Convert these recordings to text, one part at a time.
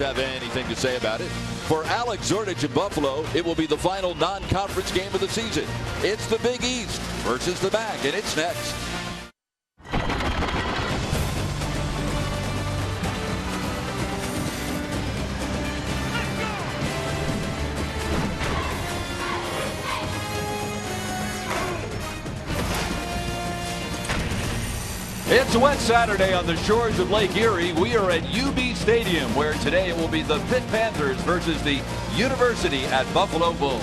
Have anything to say about it. For Alex Zordich in Buffalo, it will be the final non-conference game of the season. It's the Big East versus the MAC, and it's next. It's a wet Saturday on the shores of Lake Erie. We are at UB Stadium, where today it will be the Pitt Panthers versus the University at Buffalo Bulls.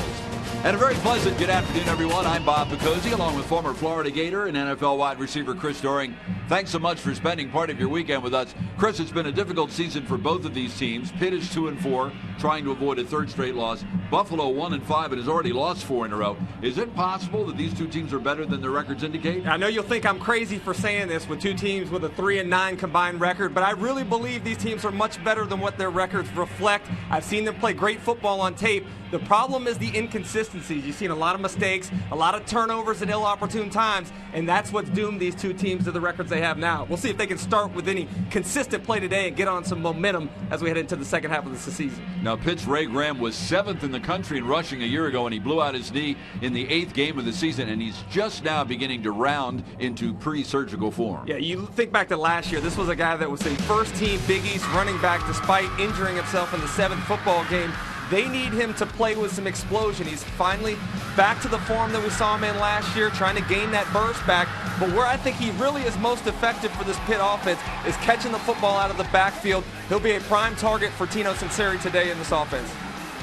And a very pleasant good afternoon, everyone. I'm Bob Picozzi, along with former Florida Gator and NFL wide receiver Chris Doering. Thanks so much for spending part of your weekend with us. Chris, it's been a difficult season for both of these teams. Pitt is 2-4, trying to avoid a third straight loss. Buffalo 1-5 and has already lost 4 in a row. Is it possible that these two teams are better than their records indicate? I know you'll think I'm crazy for saying this with two teams with a 3-9 combined record, but I really believe these teams are much better than what their records reflect. I've seen them play great football on tape. The problem is the inconsistencies. You've seen a lot of mistakes, a lot of turnovers at ill-opportune times, and that's what's doomed these two teams to the records they have now. We'll see if they can start with any consistent play today and get on some momentum as we head into the second half of the season. Now, Pitt's Ray Graham was 7th in the country in rushing a year ago, and he blew out his knee in the 8th game of the season, and he's just now beginning to round into pre-surgical form. Yeah, you think back to last year. This was a guy that was a first-team Big East running back despite injuring himself in the 7th football game. They need him to play with some explosion. He's finally back to the form that we saw him in last year, trying to gain that burst back. But where I think he really is most effective for this Pitt offense is catching the football out of the backfield. He'll be a prime target for Tino Sinceri today in this offense.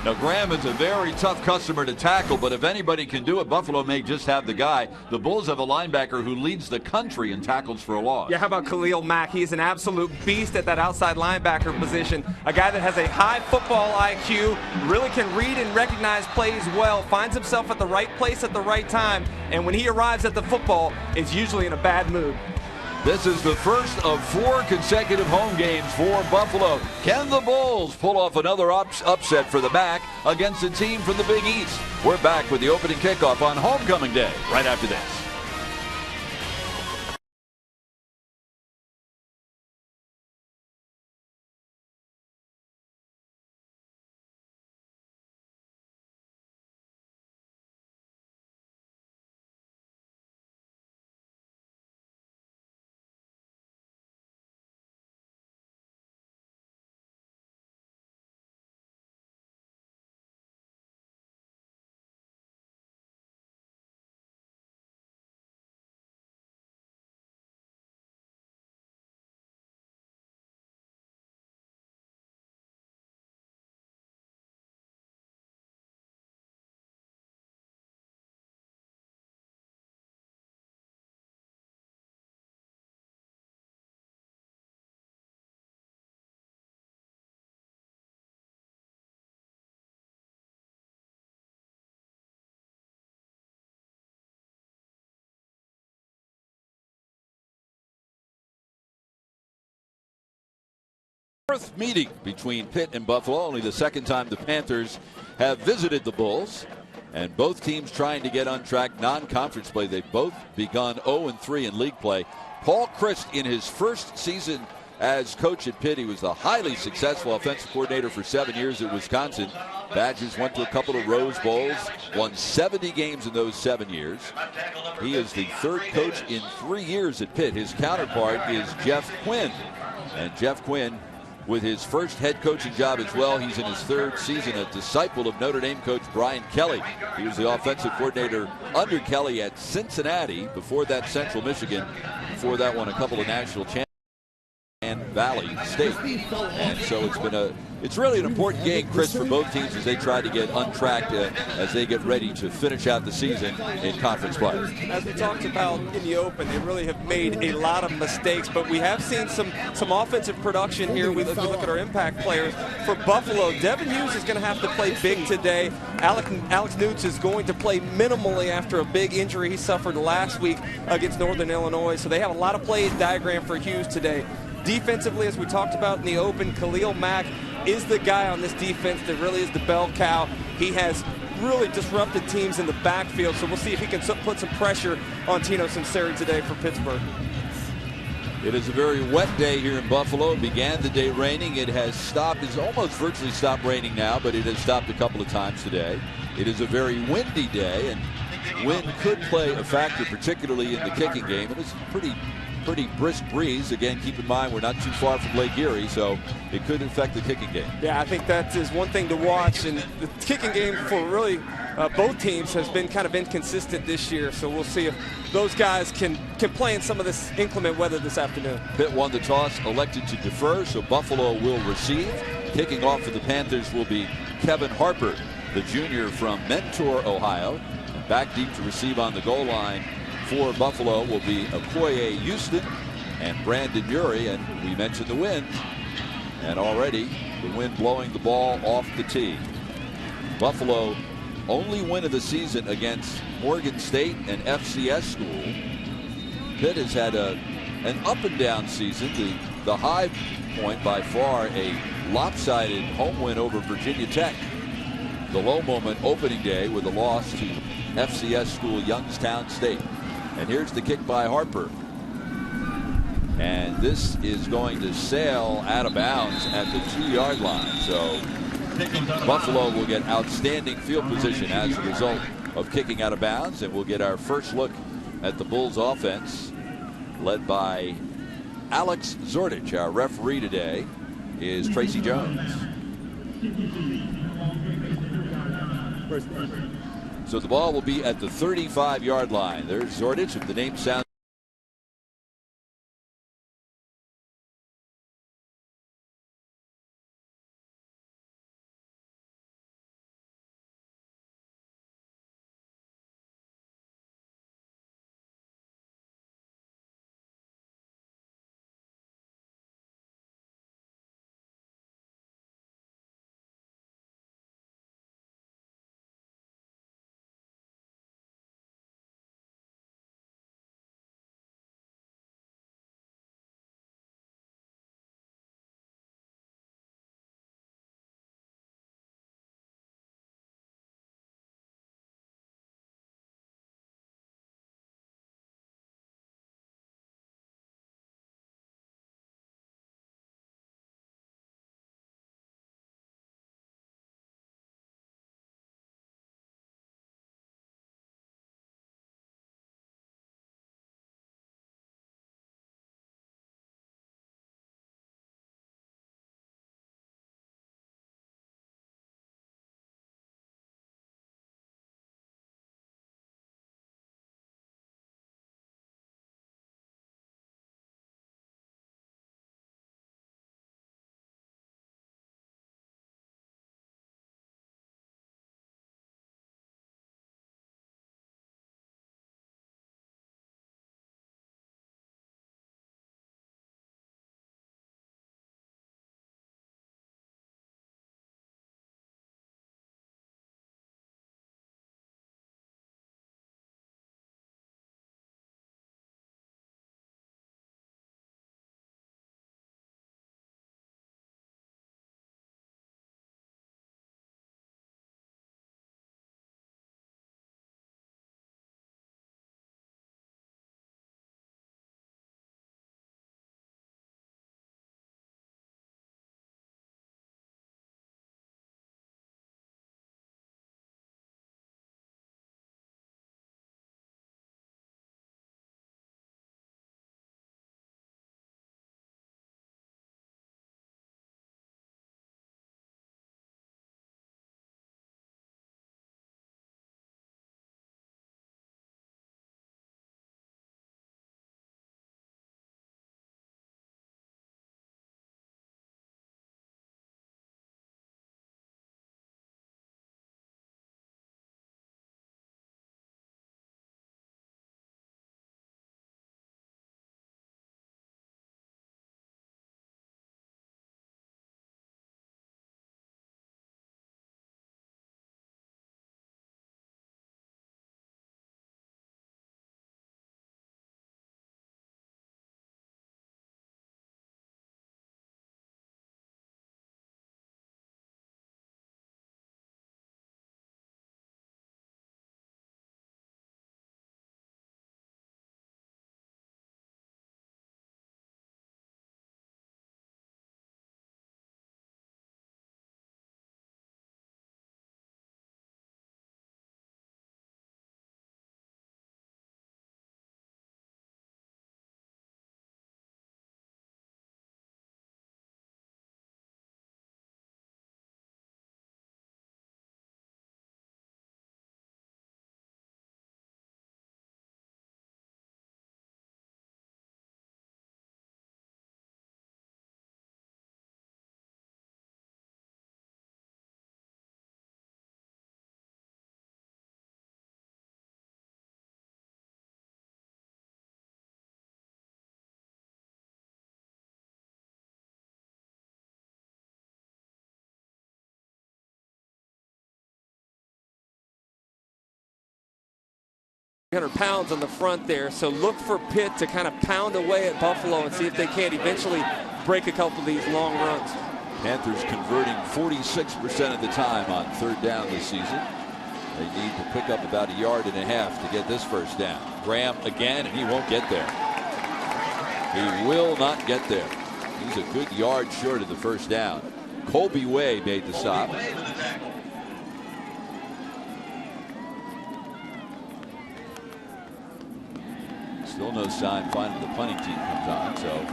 Now, Graham is a very tough customer to tackle, but if anybody can do it, Buffalo may just have the guy. The Bulls have a linebacker who leads the country in tackles for a loss. Yeah, how about Khalil Mack? He's an absolute beast at that outside linebacker position. A guy that has a high football IQ, really can read and recognize plays well, finds himself at the right place at the right time, and when he arrives at the football, is usually in a bad mood. This is the first of 4 consecutive home games for Buffalo. Can the Bulls pull off another upset for the MAC against a team from the Big East? We're back with the opening kickoff on Homecoming Day right after this. Fourth meeting between Pitt and Buffalo, only the second time the Panthers have visited the Bulls, and both teams trying to get on track non-conference play. They've both begun 0-3 in league play. Paul Chryst, in his first season as coach at Pitt, he was the highly successful offensive coordinator for 7 years at Wisconsin. Badgers went to a couple of Rose Bowls, won 70 games in those 7 years. He is the third coach in 3 years at Pitt. His counterpart is Jeff Quinn, and Jeff Quinn, with his first head coaching job as well, he's in his 3rd season, a disciple of Notre Dame coach Brian Kelly. He was the offensive coordinator under Kelly at Cincinnati, before that Central Michigan, before that won a couple of national championships and Valley State. And so it's really an important game, Chris, for both teams as they try to get untracked as they get ready to finish out the season in conference play. As we talked about in the open, they really have made a lot of mistakes, but we have seen some offensive production here. If we look at our impact players for Buffalo, Devin Hughes is going to have to play big today. Alex Newts is going to play minimally after a big injury he suffered last week against Northern Illinois, so they have a lot of plays diagrammed for Hughes today. Defensively, as we talked about in the open, Khalil Mack is the guy on this defense that really is the bell cow. He has really disrupted teams in the backfield, so we'll see if he can put some pressure on Tino Sinceri today for Pittsburgh. It is a very wet day here in Buffalo. It began the day raining. It has stopped. It's almost virtually stopped raining now, but it has stopped a couple of times today. It is a very windy day, and wind could play a factor, particularly in the kicking game. It is a pretty brisk breeze. Again, keep in mind we're not too far from Lake Erie, so it could affect the kicking game. Yeah, I think that is one thing to watch, and the kicking game for really both teams has been kind of inconsistent this year, so we'll see if those guys can play in some of this inclement weather this afternoon. Pitt won the toss, elected to defer, so Buffalo will receive. Kicking off for the Panthers will be Kevin Harper, the junior from Mentor, Ohio. And back deep to receive on the goal line for Buffalo will be Okoye Houston and Brandon Murray. And we mentioned the wind, and already the wind blowing the ball off the tee. Buffalo only win of the season against Morgan State and FCS school. Pitt has had an up and down season. The high point by far a lopsided home win over Virginia Tech. The low moment opening day with a loss to FCS school Youngstown State. And here's the kick by Harper. And this is going to sail out of bounds at the 2-yard line. So Buffalo will get outstanding field position as a result of kicking out of bounds. And we'll get our first look at the Bulls offense, led by Alex Zordich. Our referee today is Tracy Jones. So the ball will be at the 35-yard line. There's Zordich. If the name sounds 300 pounds on the front there. So look for Pitt to kind of pound away at Buffalo and see if they can't eventually break a couple of these long runs. Panthers converting 46% of the time on third down this season. They need to pick up about 1.5 yards to get this first down. Graham again, and he won't get there. He will not get there. He's a good yard short of the first down. Colby Way made the stop. Still no sign finally the punting team comes on, so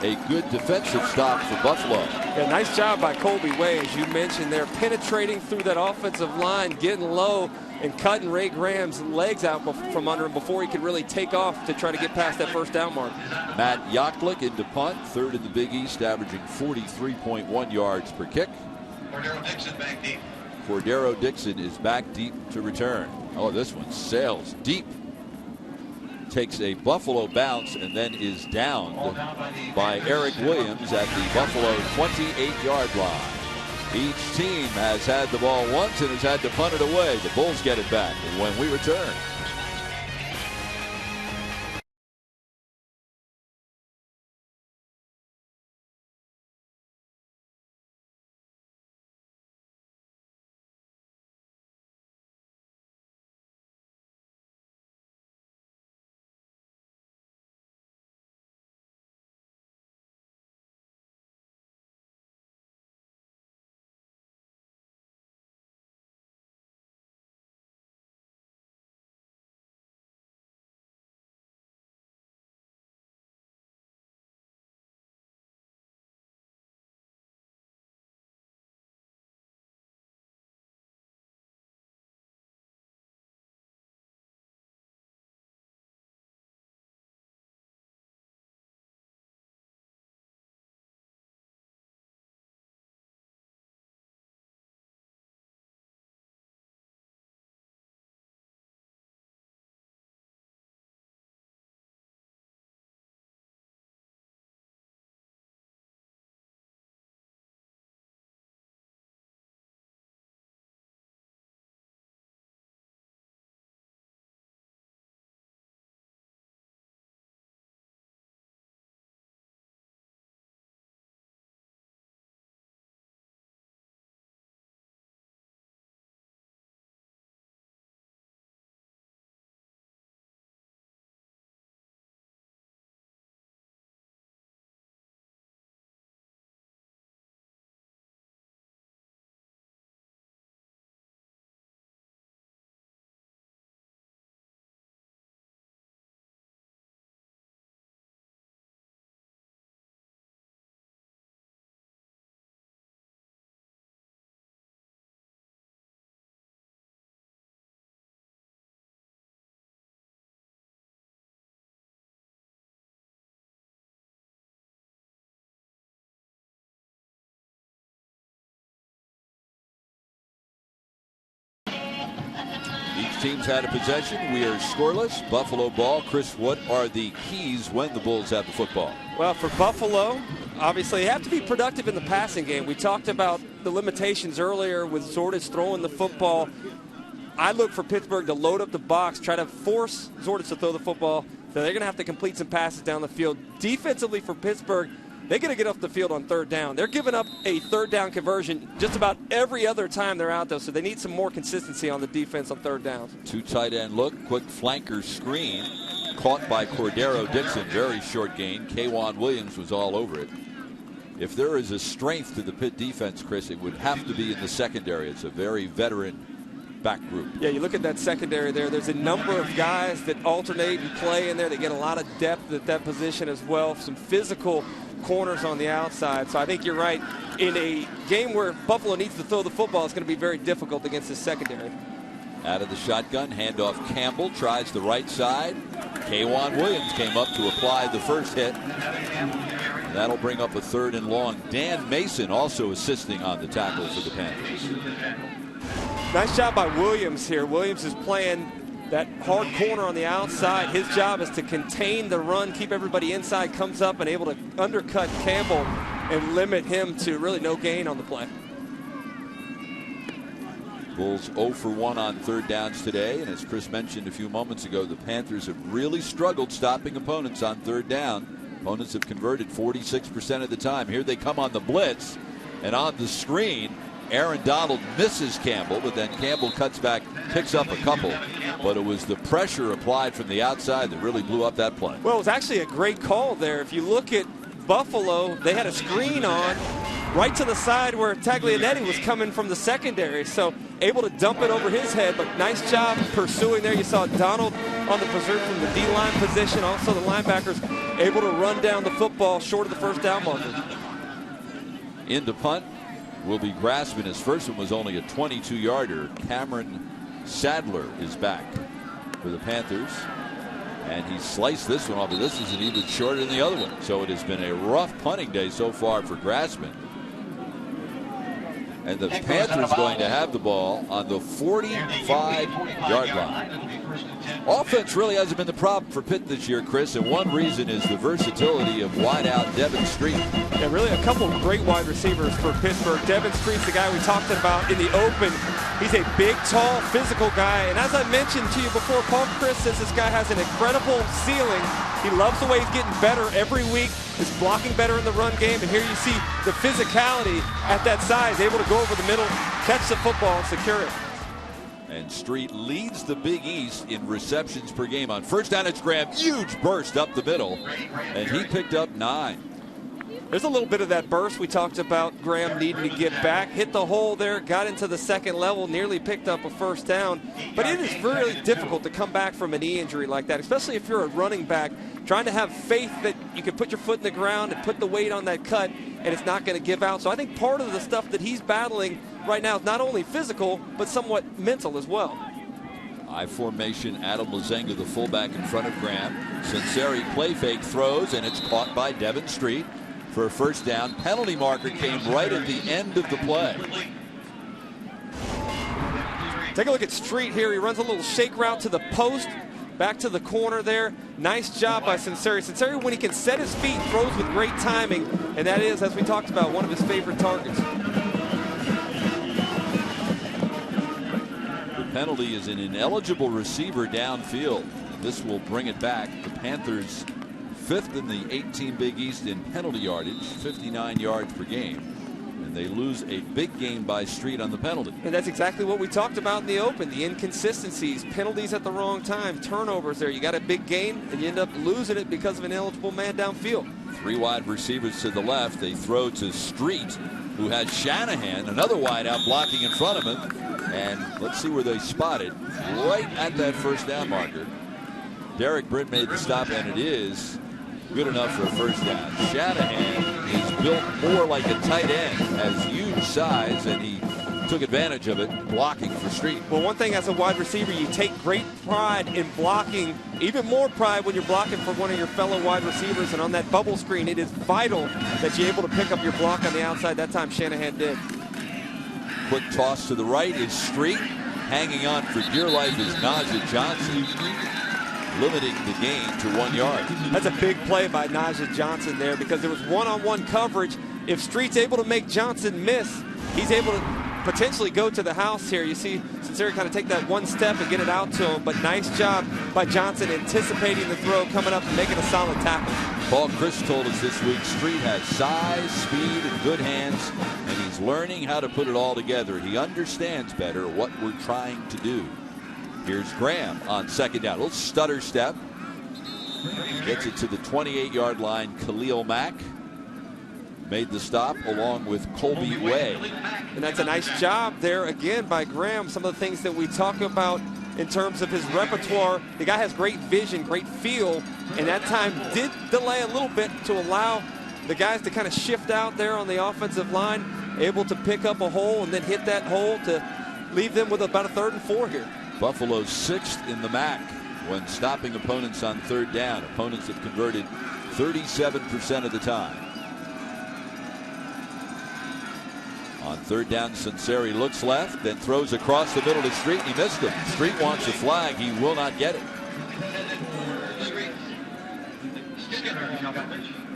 a good defensive stop for Buffalo. Yeah, nice job by Colby Way, as you mentioned there, penetrating through that offensive line, getting low and cutting Ray Graham's legs out from under him before he could really take off to try to get past that first down mark. Matt Yaklik into punt, third in the Big East, averaging 43.1 yards per kick. Cordero Dixon is back deep to return. Oh, this one sails deep. Takes a Buffalo bounce and then is downed by Eric Williams at the Buffalo 28-yard line. Each team has had the ball once and has had to punt it away. The Bulls get it back when we return. Each team's had a possession. We are scoreless. Buffalo ball. Chris, what are the keys when the Bulls have the football? Well, for Buffalo, obviously, you have to be productive in the passing game. We talked about the limitations earlier with Zordich throwing the football. I look for Pittsburgh to load up the box, try to force Zordich to throw the football. So they're going to have to complete some passes down the field. Defensively for Pittsburgh, they're going to get off the field on third down. They're giving up a third down conversion just about every other time they're out there, so they need some more consistency on the defense on third downs. Two tight end look, quick flanker screen, caught by Cordero Dixon, very short gain. K'Wan Williams was all over it. If there is a strength to the Pitt defense, Chris, it would have to be in the secondary. It's a very veteran back group. Yeah, you look at that secondary there. There's a number of guys that alternate and play in there. They get a lot of depth at that position as well. Some physical corners on the outside. So I think you're right. In a game where Buffalo needs to throw the football, it's going to be very difficult against this secondary. Out of the shotgun, handoff Campbell, tries the right side. K'Wan Williams came up to apply the first hit. And that'll bring up a third and long. Dan Mason also assisting on the tackle for the Panthers. Nice job by Williams here. Williams is playing that hard corner on the outside. His job is to contain the run, keep everybody inside, comes up and able to undercut Campbell and limit him to really no gain on the play. Bulls 0 for 1 on third downs today, and as Chris mentioned a few moments ago, the Panthers have really struggled stopping opponents on third down. Opponents have converted 46% of the time. Here they come on the blitz, and on the screen, Aaron Donald misses Campbell, but then Campbell cuts back, picks up a couple. But it was the pressure applied from the outside that really blew up that play. Well, it was actually a great call there. If you look at Buffalo, they had a screen on right to the side where Taglianetti was coming from the secondary, so able to dump it over his head. But nice job pursuing there. You saw Donald on the pursuit from the D-line position. Also the linebackers able to run down the football short of the first down marker. Into punt will be Grassman. His first one was only a 22-yarder. Cameron Sadler is back for the Panthers, and he sliced this one off, but this isn't even shorter than the other one. So it has been a rough punting day so far for Grassman. And the Panthers going to have the ball on the 45-yard line. Offense really hasn't been the problem for Pitt this year, Chris, and one reason is the versatility of wideout Devin Street. Yeah, really a couple of great wide receivers for Pittsburgh. Devin Street's the guy we talked about in the open. He's a big, tall, physical guy, and as I mentioned to you before, Paul Chris says this guy has an incredible ceiling. He loves the way he's getting better every week. He's blocking better in the run game, and here you see the physicality at that size, able to go over the middle, catch the football, and secure it. And Street leads the Big East in receptions per game. On first down, it's Graham. Huge burst up the middle, and he picked up 9. There's a little bit of that burst we talked about. Graham needing to get back, hit the hole there, got into the second level, nearly picked up a first down. But it is really difficult to come back from a knee injury like that, especially if you're a running back, trying to have faith that you can put your foot in the ground and put the weight on that cut, and it's not going to give out. So I think part of the stuff that he's battling right now is not only physical, but somewhat mental as well. I formation, Adam Lazenga, the fullback in front of Graham. Sinceri play fake throws, and it's caught by Devin Street for a first down. Penalty marker came right at the end of the play. Take a look at Street here. He runs a little shake route to the post, back to the corner there. Nice job by Sinceri. Sinceri, when he can set his feet, throws with great timing, and that is, as we talked about, one of his favorite targets. The penalty is an ineligible receiver downfield. This will bring it back. The Panthers 5th in the 18 Big East in penalty yardage, 59 yards per game. And they lose a big game by Street on the penalty. And that's exactly what we talked about in the open. The inconsistencies, penalties at the wrong time, turnovers there. You got a big gain, and you end up losing it because of an ineligible man downfield. 3 wide receivers to the left. They throw to Street, who has Shanahan, another wide out blocking in front of him. And let's see where they spot it. Right at that first down marker. Derek Britt made the stop, and it is good enough for a first down. Shanahan is built more like a tight end, has huge size, and he took advantage of it, blocking for Street. Well, one thing as a wide receiver, you take great pride in blocking, even more pride when you're blocking for one of your fellow wide receivers. And on that bubble screen, it is vital that you're able to pick up your block on the outside. That time Shanahan did. Quick toss to the right is Street. Hanging on for dear life is Najee Johnson, limiting the gain to 1 yard. That's a big play by Najee Johnson there, because there was one-on-one coverage. If Street's able to make Johnson miss, he's able to potentially go to the house here. You see Sinceri kind of take that one step and get it out to him, but nice job by Johnson anticipating the throw, coming up and making a solid tackle. Paul Chris told us this week Street has size, speed, and good hands, and he's learning how to put it all together. He understands better what we're trying to do. Here's Graham on second down. A little stutter step. Gets it to the 28-yard line. Khalil Mack made the stop along with Colby Way. And that's a nice job there again by Graham. Some of the things that we talk about in terms of his repertoire. The guy has great vision, great feel, and that time did delay a little bit to allow the guys to kind of shift out there on the offensive line, able to pick up a hole and then hit that hole to leave them with about a 3rd and 4 here. Buffalo's 6th in the MAC when stopping opponents on third down. Opponents have converted 37% of the time. On third down, Sinceri looks left, then throws across the middle to Street. He missed him. Street wants a flag. He will not get it.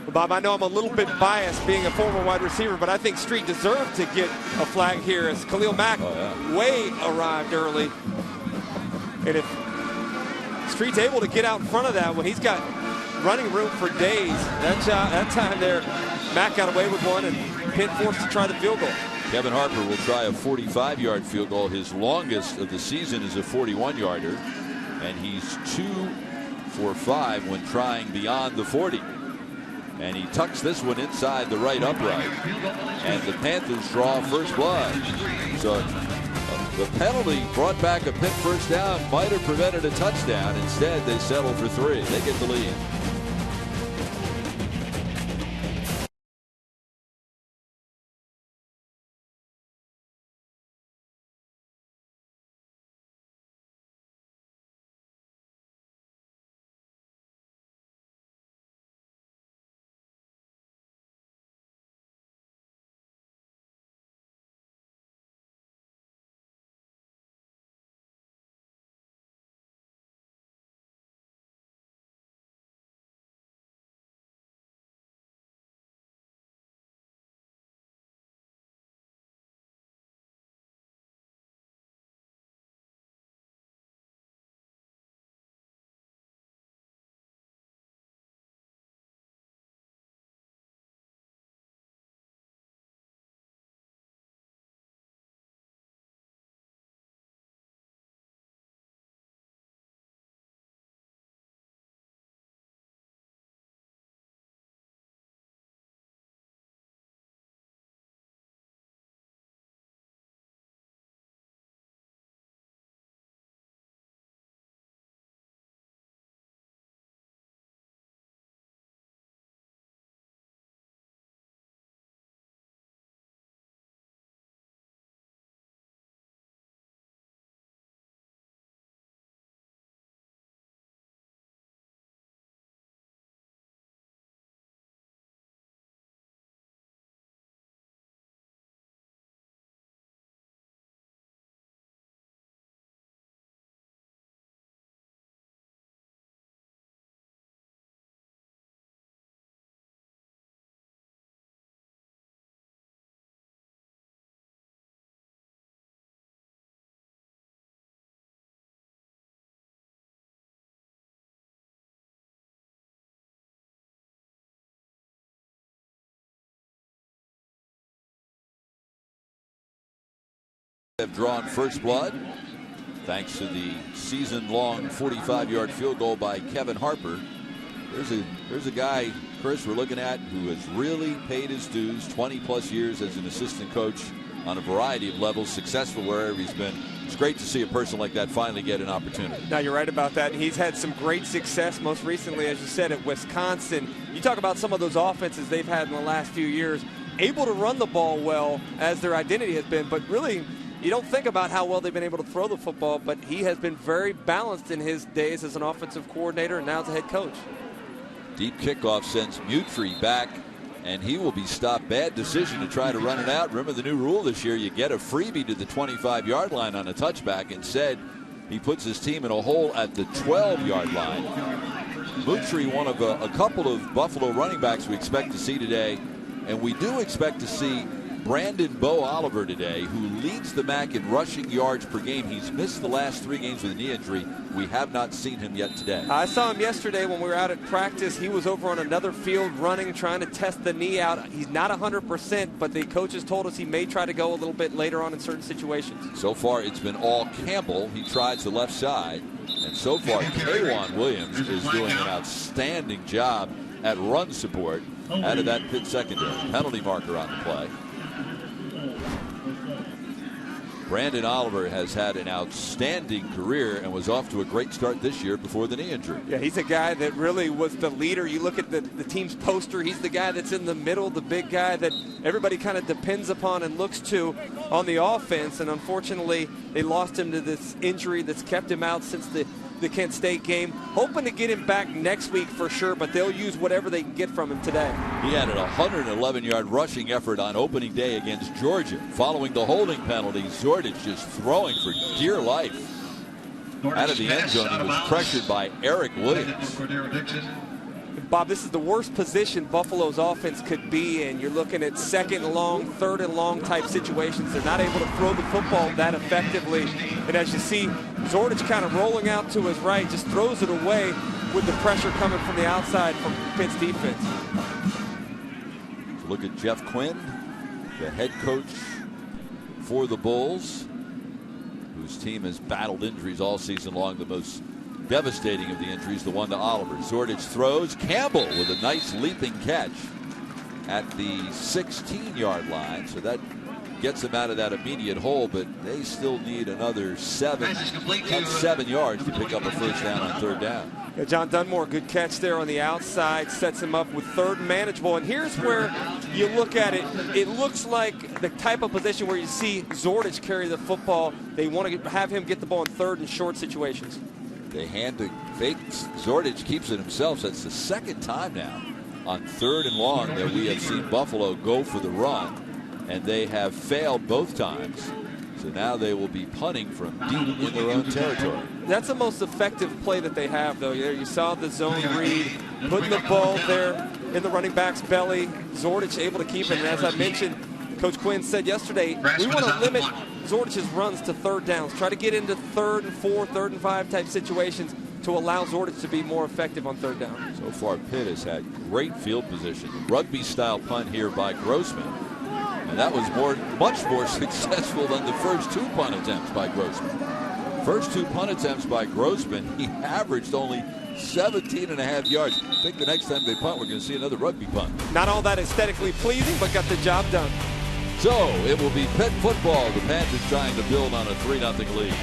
Well, Bob, I know I'm a little bit biased being a former wide receiver, but I think Street deserved to get a flag here as Khalil Mack way arrived early. And if Street's able to get out in front of that when he's got running room for days, that time there, Mack got away with one and Pitt forced to try the field goal. Kevin Harper will try a 45-yard field goal. His longest of the season is a 41-yarder, and he's 2 for 5 when trying beyond the 40. And he tucks this one inside the right upright. And the Panthers draw first blood. So the penalty brought back a Pitt first down, might have prevented a touchdown. Instead, they settle for 3. They get the lead. Have drawn first blood thanks to the season-long 45-yard field goal by Kevin Harper. There's a guy, Chris, we're looking at who has really paid his dues, 20-plus years as an assistant coach on a variety of levels, successful wherever he's been. It's great to see a person like that finally get an opportunity. Now, you're right about that. He's had some great success, most recently, as you said, at Wisconsin. You talk about some of those offenses they've had in the last few years, able to run the ball well as their identity has been, but really you don't think about how well they've been able to throw the football, but he has been very balanced in his days as an offensive coordinator and now as a head coach. Deep kickoff sends Mutry back, and he will be stopped. Bad decision to try to run it out. Remember the new rule this year, you get a freebie to the 25-yard line on a touchback. Instead, he puts his team in a hole at the 12-yard line. Mutry, one of a couple of Buffalo running backs we expect to see today, and we do expect to see Brandon Bo Oliver today, who leads the MAC in rushing yards per game. He's missed the last 3 games with a knee injury. We have not seen him yet today. I saw him yesterday when we were out at practice. He was over on another field running, trying to test the knee out. He's not 100%, but the coaches told us he may try to go a little bit later on in certain situations. So far, it's been all Campbell. He tries the left side. And so far, K'Wan Williams is doing an outstanding job at run support out of that Pitt secondary. Penalty marker on the play. Brandon Oliver has had an outstanding career and was off to a great start this year before the knee injury. Yeah, he's a guy that really was the leader. You look at the team's poster, he's the guy that's in the middle, the big guy that everybody kind of depends upon and looks to on the offense. And unfortunately, they lost him to this injury that's kept him out since the Kent State game. Hoping to get him back next week for sure, but they'll use whatever they can get from him today. He had an 111-yard rushing effort on opening day against Georgia. Following the holding penalty, Zordich just throwing for dear life. Out of the end zone, he was pressured by Eric Williams. Bob, this is the worst position Buffalo's offense could be in. You're looking at second and long, third and long type situations. They're not able to throw the football that effectively. And as you see, Zordich kind of rolling out to his right, just throws it away with the pressure coming from the outside from Pitt's defense. So look at Jeff Quinn, the head coach for the Bulls, whose team has battled injuries all season long. The most devastating of the injuries, the one to Oliver. Zordich throws. Campbell with a nice leaping catch at the 16-yard line. So that gets them out of that immediate hole, but they still need another 7 yards to pick up a first down on third down. Yeah, John Dunmore, good catch there on the outside, sets him up with third and manageable. And here's where you look at it. It looks like the type of position where you see Zordich carry the football. They want to have him get the ball in third and short situations. They hand to fake. Zordich keeps it himself. That's the second time now on third and long that we have seen Buffalo go for the run, and they have failed both times. So now they will be punting from deep in their own territory. That's the most effective play that they have, though. You saw the zone read, putting the ball there in the running back's belly. Zordich able to keep it. And as I mentioned, Coach Quinn said yesterday, we want to limit Zordich's runs to third downs. Try to get into third and 4, third and 5 type situations to allow Zordich to be more effective on third down. So far, Pitt has had great field position. Rugby-style punt here by Grossman. And that was much more successful than the first 2 punt attempts by Grossman. First 2 punt attempts by Grossman, he averaged only 17.5 yards. I think the next time they punt, we're going to see another rugby punt. Not all that aesthetically pleasing, but got the job done. So it will be Pitt football. The Panthers trying to build on a 3-0 lead.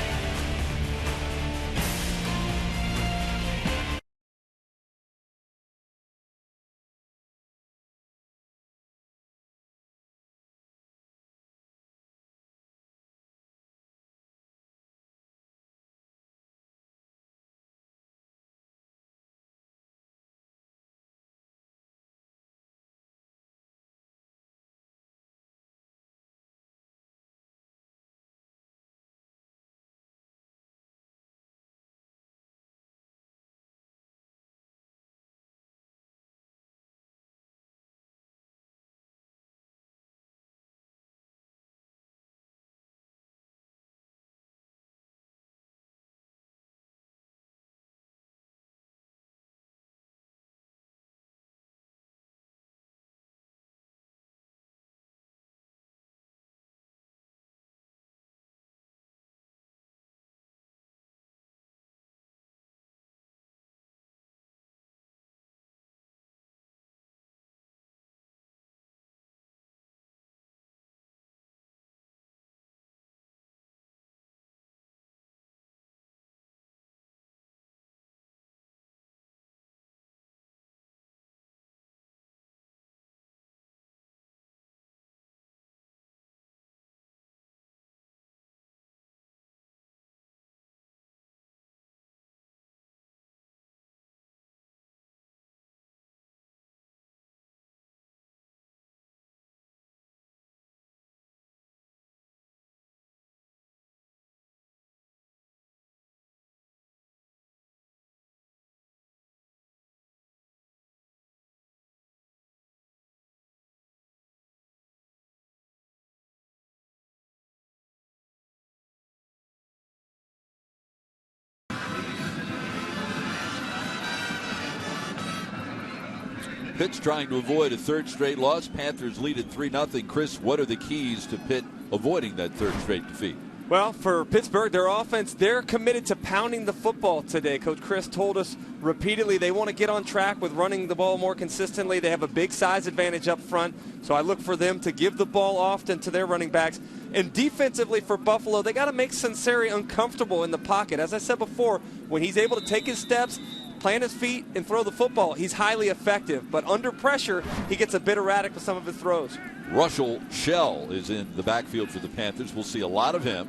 Pitt's trying to avoid a third straight loss. Panthers lead at 3-0. Chris, what are the keys to Pitt avoiding that third straight defeat? Well, for Pittsburgh, their offense, they're committed to pounding the football today. Coach Chris told us repeatedly they want to get on track with running the ball more consistently. They have a big size advantage up front, so I look for them to give the ball often to their running backs. And defensively for Buffalo, they got to make Sunseri uncomfortable in the pocket. As I said before, when he's able to take his steps, plant his feet, and throw the football, he's highly effective. But under pressure, he gets a bit erratic with some of his throws. Russell Shell is in the backfield for the Panthers. We'll see a lot of him.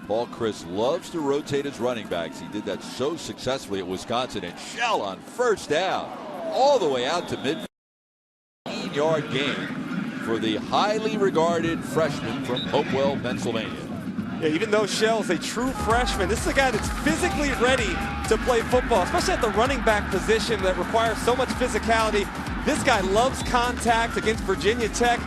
Paul Chris loves to rotate his running backs. He did that so successfully at Wisconsin. And Shell on first down, all the way out to mid 15-yard gain for the highly regarded freshman from Hopewell, Pennsylvania. Yeah, even though Shell's a true freshman, this is a guy that's physically ready to play football, especially at the running back position that requires so much physicality. This guy loves contact. Against Virginia Tech,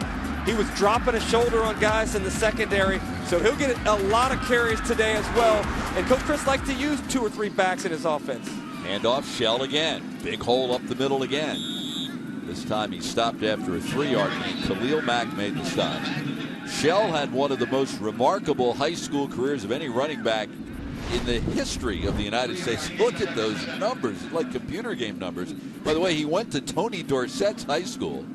he was dropping a shoulder on guys in the secondary, so he'll get a lot of carries today as well. And Coach Chris likes to use 2 or 3 backs in his offense. Handoff, Shell again. Big hole up the middle again. This time he stopped after a 3-yard gain. Khalil Mack made the stop. Shell had one of the most remarkable high school careers of any running back in the history of the United States. Look at those numbers, like computer game numbers. By the way, he went to Tony Dorsett's high school.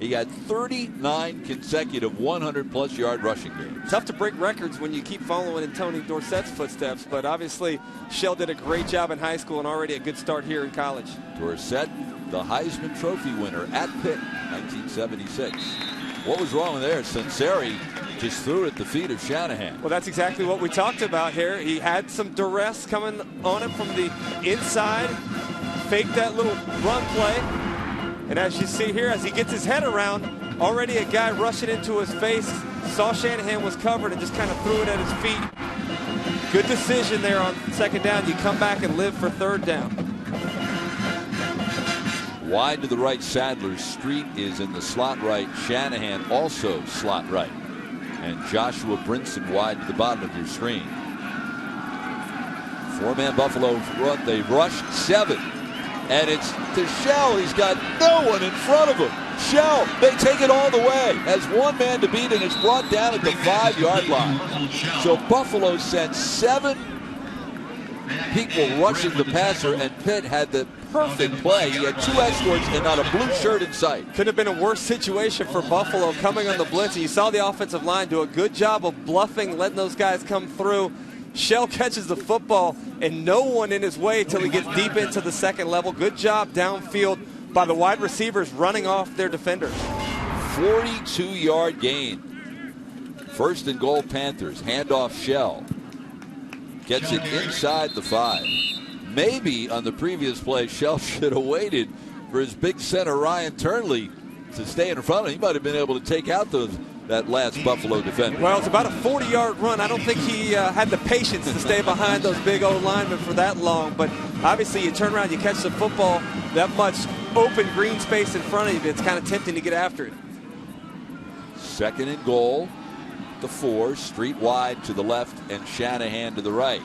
He had 39 consecutive 100-plus yard rushing games. Tough to break records when you keep following in Tony Dorsett's footsteps, but obviously Shell did a great job in high school and already a good start here in college. Dorsett, the Heisman Trophy winner at Pitt, 1976. What was wrong there? Sunseri just threw it at the feet of Shanahan. Well, that's exactly what we talked about here. He had some duress coming on him from the inside, faked that little run play. And as you see here, as he gets his head around, already a guy rushing into his face, saw Shanahan was covered and just kind of threw it at his feet. Good decision there on second down. You come back and live for third down. Wide to the right, Sadler. Street is in the slot right. Shanahan also slot right. And Joshua Brinson wide to the bottom of your screen. 4-man Buffalo run. They rushed 7. And it's to Shell. He's got no one in front of him. Shell, they take it all the way. Has one man to beat, and it's brought down at the 5-yard line. So Buffalo sent 7 people rushing the passer, and Pitt had the perfect play. He had 2 escorts and not a blue shirt in sight. Couldn't have been a worse situation for Buffalo coming on the blitz. And you saw the offensive line do a good job of bluffing, letting those guys come through. Shell catches the football and no one in his way until he gets deep into the second level. Good job downfield by the wide receivers running off their defenders. 42-yard gain. First and goal, Panthers. Handoff, Shell. Gets it inside the 5. Maybe on the previous play, Shell should have waited for his big center, Ryan Turnley, to stay in front of him. He might have been able to take out that last Buffalo defender. Well, it's about a 40-yard run. I don't think he had the patience to stay behind those big old linemen for that long. But obviously, you turn around, you catch the football, that much open green space in front of you, it's kind of tempting to get after it. Second and goal, the 4, Street wide to the left and Shanahan to the right.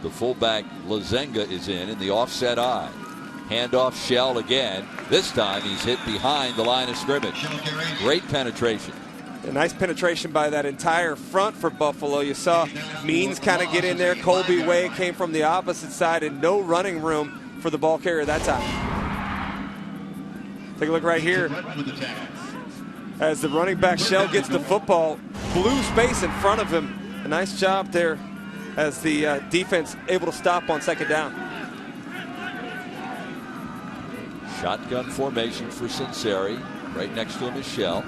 The fullback Lazenga is in the offset eye. Handoff, Shell again. This time he's hit behind the line of scrimmage. Great penetration. A nice penetration by that entire front for Buffalo. You saw Means kind of get in there. Colby Way came from the opposite side and no running room for the ball carrier that time. Take a look right here. As the running back Shell gets the football, blue space in front of him. A nice job there as the defense able to stop on second down. Shotgun formation for Sunseri. Right next to him is Shell.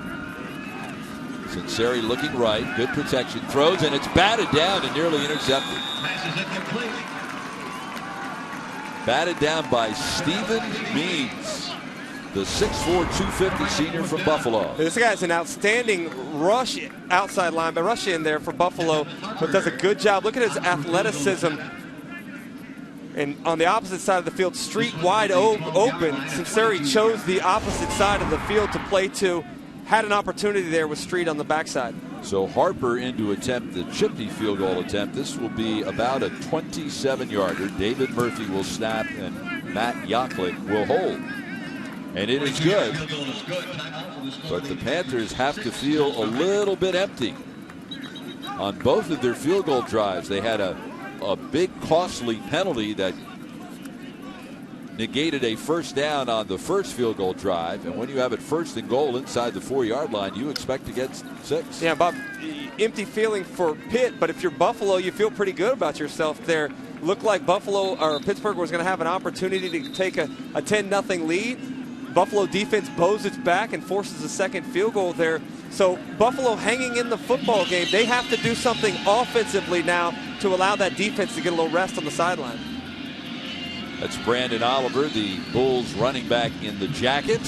Sunseri looking right. Good protection. Throws, and it's batted down and nearly intercepted. Batted down by Stephen Means, the 6'4", 250 senior from Buffalo. This guy's an outstanding rush outside line, but rush in there for Buffalo, but does a good job. Look at his athleticism. And on the opposite side of the field, Street wide open. Sunseri chose the opposite side of the field to play to. Had an opportunity there with Street on the backside. So Harper in to attempt the Chipney field goal attempt. This will be about a 27-yarder. David Murphy will snap and Matt Yaklik will hold. And it is good. But the Panthers have to feel a little bit empty. On both of their field goal drives, they had a big costly penalty that negated a first down on the first field goal drive, and when you have it first and goal inside the 4-yard line, you expect to get 6. Yeah, Bob, empty feeling for Pitt, but if you're Buffalo, you feel pretty good about yourself there. Looked like Buffalo or Pittsburgh was going to have an opportunity to take a 10-0 lead. Buffalo defense bows its back and forces a second field goal there. So Buffalo hanging in the football game. They have to do something offensively now to allow that defense to get a little rest on the sideline. That's Brandon Oliver, the Bulls running back in the jacket.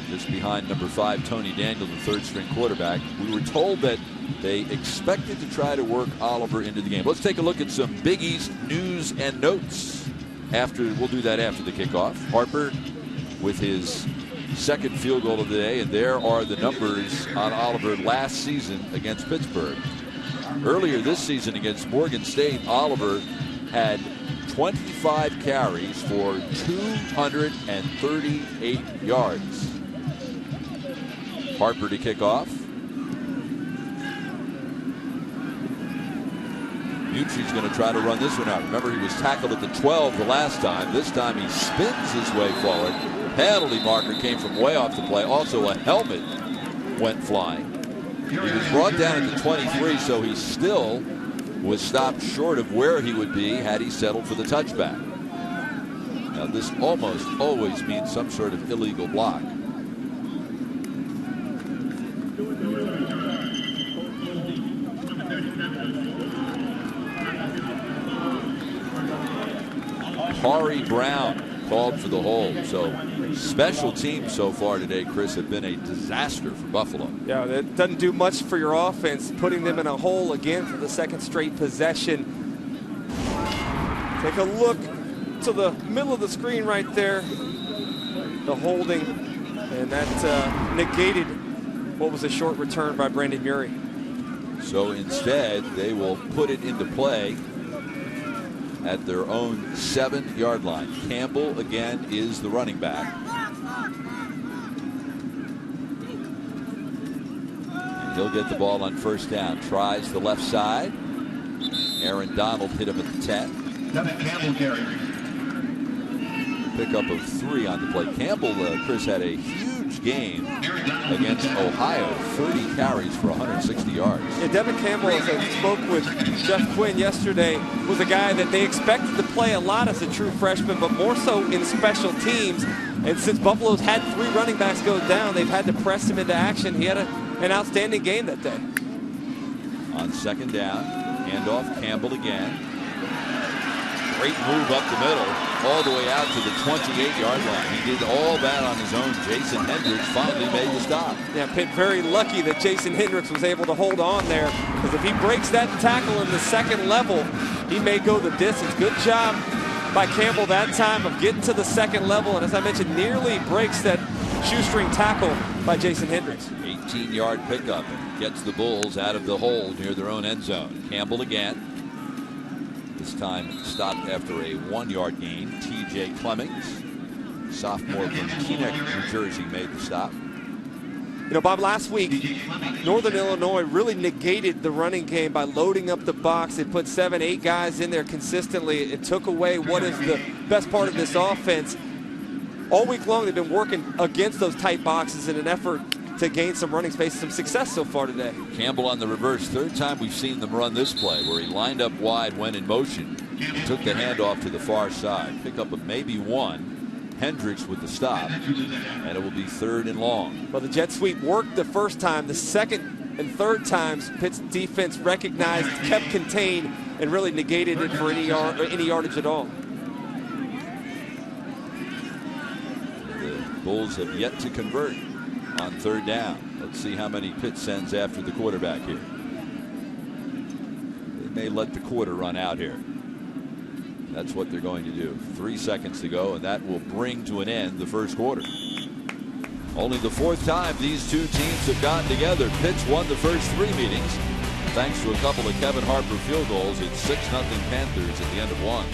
just behind number 5, Tony Daniel, the third-string quarterback. We were told that they expected to try to work Oliver into the game. Let's take a look at some Big East news and notes. We'll do that after the kickoff. Harper with his second field goal of the day, and there are the numbers on Oliver last season against Pittsburgh. Earlier this season against Morgan State, Oliver had 25 carries for 238 yards. Harper to kick off. Mucci's going to try to run this one out. Remember, he was tackled at the 12 the last time. This time he spins his way forward. Penalty marker came from way off the play. Also, a helmet went flying. He was brought down at the 23, so he still was stopped short of where he would be had he settled for the touchback. Now, this almost always means some sort of illegal block. Hari Brown called for the hold. So special teams so far today, Chris, have been a disaster for Buffalo. Yeah, it doesn't do much for your offense, putting them in a hole again for the second straight possession. Take a look to the middle of the screen right there. The holding, and that negated what was a short return by Brandon Murray. So instead, they will put it into play at their own 7-yard line. Campbell again is the running back. And he'll get the ball on first down. Tries the left side. Aaron Donald hit him at the 10. Campbell carry. Pickup of 3 on the play. Campbell, Chris, had a huge game against Ohio. 30 carries for 160 yards. Yeah, Devin Campbell, as I spoke with Jeff Quinn yesterday, was a guy that they expected to play a lot as a true freshman, but more so in special teams. And since Buffalo's had 3 running backs go down, they've had to press him into action. He had an outstanding game that day. On second down, handoff, Campbell again. Great move up the middle, all the way out to the 28-yard line. He did all that on his own. Jason Hendricks finally made the stop. Yeah, Pitt very lucky that Jason Hendricks was able to hold on there, because if he breaks that tackle in the second level, he may go the distance. Good job by Campbell that time of getting to the second level, and as I mentioned, nearly breaks that shoestring tackle by Jason Hendricks. 18-yard pickup and gets the Bulls out of the hole near their own end zone. Campbell again. This time stopped after a 1-yard gain. T.J. Clemmings, sophomore from Teaneck, New Jersey, made the stop. You know, Bob, last week, Northern Illinois really negated the running game by loading up the box. They put 7, 8 guys in there consistently. It took away what is the best part of this offense. All week long, they've been working against those tight boxes in an effort to gain some running space, some success so far today. Campbell on the reverse. Third time we've seen them run this play, where he lined up wide, went in motion, took the handoff to the far side. Pickup of maybe 1. Hendricks with the stop, and it will be 3rd and long. Well, the jet sweep worked the first time. The second and third times, Pitt's defense recognized, kept contained, and really negated it for any yardage at all. The Bulls have yet to convert on 3rd down. Let's see how many Pitt sends after the quarterback here. They may let the quarter run out here. That's what they're going to do. 3 seconds to go, and that will bring to an end the first quarter. Only the 4th time these two teams have gotten together. Pitt's won the first 3 meetings thanks to a couple of Kevin Harper field goals. It's 6-0 Panthers at the end of 1.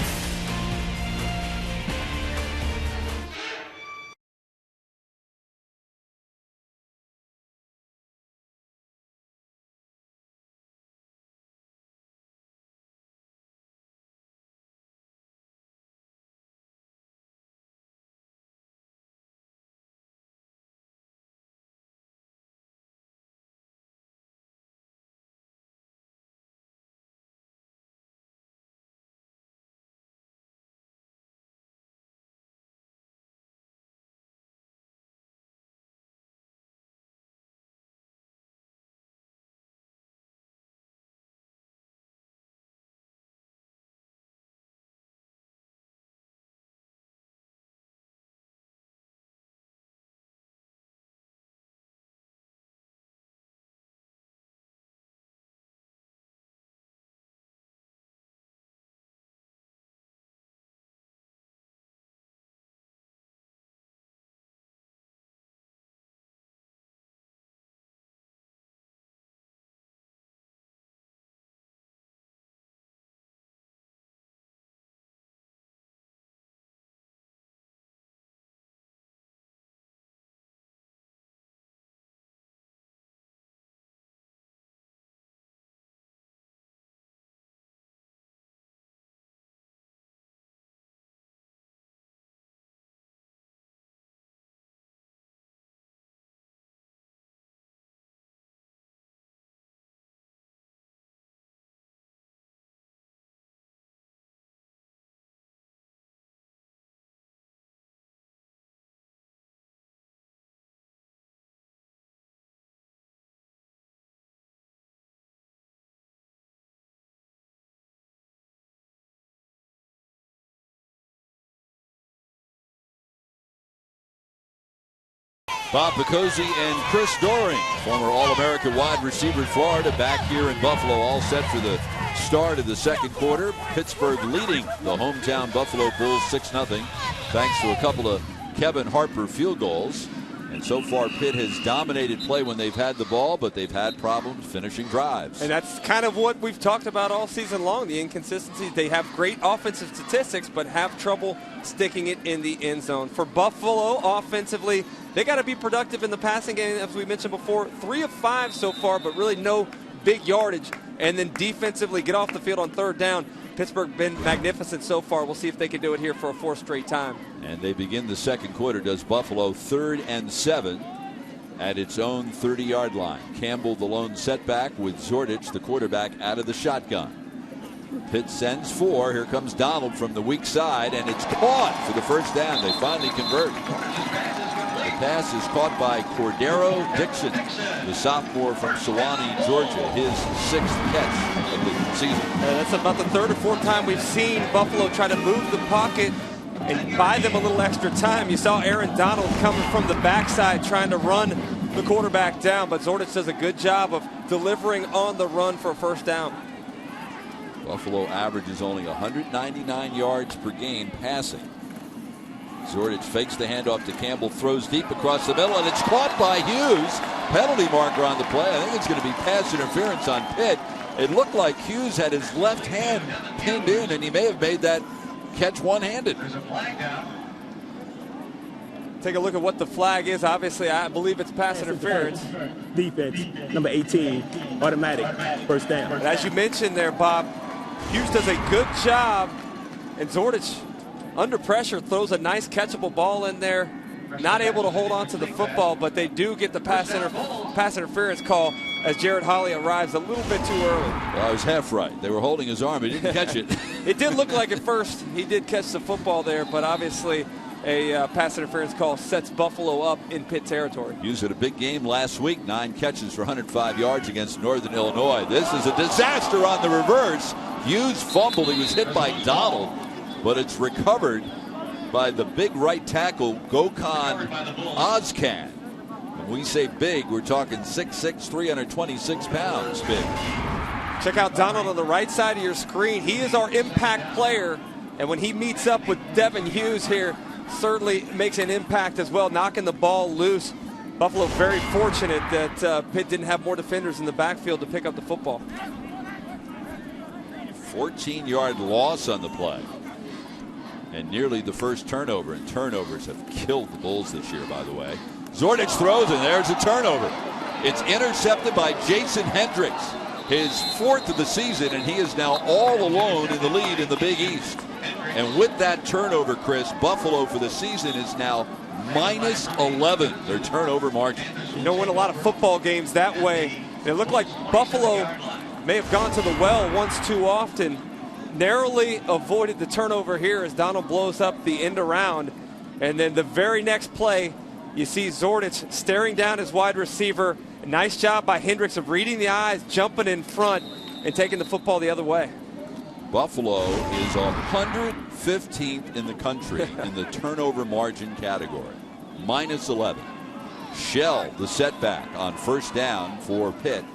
Bob Picozzi and Chris Doring, former All-American wide receiver Florida, back here in Buffalo, all set for the start of the second quarter. Pittsburgh leading the hometown Buffalo Bulls 6-0, thanks to a couple of Kevin Harper field goals. And so far, Pitt has dominated play when they've had the ball, but they've had problems finishing drives. And that's kind of what we've talked about all season long, the inconsistencies. They have great offensive statistics, but have trouble sticking it in the end zone. For Buffalo, offensively, they got to be productive in the passing game, as we mentioned before. 3 of 5 so far, but really no big yardage. And then defensively, get off the field on third down. Pittsburgh been magnificent so far. We'll see if they can do it here for a 4th straight time. And they begin the second quarter. Does Buffalo 3rd and 7 at its own 30-yard line. Campbell the lone setback with Zordich, the quarterback, out of the shotgun. Pitt sends 4. Here comes Donald from the weak side, and it's caught for the first down. They finally convert. The pass is caught by Cordero Dixon, the sophomore from Sewanee, Georgia, his 6th catch of the season. That's about the 3rd or 4th time we've seen Buffalo try to move the pocket and buy them a little extra time. You saw Aaron Donald coming from the backside trying to run the quarterback down, but Zordich does a good job of delivering on the run for a first down. Buffalo averages only 199 yards per game passing. Zordich fakes the handoff to Campbell, throws deep across the middle, and it's caught by Hughes. Penalty marker on the play. I think it's going to be pass interference on Pitt. It looked like Hughes had his left hand pinned in, and he may have made that catch one-handed. Take a look at what the flag is. Obviously, I believe it's pass interference. Defense, number 18, automatic, first down. And as you mentioned there, Bob, Hughes does a good job, and Zordich, under pressure, throws a nice catchable ball in there. Not able to hold on to the football, but they do get the pass interference call as Jared Holley arrives a little bit too early. Well, I was half right. They were holding his arm. He didn't catch it. It did look like at first he did catch the football there, but obviously a pass interference call sets Buffalo up in Pitt territory. Hughes had a big game last week, 9 catches for 105 yards against Northern Illinois. This is a disaster on the reverse. Hughes fumbled. He was hit by Donald, but it's recovered by the big right tackle, Gokhan Ozcan. When we say big, we're talking 6'6", 326 pounds big. Check out Donald on the right side of your screen. He is our impact player, and when he meets up with Devin Hughes here, certainly makes an impact as well, knocking the ball loose. Buffalo very fortunate that Pitt didn't have more defenders in the backfield to pick up the football. 14-yard loss on the play. And nearly the first turnover, and turnovers have killed the Bulls this year, by the way. Zordich throws, and there's a turnover. It's intercepted by Jason Hendricks, his 4th of the season, and he is now all alone in the lead in the Big East. And with that turnover, Chris, Buffalo for the season is now minus 11, their turnover margin. You don't win a lot of football games that way. It looked like Buffalo may have gone to the well once too often. Narrowly avoided the turnover here as Donald blows up the end around. And then the very next play, you see Zordich staring down his wide receiver. A nice job by Hendricks of reading the eyes, jumping in front, and taking the football the other way. Buffalo is 115th in the country in the turnover margin category. Minus 11. Shell, the setback on first down for Pitt.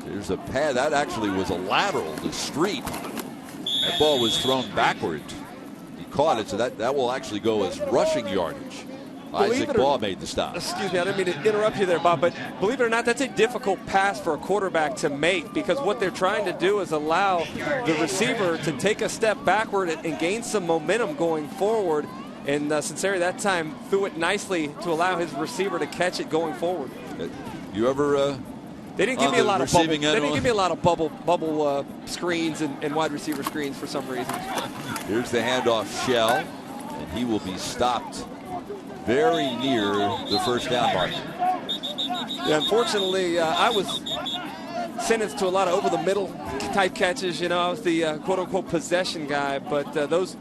There's a pad. That actually was a lateral to Street. That ball was thrown backward. He caught it, so that will actually go as rushing yardage. Isaac Baugh made the stop. Excuse me, I didn't mean to interrupt you there, Bob, but believe it or not, that's a difficult pass for a quarterback to make, because what they're trying to do is allow the receiver to take a step backward and gain some momentum going forward. And Sinceri that time threw it nicely to allow his receiver to catch it going forward. You ever They didn't give me a lot of bubble. They didn't give me a lot of bubble screens and wide receiver screens for some reason. Here's the handoff, Shell, and he will be stopped very near the first down mark. Yeah, unfortunately, I was sentenced to a lot of over the middle type catches. You know, I was the quote unquote possession guy, but those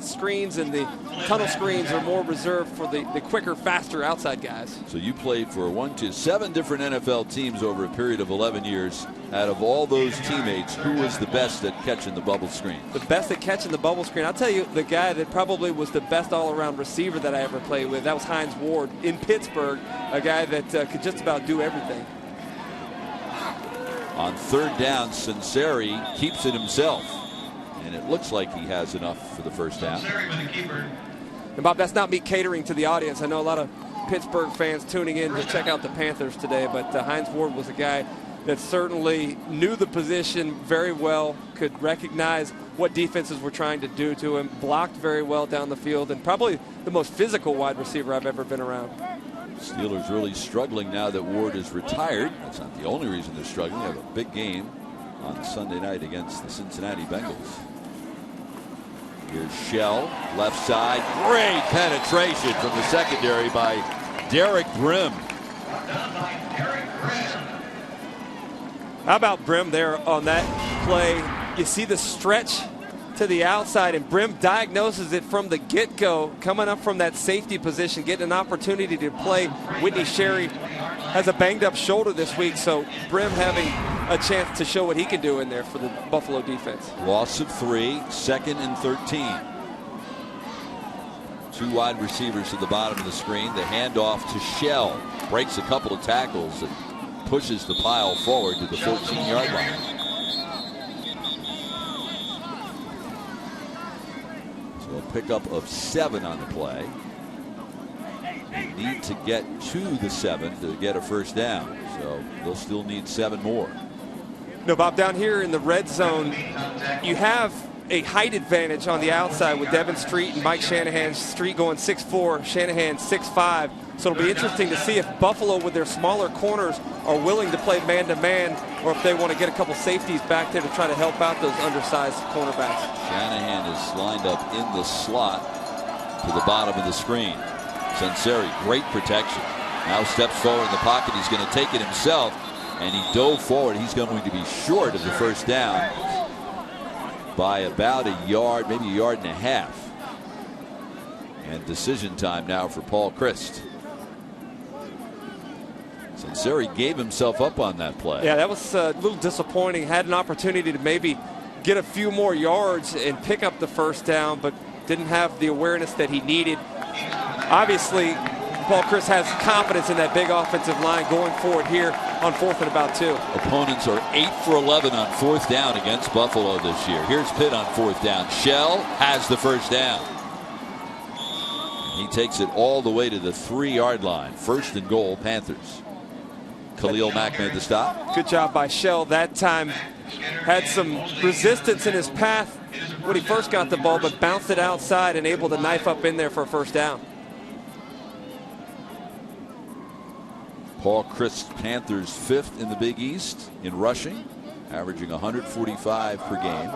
screens and the tunnel screens are more reserved for the quicker, faster outside guys. So you played for 7 different NFL teams over a period of 11 years. Out of all those teammates, who was the best at catching the bubble screen? The best at catching the bubble screen? I'll tell you, the guy that probably was the best all-around receiver that I ever played with, that was Hines Ward in Pittsburgh, a guy that could just about do everything. On third down, Sinceri keeps it himself. And it looks like he has enough for the first down. And Bob, that's not me catering to the audience. I know a lot of Pittsburgh fans tuning in to check out the Panthers today, but Hines Ward was a guy that certainly knew the position very well, could recognize what defenses were trying to do to him, blocked very well down the field, and probably the most physical wide receiver I've ever been around. Steelers really struggling now that Ward is retired. That's not the only reason they're struggling. They have a big game on Sunday night against the Cincinnati Bengals. Here's Shell, left side. Great penetration from the secondary by Derek Brim. How about Brim there on that play? You see the stretch to the outside, and Brim diagnoses it from the get-go, coming up from that safety position, getting an opportunity to play. Whitney Sherry has a banged-up shoulder this week, so Brim having a chance to show what he can do in there for the Buffalo defense. Loss of 3, 2nd and 13. 2 wide receivers at the bottom of the screen. The handoff to Shell. Breaks a couple of tackles and pushes the pile forward to the 14-yard line. So a pickup of 7 on the play. They need to get to the 7 to get a first down. So they'll still need 7 more. No, Bob, down here in the red zone, you have a height advantage on the outside with Devin Street and Mike Shanahan. Street going 6'4", Shanahan 6'5". So it'll be interesting to see if Buffalo, with their smaller corners, are willing to play man-to-man, or if they want to get a couple safeties back there to try to help out those undersized cornerbacks. Shanahan is lined up in the slot to the bottom of the screen. Sinceri, great protection. Now steps forward in the pocket. He's going to take it himself, and he dove forward. He's going to be short of the first down by about a yard, maybe a yard and a half. And decision time now for Paul Christ. Sinceri gave himself up on that play. Yeah, that was a little disappointing. Had an opportunity to maybe get a few more yards and pick up the first down, but didn't have the awareness that he needed. Obviously, Paul Christ has confidence in that big offensive line going forward here on 4th and about 2. Opponents are 8 for 11 on 4th down against Buffalo this year. Here's Pitt on 4th down. Shell has the first down. He takes it all the way to the 3-yard line. 1st and goal, Panthers. Khalil Mack made the stop. Good job by Shell that time. Had some resistance in his path when he first got the ball, but bounced it outside and able to knife up in there for a first down. Paul Christ, Panthers 5th in the Big East in rushing, averaging 145 per game.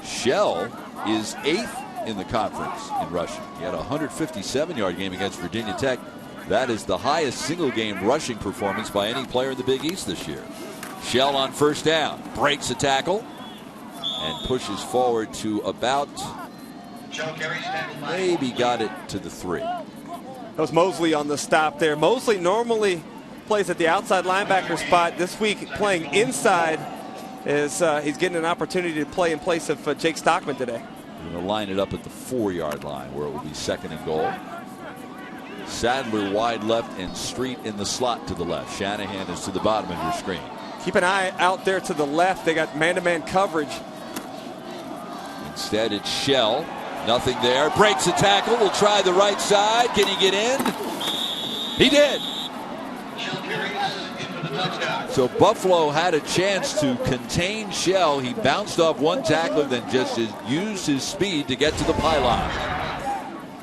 Shell is 8th in the conference in rushing. He had a 157-yard game against Virginia Tech. That is the highest single-game rushing performance by any player in the Big East this year. Shell on first down, breaks a tackle, and pushes forward to about, maybe got it to the 3. That was Mosley on the stop there. Mosley normally plays at the outside linebacker spot. This week playing inside as he's getting an opportunity to play in place of Jake Stockman today. We're going to line it up at the 4-yard line where it will be 2nd and goal. Sadler wide left and Street in the slot to the left. Shanahan is to the bottom of your screen. Keep an eye out there to the left. They got man-to-man coverage. Instead, it's Shell. Nothing there. Breaks a tackle. Will try the right side. Can he get in? He did. So Buffalo had a chance to contain Shell. He bounced off one tackler, then just used his speed to get to the pylon.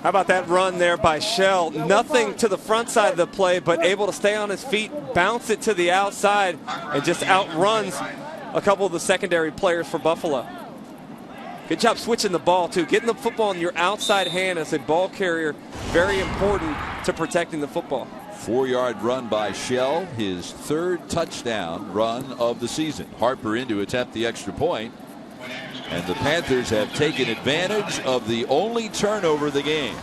How about that run there by Shell? Nothing to the front side of the play, but able to stay on his feet, bounce it to the outside, and just outruns a couple of the secondary players for Buffalo. Good job switching the ball, too. Getting the football in your outside hand as a ball carrier, very important to protecting the football. 4-yard run by Shell, his 3rd touchdown run of the season. Harper in to attempt the extra point, And the Panthers have taken advantage of the only turnover of the game.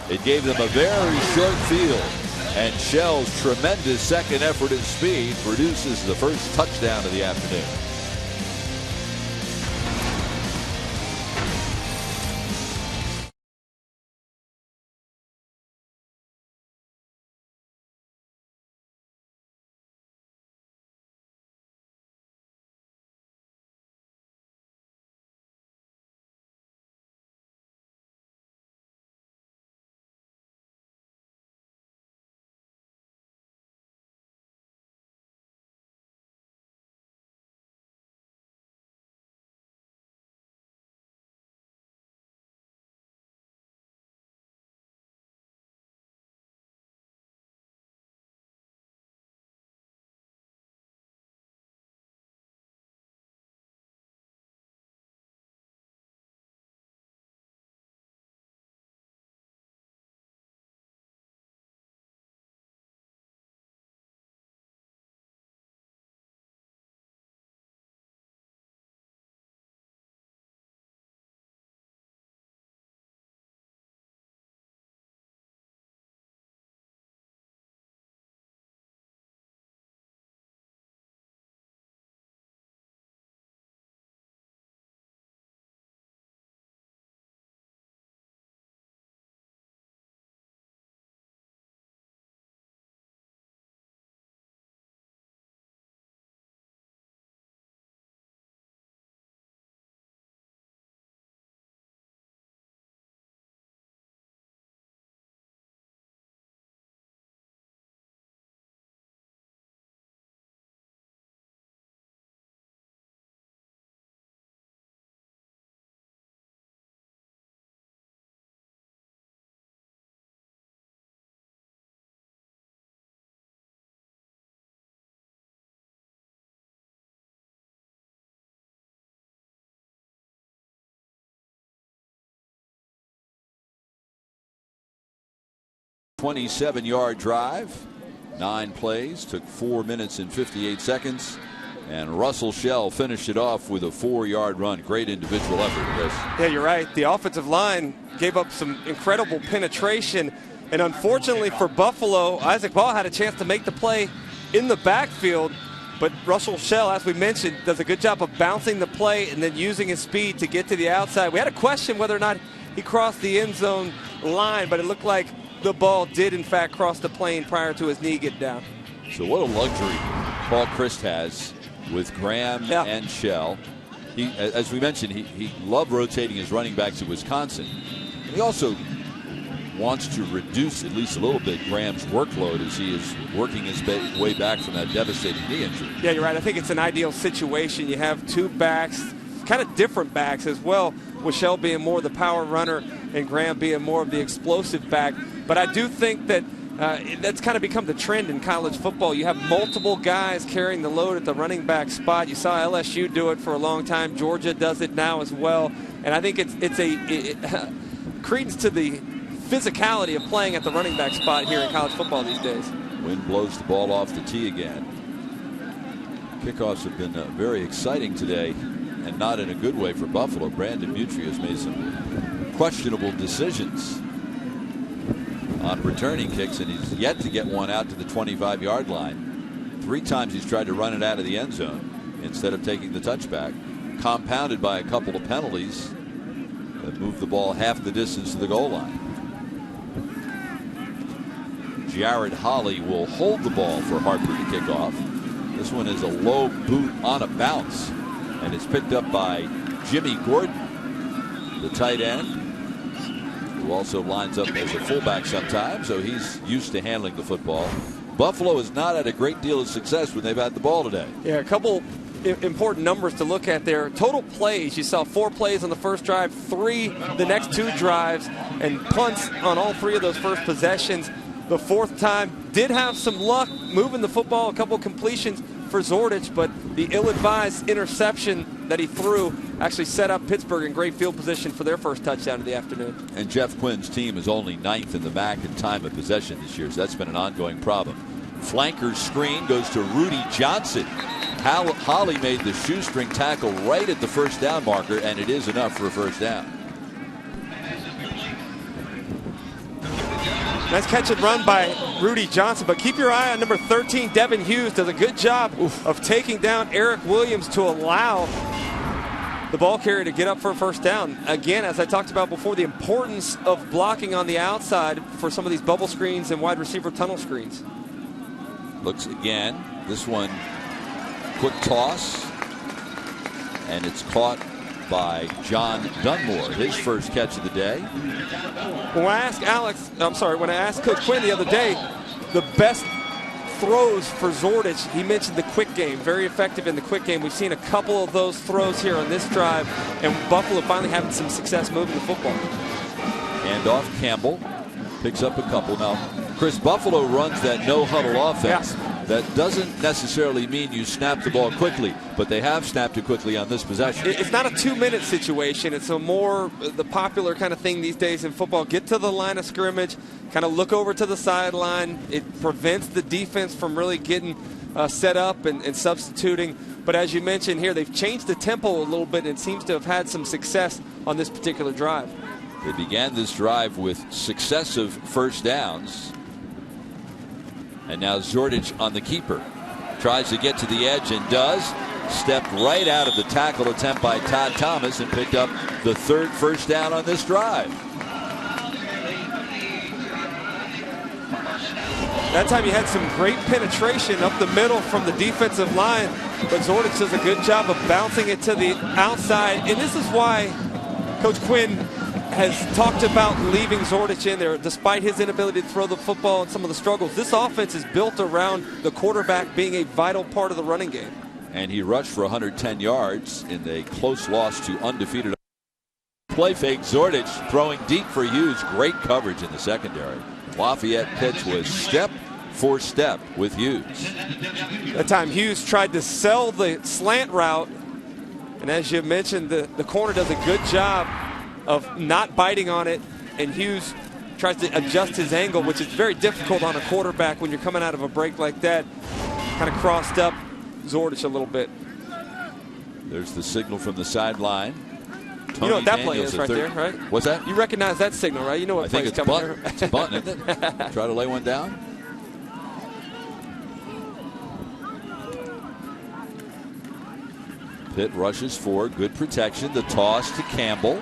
It gave them a very short field. And Shell's tremendous second effort and speed produces the first touchdown of the afternoon. "27-yard drive, 9 plays, took 4 minutes and 58 seconds. And Russell Shell finished it off with a 4-yard run. Great individual effort, Chris. Yeah, you're right. The offensive line gave up some incredible penetration. And unfortunately for Buffalo, Isaac Ball had a chance to make the play in the backfield. But Russell Shell, as we mentioned, does a good job of bouncing the play and then using his speed to get to the outside. We had a question whether or not he crossed the end zone line, but it looked like the ball did, in fact, cross the plane prior to his knee getting down. So what a luxury Paul Christ has with Graham and Shell. He, as we mentioned, he loved rotating his running backs at Wisconsin. And he also wants to reduce at least a little bit Graham's workload as he is working his way back from that devastating knee injury. Yeah, you're right. I think it's an ideal situation. You have two backs, kind of different backs as well, with Shell being more the power runner and Graham being more of the explosive back. But I do think that that's kind of become the trend in college football. You have multiple guys carrying the load at the running back spot. You saw LSU do it for a long time. Georgia does it now as well. And I think it's a credence to the physicality of playing at the running back spot here in college football these days. Wind blows the ball off the tee again. Kickoffs have been very exciting today, and not in a good way for Buffalo. Brandon Mutri has made some questionable decisions on returning kicks, and he's yet to get one out to the 25-yard line. 3 times he's tried to run it out of the end zone instead of taking the touchback, compounded by a couple of penalties that moved the ball half the distance to the goal line. Jared Holley will hold the ball for Harper to kick off. This one is a low boot on a bounce, and it's picked up by Jimmy Gordon, the tight end, who also lines up as a fullback sometimes, so he's used to handling the football. Buffalo has not had a great deal of success when they've had the ball today. Yeah, a couple important numbers to look at there. Total plays, you saw 4 plays on the first drive, 3 the next 2 drives, and punts on all 3 of those first possessions. The 4th time did have some luck moving the football, a couple completions for Zordich, but the ill-advised interception that he threw actually set up Pittsburgh in great field position for their first touchdown of the afternoon. And Jeff Quinn's team is only 9th in the MAC in time of possession this year, so that's been an ongoing problem. Flanker screen goes to Rudy Johnson. Holly made the shoestring tackle right at the first down marker, and it is enough for a first down. Nice catch and run by Rudy Johnson, but keep your eye on number 13, Devin Hughes. Does a good job of taking down Eric Williams to allow the ball carrier to get up for a first down. Again, as I talked about before, the importance of blocking on the outside for some of these bubble screens and wide receiver tunnel screens. Looks again. This one, quick toss, and it's caught by John Dunmore, his first catch of the day. When I asked Coach Quinn the other day, the best throws for Zordich, he mentioned the quick game, very effective in the quick game. We've seen a couple of those throws here on this drive, and Buffalo finally having some success moving the football. And off Campbell, picks up a couple. Now, Chris, Buffalo runs that no-huddle offense. Yeah. That doesn't necessarily mean you snap the ball quickly, but they have snapped it quickly on this possession. It's not a 2-minute situation. It's a more the popular kind of thing these days in football. Get to the line of scrimmage, kind of look over to the sideline. It prevents the defense from really getting set up and substituting. But as you mentioned here, they've changed the tempo a little bit and seems to have had some success on this particular drive. They began this drive with successive first downs. And now Zordich on the keeper. Tries to get to the edge and does. Stepped right out of the tackle attempt by Todd Thomas and picked up the third first down on this drive. That time he had some great penetration up the middle from the defensive line, but Zordich does a good job of bouncing it to the outside. And this is why Coach Quinn has talked about leaving Zordich in there despite his inability to throw the football and some of the struggles. This offense is built around the quarterback being a vital part of the running game. And he rushed for 110 yards in a close loss to undefeated. Play fake, Zordich throwing deep for Hughes. Great coverage in the secondary. Lafayette pitch was step for step with Hughes. That time Hughes tried to sell the slant route, and as you mentioned, the corner does a good job of not biting on it, and Hughes tries to adjust his angle, which is very difficult on a quarterback when you're coming out of a break like that. Kind of crossed up Zordich a little bit. There's the signal from the sideline. You know what that play is right there, right? What's that? You recognize that signal, right? You know what play is coming there. It's a button, isn't it? Try to lay one down. Pitt rushes forward. Good protection. The toss to Campbell.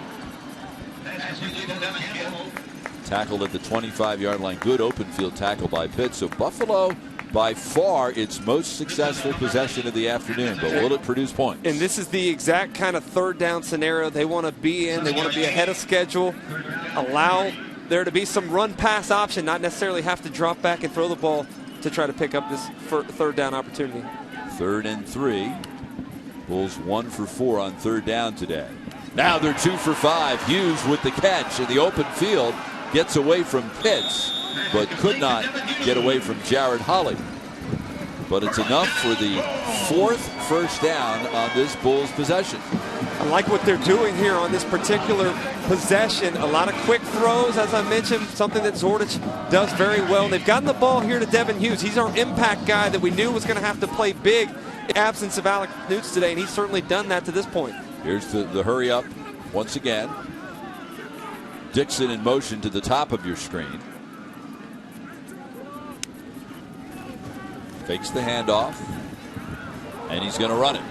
Tackled at the 25-yard line. Good open field tackle by Pitt. So Buffalo, by far, its most successful possession of the afternoon. But will it produce points? And this is the exact kind of third down scenario they want to be in. They want to be ahead of schedule. Allow there to be some run-pass option, not necessarily have to drop back and throw the ball to try to pick up this third down opportunity. 3rd and 3. Bulls 1 for 4 on third down today. Now they're 2 for 5. Hughes with the catch in the open field. Gets away from Pitts, but could not get away from Jared Holly. But it's enough for the 4th first down on this Bulls possession. I like what they're doing here on this particular possession. A lot of quick throws, as I mentioned, something that Zordich does very well. They've gotten the ball here to Devin Hughes. He's our impact guy that we knew was going to have to play big in the absence of Alex Newts today, and he's certainly done that to this point. Here's the hurry up once again. Dixon in motion to the top of your screen. Fakes the handoff, and he's going to run it.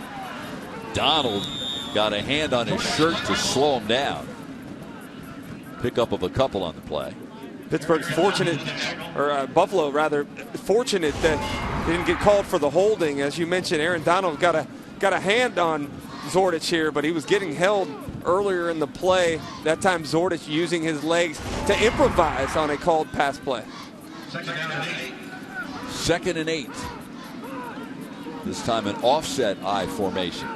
Donald got a hand on his shirt to slow him down. Pickup of a couple on the play. Pittsburgh's fortunate, or Buffalo rather, fortunate that they didn't get called for the holding. As you mentioned, Aaron Donald got a hand on Zordich here, but he was getting held earlier in the play. That time Zordich using his legs to improvise on a called pass play. 2nd and 8. This time an offset I formation.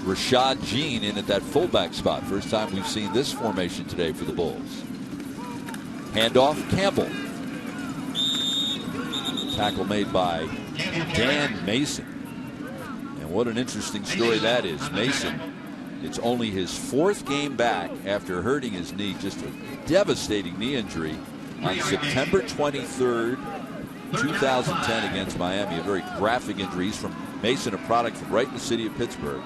Rashad Jean in at that fullback spot. First time we've seen this formation today for the Bulls. Handoff Campbell. Tackle made by Dan Mason. And what an interesting story that is. Mason, it's only his 4th game back after hurting his knee, just a devastating knee injury on September 23rd 2010 against Miami, a very graphic injury. He's from Mason, a product from right in the city of Pittsburgh.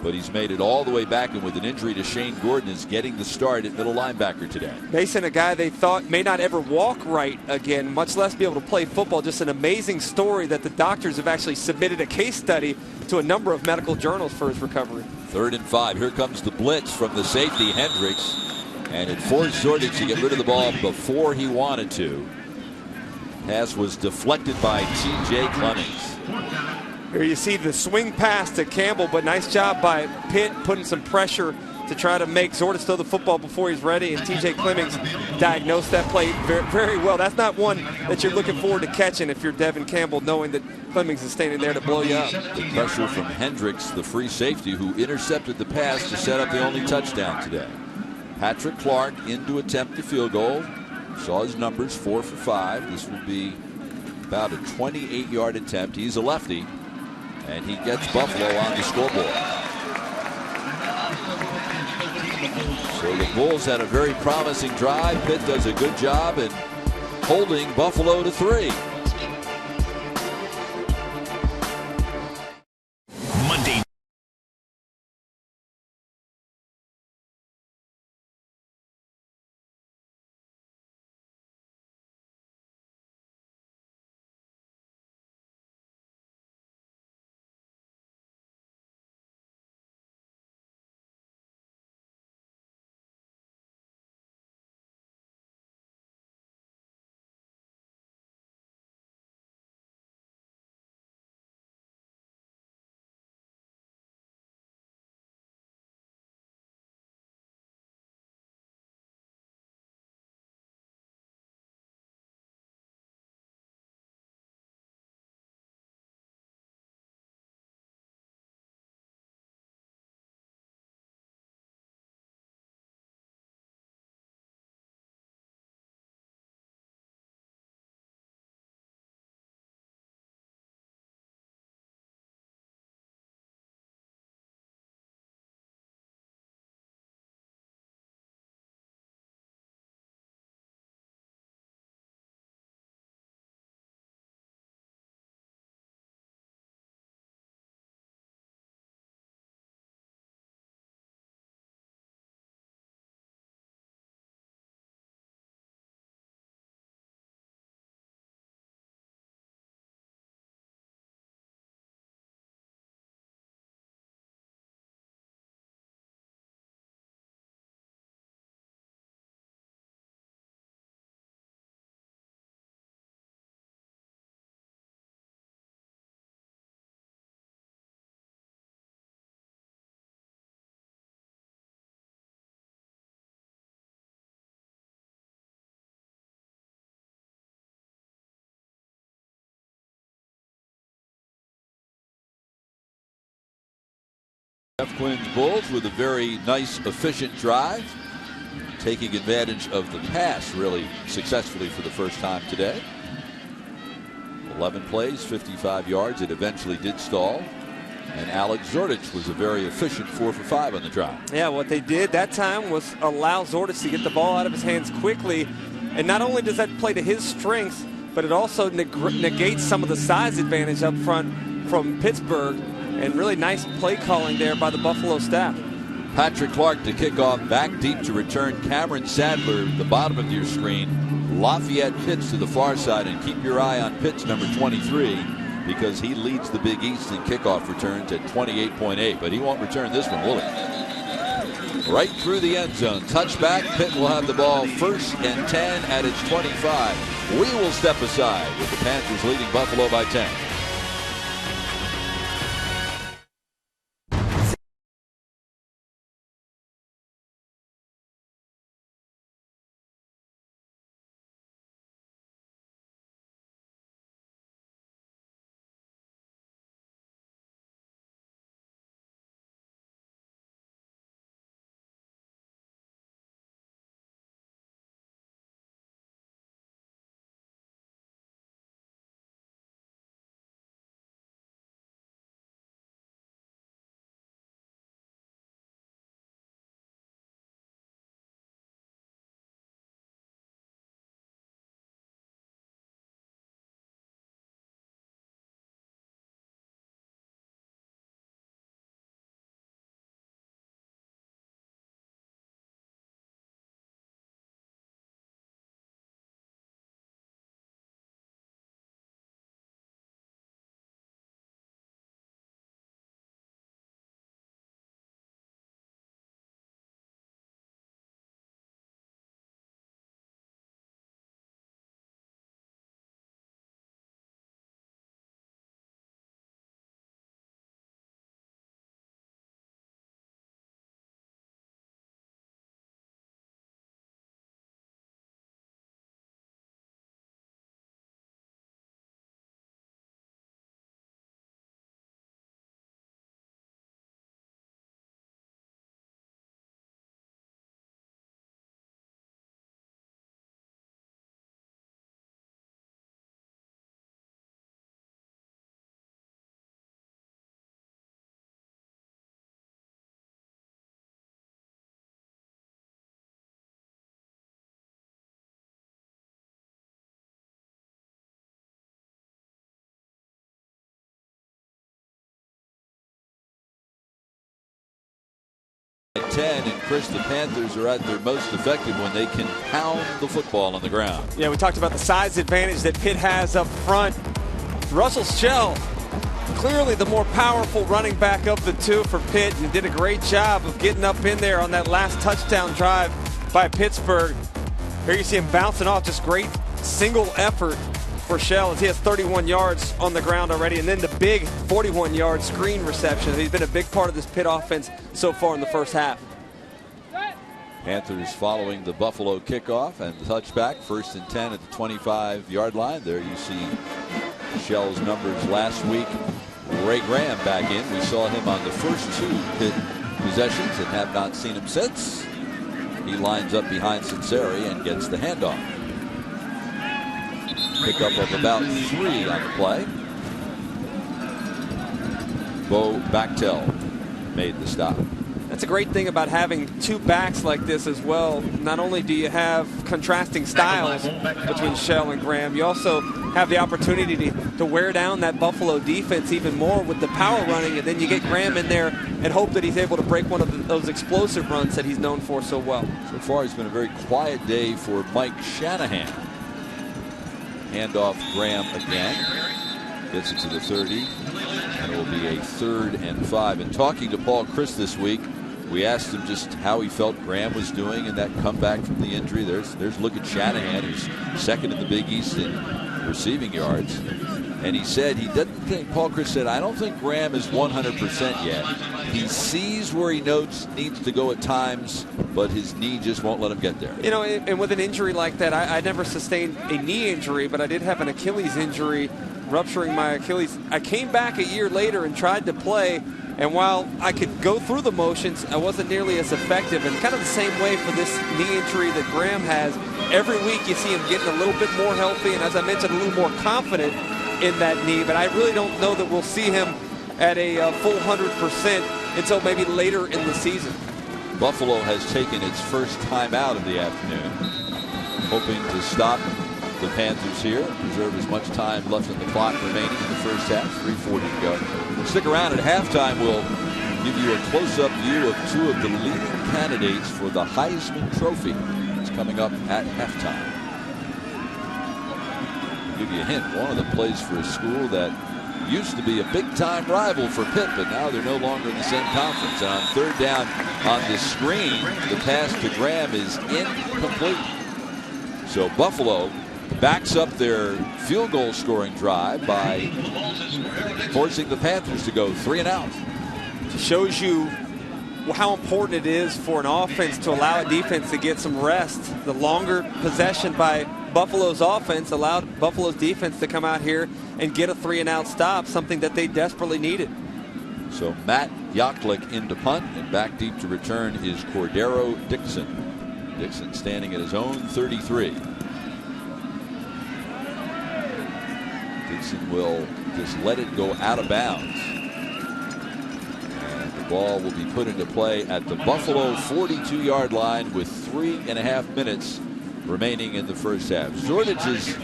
But he's made it all the way back, and with an injury to Shane Gordon is getting the start at middle linebacker today. Mason, a guy they thought may not ever walk right again, much less be able to play football. Just an amazing story that the doctors have actually submitted a case study to a number of medical journals for his recovery. 3rd and 5. Here comes the blitz from the safety, Hendricks. And it forced Zordich to get rid of the ball before he wanted to. Pass was deflected by T.J. Clemmings. Here you see the swing pass to Campbell, but nice job by Pitt putting some pressure to try to make Zordich throw the football before he's ready, and T.J. Clemmings diagnosed that play very, very well. That's not one that you're looking forward to catching if you're Devin Campbell, knowing that Clemmings is standing there to blow you up. The pressure from Hendricks, the free safety, who intercepted the pass to set up the only touchdown today. Patrick Clark in to attempt the field goal. Saw his numbers, 4 for 5. This would be about a 28-yard attempt. He's a lefty, and he gets Buffalo on the scoreboard. So the Bulls had a very promising drive. Pitt does a good job in holding Buffalo to 3. Monday. Jeff Quinn's Bulls with a very nice, efficient drive, taking advantage of the pass really successfully for the first time today. 11 plays, 55 yards. It eventually did stall. And Alex Zordich was a very efficient 4 for 5 on the drive. Yeah, what they did that time was allow Zordich to get the ball out of his hands quickly. And not only does that play to his strengths, but it also negates some of the size advantage up front from Pittsburgh. And really nice play calling there by the Buffalo staff. Patrick Clark to kick off, back deep to return Cameron Sadler, the bottom of your screen. Lafayette Pitts to the far side, and keep your eye on Pitts, number 23, because he leads the Big East in kickoff returns at 28.8, but he won't return this one, will he? Right through the end zone. Touchback. Pitt will have the ball 1st and 10 at its 25. We will step aside with the Panthers leading Buffalo by 10. 10, and Chris, the Panthers are at their most effective when they can pound the football on the ground. Yeah, we talked about the size advantage that Pitt has up front. Russell Shell, clearly the more powerful running back of the two for Pitt, and did a great job of getting up in there on that last touchdown drive by Pittsburgh. Here you see him bouncing off, just great single effort for Shell as he has 31 yards on the ground already, and then the big 41-yard screen reception. He's been a big part of this Pitt offense so far in the first half. Panthers following the Buffalo kickoff and the touchback. 1st and 10 at the 25-yard line. There you see Shell's numbers last week. Ray Graham back in. We saw him on the first 2 Pitt possessions and have not seen him since. He lines up behind Sinceri and gets the handoff. Pickup of about 3 on the play. Bo Bachtel made the stop. That's a great thing about having 2 backs like this as well. Not only do you have contrasting styles between Shell and Graham, you also have the opportunity to wear down that Buffalo defense even more with the power running, and then you get Graham in there and hope that he's able to break one of those explosive runs that he's known for so well. So far, it's been a very quiet day for Mike Shanahan. Handoff Graham again. Gets it to the 30. And it will be a 3rd and 5. And talking to Paul Chris this week, we asked him just how he felt Graham was doing in that comeback from the injury. There's look at Shanahan, who's 2nd in the Big East in receiving yards. And he said he doesn't think, Paul Chris said, I don't think Graham is 100% yet. He sees where he needs to go at times, but his knee just won't let him get there. You know, and with an injury like that, I never sustained a knee injury, but I did have an Achilles injury, rupturing my Achilles. I came back a year later and tried to play, and while I could go through the motions, I wasn't nearly as effective. And kind of the same way for this knee injury that Graham has. Every week you see him getting a little bit more healthy, and as I mentioned, a little more confident in that knee. But I really don't know that we'll see him at a full 100% until maybe later in the season. Buffalo has taken its first time out of the afternoon, hoping to stop the Panthers here, preserve as much time left in the clock remaining in the first half. 3:40 to go. Stick around. At halftime, we'll give you a close-up view of 2 of the leading candidates for the Heisman Trophy. It's coming up at halftime. I'll give you a hint. One of them plays for a school that used to be a big-time rival for Pitt, but now they're no longer in the same conference. And on 3rd down on the screen, the pass to Graham is incomplete. So Buffalo backs up their field goal scoring drive by forcing the Panthers to go 3 and out. It shows you how important it is for an offense to allow a defense to get some rest. The longer possession by Buffalo's offense allowed Buffalo's defense to come out here and get a 3 and out stop, something that they desperately needed. So Matt Yaklik into punt, and back deep to return is Cordero Dixon. Dixon standing at his own 33. Dixon will just let it go out of bounds. And the ball will be put into play at the Buffalo 42-yard line with 3.5 minutes remaining in the first half. Zordich is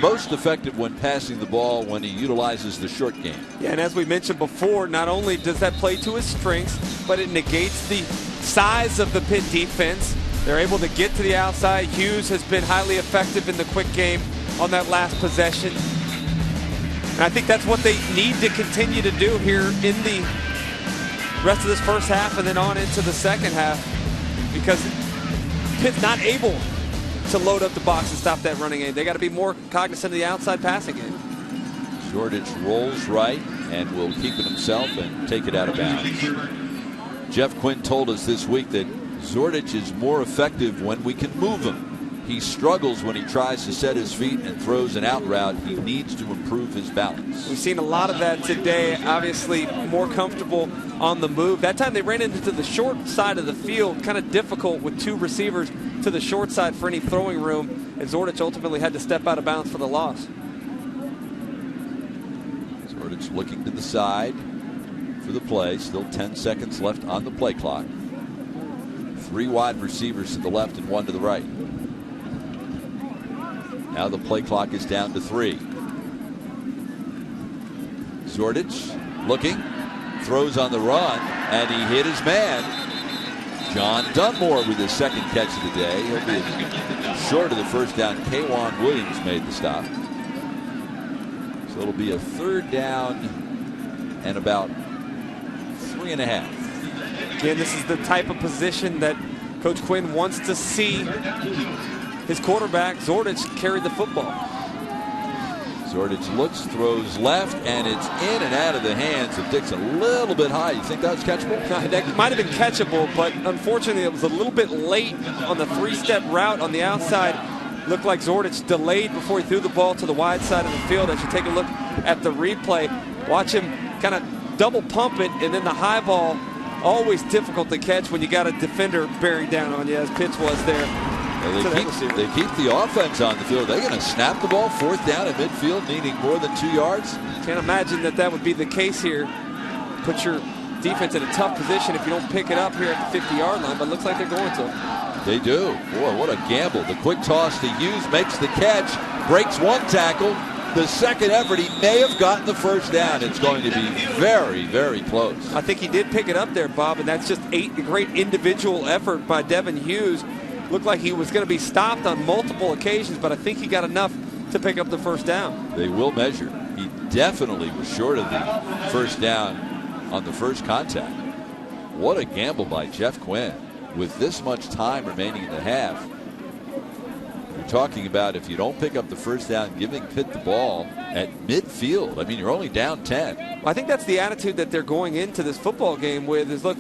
most effective when passing the ball when he utilizes the short game. Yeah, and as we mentioned before, not only does that play to his strengths, but it negates the size of the Pitt defense. They're able to get to the outside. Hughes has been highly effective in the quick game on that last possession. And I think that's what they need to continue to do here in the rest of this first half and then on into the second half, because Pitt's not able to load up the box and stop that running game. They got to be more cognizant of the outside passing game. Zordich rolls right and will keep it himself and take it out of bounds. Jeff Quinn told us this week that Zordich is more effective when we can move him. He struggles when he tries to set his feet and throws an out route. He needs to improve his balance. We've seen a lot of that today. Obviously more comfortable on the move. That time they ran into the short side of the field. Kind of difficult with 2 receivers to the short side for any throwing room. And Zordich ultimately had to step out of bounds for the loss. Zordich looking to the side for the play. Still 10 seconds left on the play clock. 3 wide receivers to the left and 1 to the right. Now the play clock is down to 3. Zordich looking, throws on the run, and he hit his man. John Dunmore with his second catch of the day. He'll be short of the first down. K'Wan Williams made the stop. So it'll be a third down and about 3.5. Again, this is the type of position that Coach Quinn wants to see his quarterback, Zordich, carry the football. Zordich looks, throws left, and it's in and out of the hands of Dix a little bit high. You think that was catchable? That might have been catchable, but unfortunately it was a little bit late on the three-step route on the outside. Looked like Zordich delayed before he threw the ball to the wide side of the field. As you take a look at the replay, watch him kind of double pump it, and then the high ball, always difficult to catch when you got a defender bearing down on you, as Pitts was there. They keep the offense on the field. They're going to snap the ball fourth down at midfield, needing more than 2 yards. Can't imagine that would be the case here. Put your defense in a tough position if you don't pick it up here at the 50-yard line, but it looks like they're going to. They do. Boy, what a gamble. The quick toss to Hughes makes the catch, breaks one tackle. The second effort, he may have gotten the first down. It's going to be very, very close. I think he did pick it up there, Bob, and that's just a great individual effort by Devin Hughes. Looked like he was going to be stopped on multiple occasions, but I think he got enough to pick up the first down. They will measure. He definitely was short of the first down on the first contact. What a gamble by Jeff Quinn with this much time remaining in the half. You're talking about, if you don't pick up the first down, giving Pitt the ball at midfield. I mean, you're only down 10. Well, I think that's the attitude that they're going into this football game with, is, look,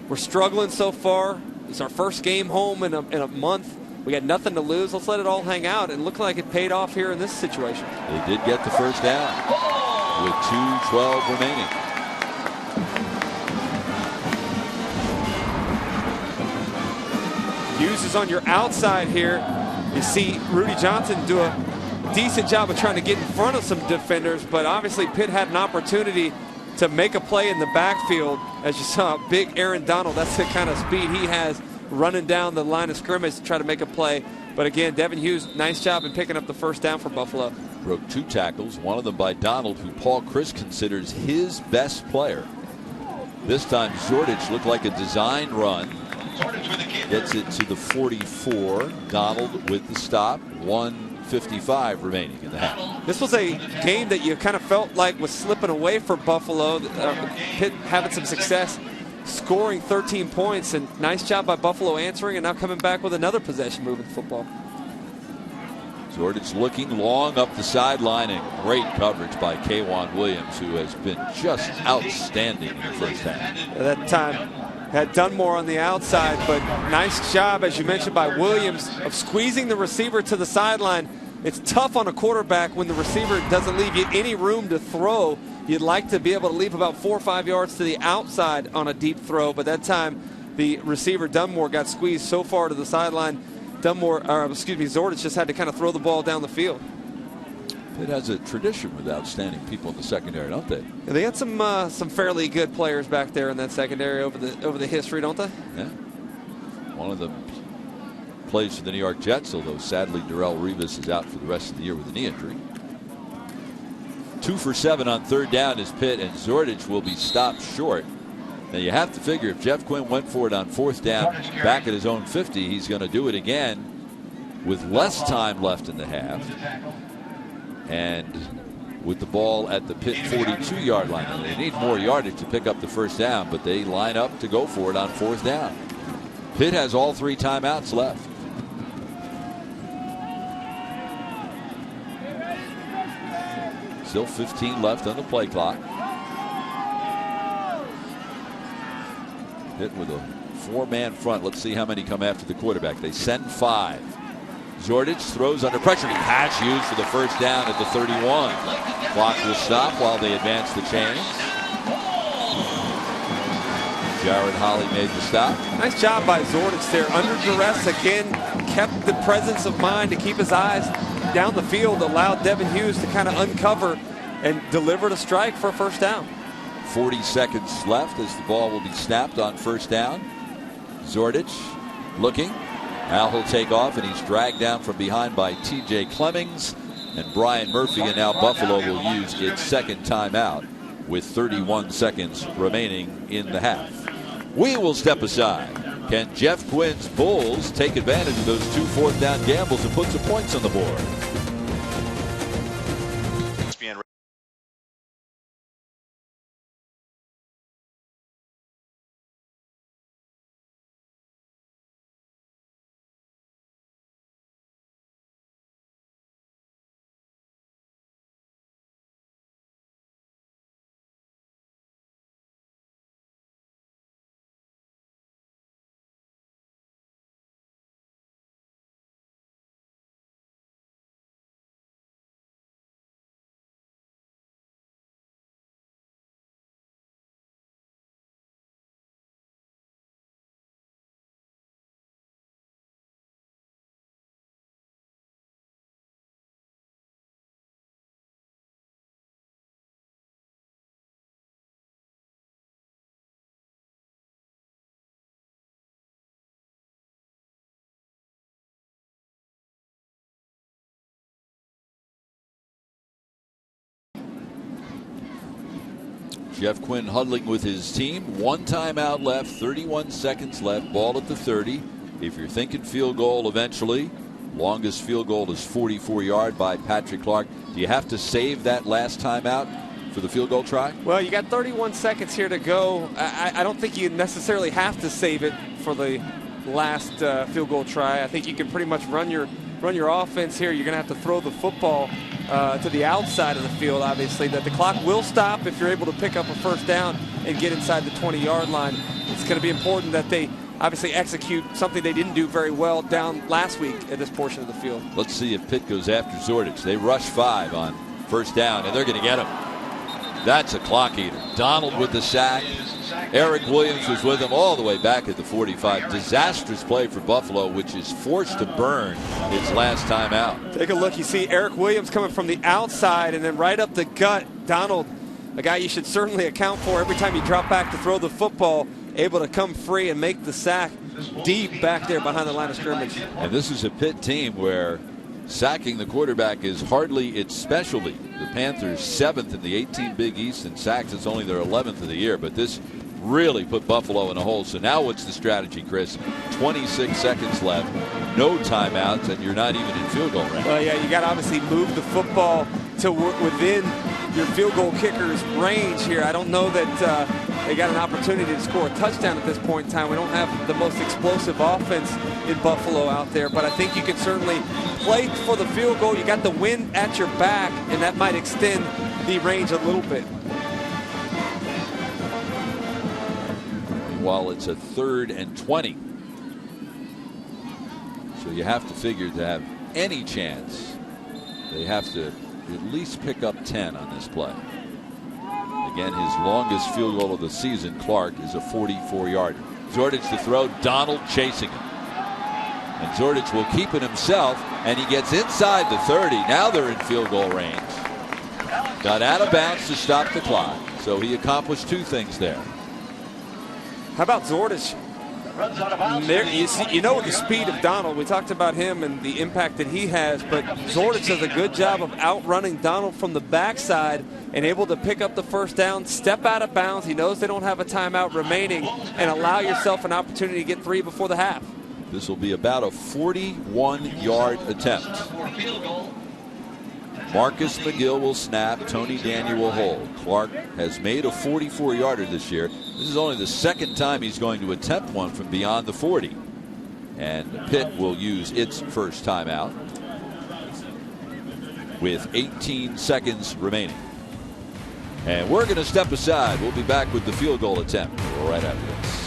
we're struggling so far. It's our first game home in a month. We got nothing to lose. Let's let it all hang out. And look like it paid off here in this situation. They did get the first down with 2:12 remaining. Hughes is on your outside here. You see Rudy Johnson do a decent job of trying to get in front of some defenders, but obviously Pitt had an opportunity to make a play in the backfield. As you saw, big Aaron Donald, that's the kind of speed he has running down the line of scrimmage to try to make a play. But again, Devin Hughes, nice job in picking up the first down for Buffalo. Broke 2 tackles, one of them by Donald, who Paul Chryst considers his best player. This time Zordich looked like a design run. Gets it to the 44. Donald with the stop. 1:55 remaining in the half. This was a game that you kind of felt like was slipping away for Buffalo. Pitt having some success scoring 13 points, and nice job by Buffalo answering and now coming back with another possession moving football. Zordich looking long up the sideline, and great coverage by K'Wan Williams, who has been just outstanding in the first half. At that time had Dunmore on the outside, but nice job, as you mentioned, by Williams of squeezing the receiver to the sideline. It's tough on a quarterback when the receiver doesn't leave you any room to throw. You'd like to be able to leave about 4 or 5 yards to the outside on a deep throw, but that time the receiver Dunmore got squeezed so far to the sideline. Zordich just had to kind of throw the ball down the field. Pitt has a tradition with outstanding people in the secondary, don't they? Yeah, they got some fairly good players back there in that secondary over the history, don't they? Yeah. One of them plays for the New York Jets, although sadly Darrelle Revis is out for the rest of the year with a knee injury. 2 for 7 on third down is Pitt, and Zordich will be stopped short. Now you have to figure if Jeff Quinn went for it on fourth down back at his own 50, he's going to do it again with less time left in the half. And with the ball at the Pitt 42-yard line. And they need more yardage to pick up the first down, but they line up to go for it on fourth down. Pitt has all 3 timeouts left. Still 15 left on the play clock. Pitt with a 4-man front. Let's see how many come after the quarterback. They send 5. Zordich throws under pressure. He has Hughes for the first down at the 31. Clock will stop while they advance the chains. Jared Holley made the stop. Nice job by Zordich there. Under duress again, kept the presence of mind to keep his eyes down the field, allowed Devin Hughes to kind of uncover and deliver the strike for a first down. 40 seconds left as the ball will be snapped on first down. Zordich looking. Now he'll take off, and he's dragged down from behind by T.J. Clemmings and Brian Murphy, and now Buffalo will use its second timeout with 31 seconds remaining in the half. We will step aside. Can Jeff Quinn's Bulls take advantage of those 2 fourth-down gambles and put some points on the board? Jeff Quinn huddling with his team. 1 timeout left, 31 seconds left, ball at the 30. If you're thinking field goal eventually, longest field goal is 44-yard by Patrick Clark. Do you have to save that last timeout for the field goal try? Well, you got 31 seconds here to go. I don't think you necessarily have to save it for the last field goal try. I think you can pretty much run your offense here. You're going to have to throw the football to the outside of the field, obviously. That the clock will stop if you're able to pick up a first down and get inside the 20-yard line. It's going to be important that they obviously execute something they didn't do very well down last week at this portion of the field. Let's see if Pitt goes after Zordich. They rush 5 on first down, and they're going to get him. That's a clock eater. Donald with the sack. Eric Williams was with him all the way back at the 45. Disastrous play for Buffalo, which is forced to burn its last time out. Take a look. You see Eric Williams coming from the outside and then right up the gut. Donald, a guy you should certainly account for every time you drop back to throw the football, able to come free and make the sack deep back there behind the line of scrimmage. And this is a Pitt team where sacking the quarterback is hardly its specialty. The Panthers 7th in the 18 Big East in sacks. It's only their 11th of the year, but this really put Buffalo in a hole. So now what's the strategy, Chris? 26 seconds left, no timeouts, and you're not even in field goal range. Well, yeah, you got to obviously move the football to within your field goal kicker's range here. I don't know that they got an opportunity to score a touchdown at this point in time. We don't have the most explosive offense in Buffalo out there, but I think you can certainly play for the field goal. You got the wind at your back, and that might extend the range a little bit. While it's a 3rd and 20. So you have to figure to have any chance, they have to at least pick up 10 on this play. Again, his longest field goal of the season, Clark, is a 44-yarder. Zordich to throw, Donald chasing him. And Zordich will keep it himself, and he gets inside the 30. Now they're in field goal range. Got out of bounds to stop the clock. So he accomplished 2 things there. How about Zordich? You know the speed of Donald. We talked about him and the impact that he has, but Zordich does a good job of outrunning Donald from the backside and able to pick up the first down, step out of bounds. He knows they don't have a timeout remaining, and allow yourself an opportunity to get 3 before the half. This will be about a 41-yard attempt. Marcus McGill will snap. Tony Daniel will hold. Clark has made a 44-yarder this year. This is only the 2nd time he's going to attempt one from beyond the 40. And Pitt will use its first timeout with 18 seconds remaining. And we're going to step aside. We'll be back with the field goal attempt right after this.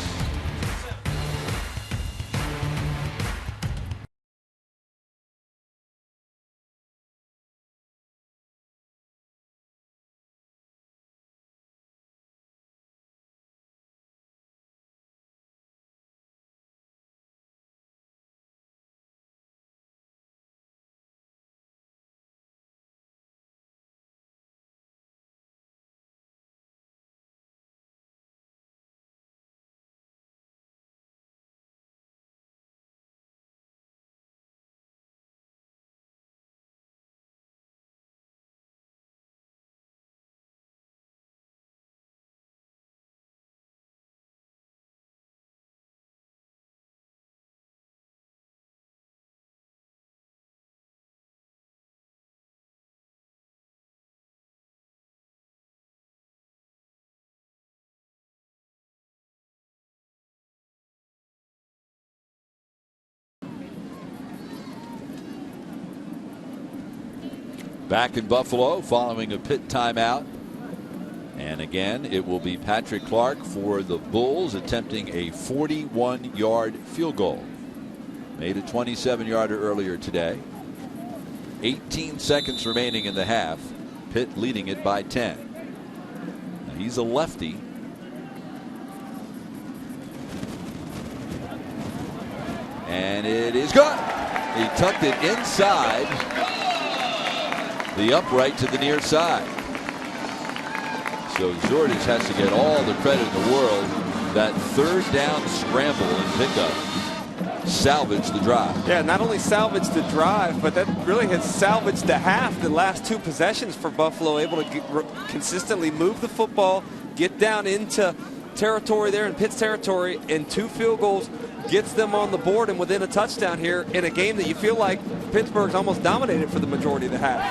Back in Buffalo following a Pitt timeout. And again, it will be Patrick Clark for the Bulls attempting a 41-yard field goal. Made a 27-yarder earlier today. 18 seconds remaining in the half. Pitt leading it by 10. Now he's a lefty. And it is good. He tucked it inside the upright to the near side. So Zordich has to get all the credit in the world. That third down scramble and pickup salvaged the drive. Yeah, not only salvaged the drive, but that really has salvaged the half. The last two possessions for Buffalo, able to consistently move the football, get down into territory there in Pitt's territory, and 2 field goals gets them on the board and within a touchdown here in a game that you feel like Pittsburgh's almost dominated for the majority of the half.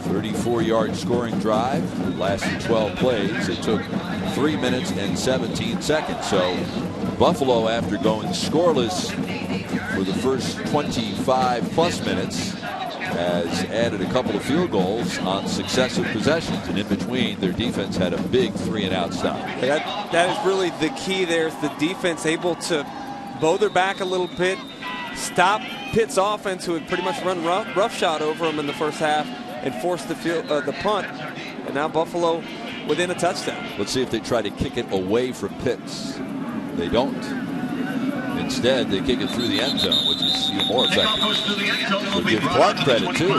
34-yard scoring drive. It lasted 12 plays. It took 3 minutes and 17 seconds. So Buffalo, after going scoreless for the first 25-plus minutes, has added a couple of field goals on successive possessions. And in between, their defense had a big 3-and-out stop. That is really the key there, is the defense able to bow their back a little bit, stop Pitt's offense, who had pretty much run roughshod over them in the first half, and force the punt. And now Buffalo within a touchdown. Let's see if they try to kick it away from Pitts. They don't. Instead, they kick it through the end zone, which is even more effective. So give Clark credit, too.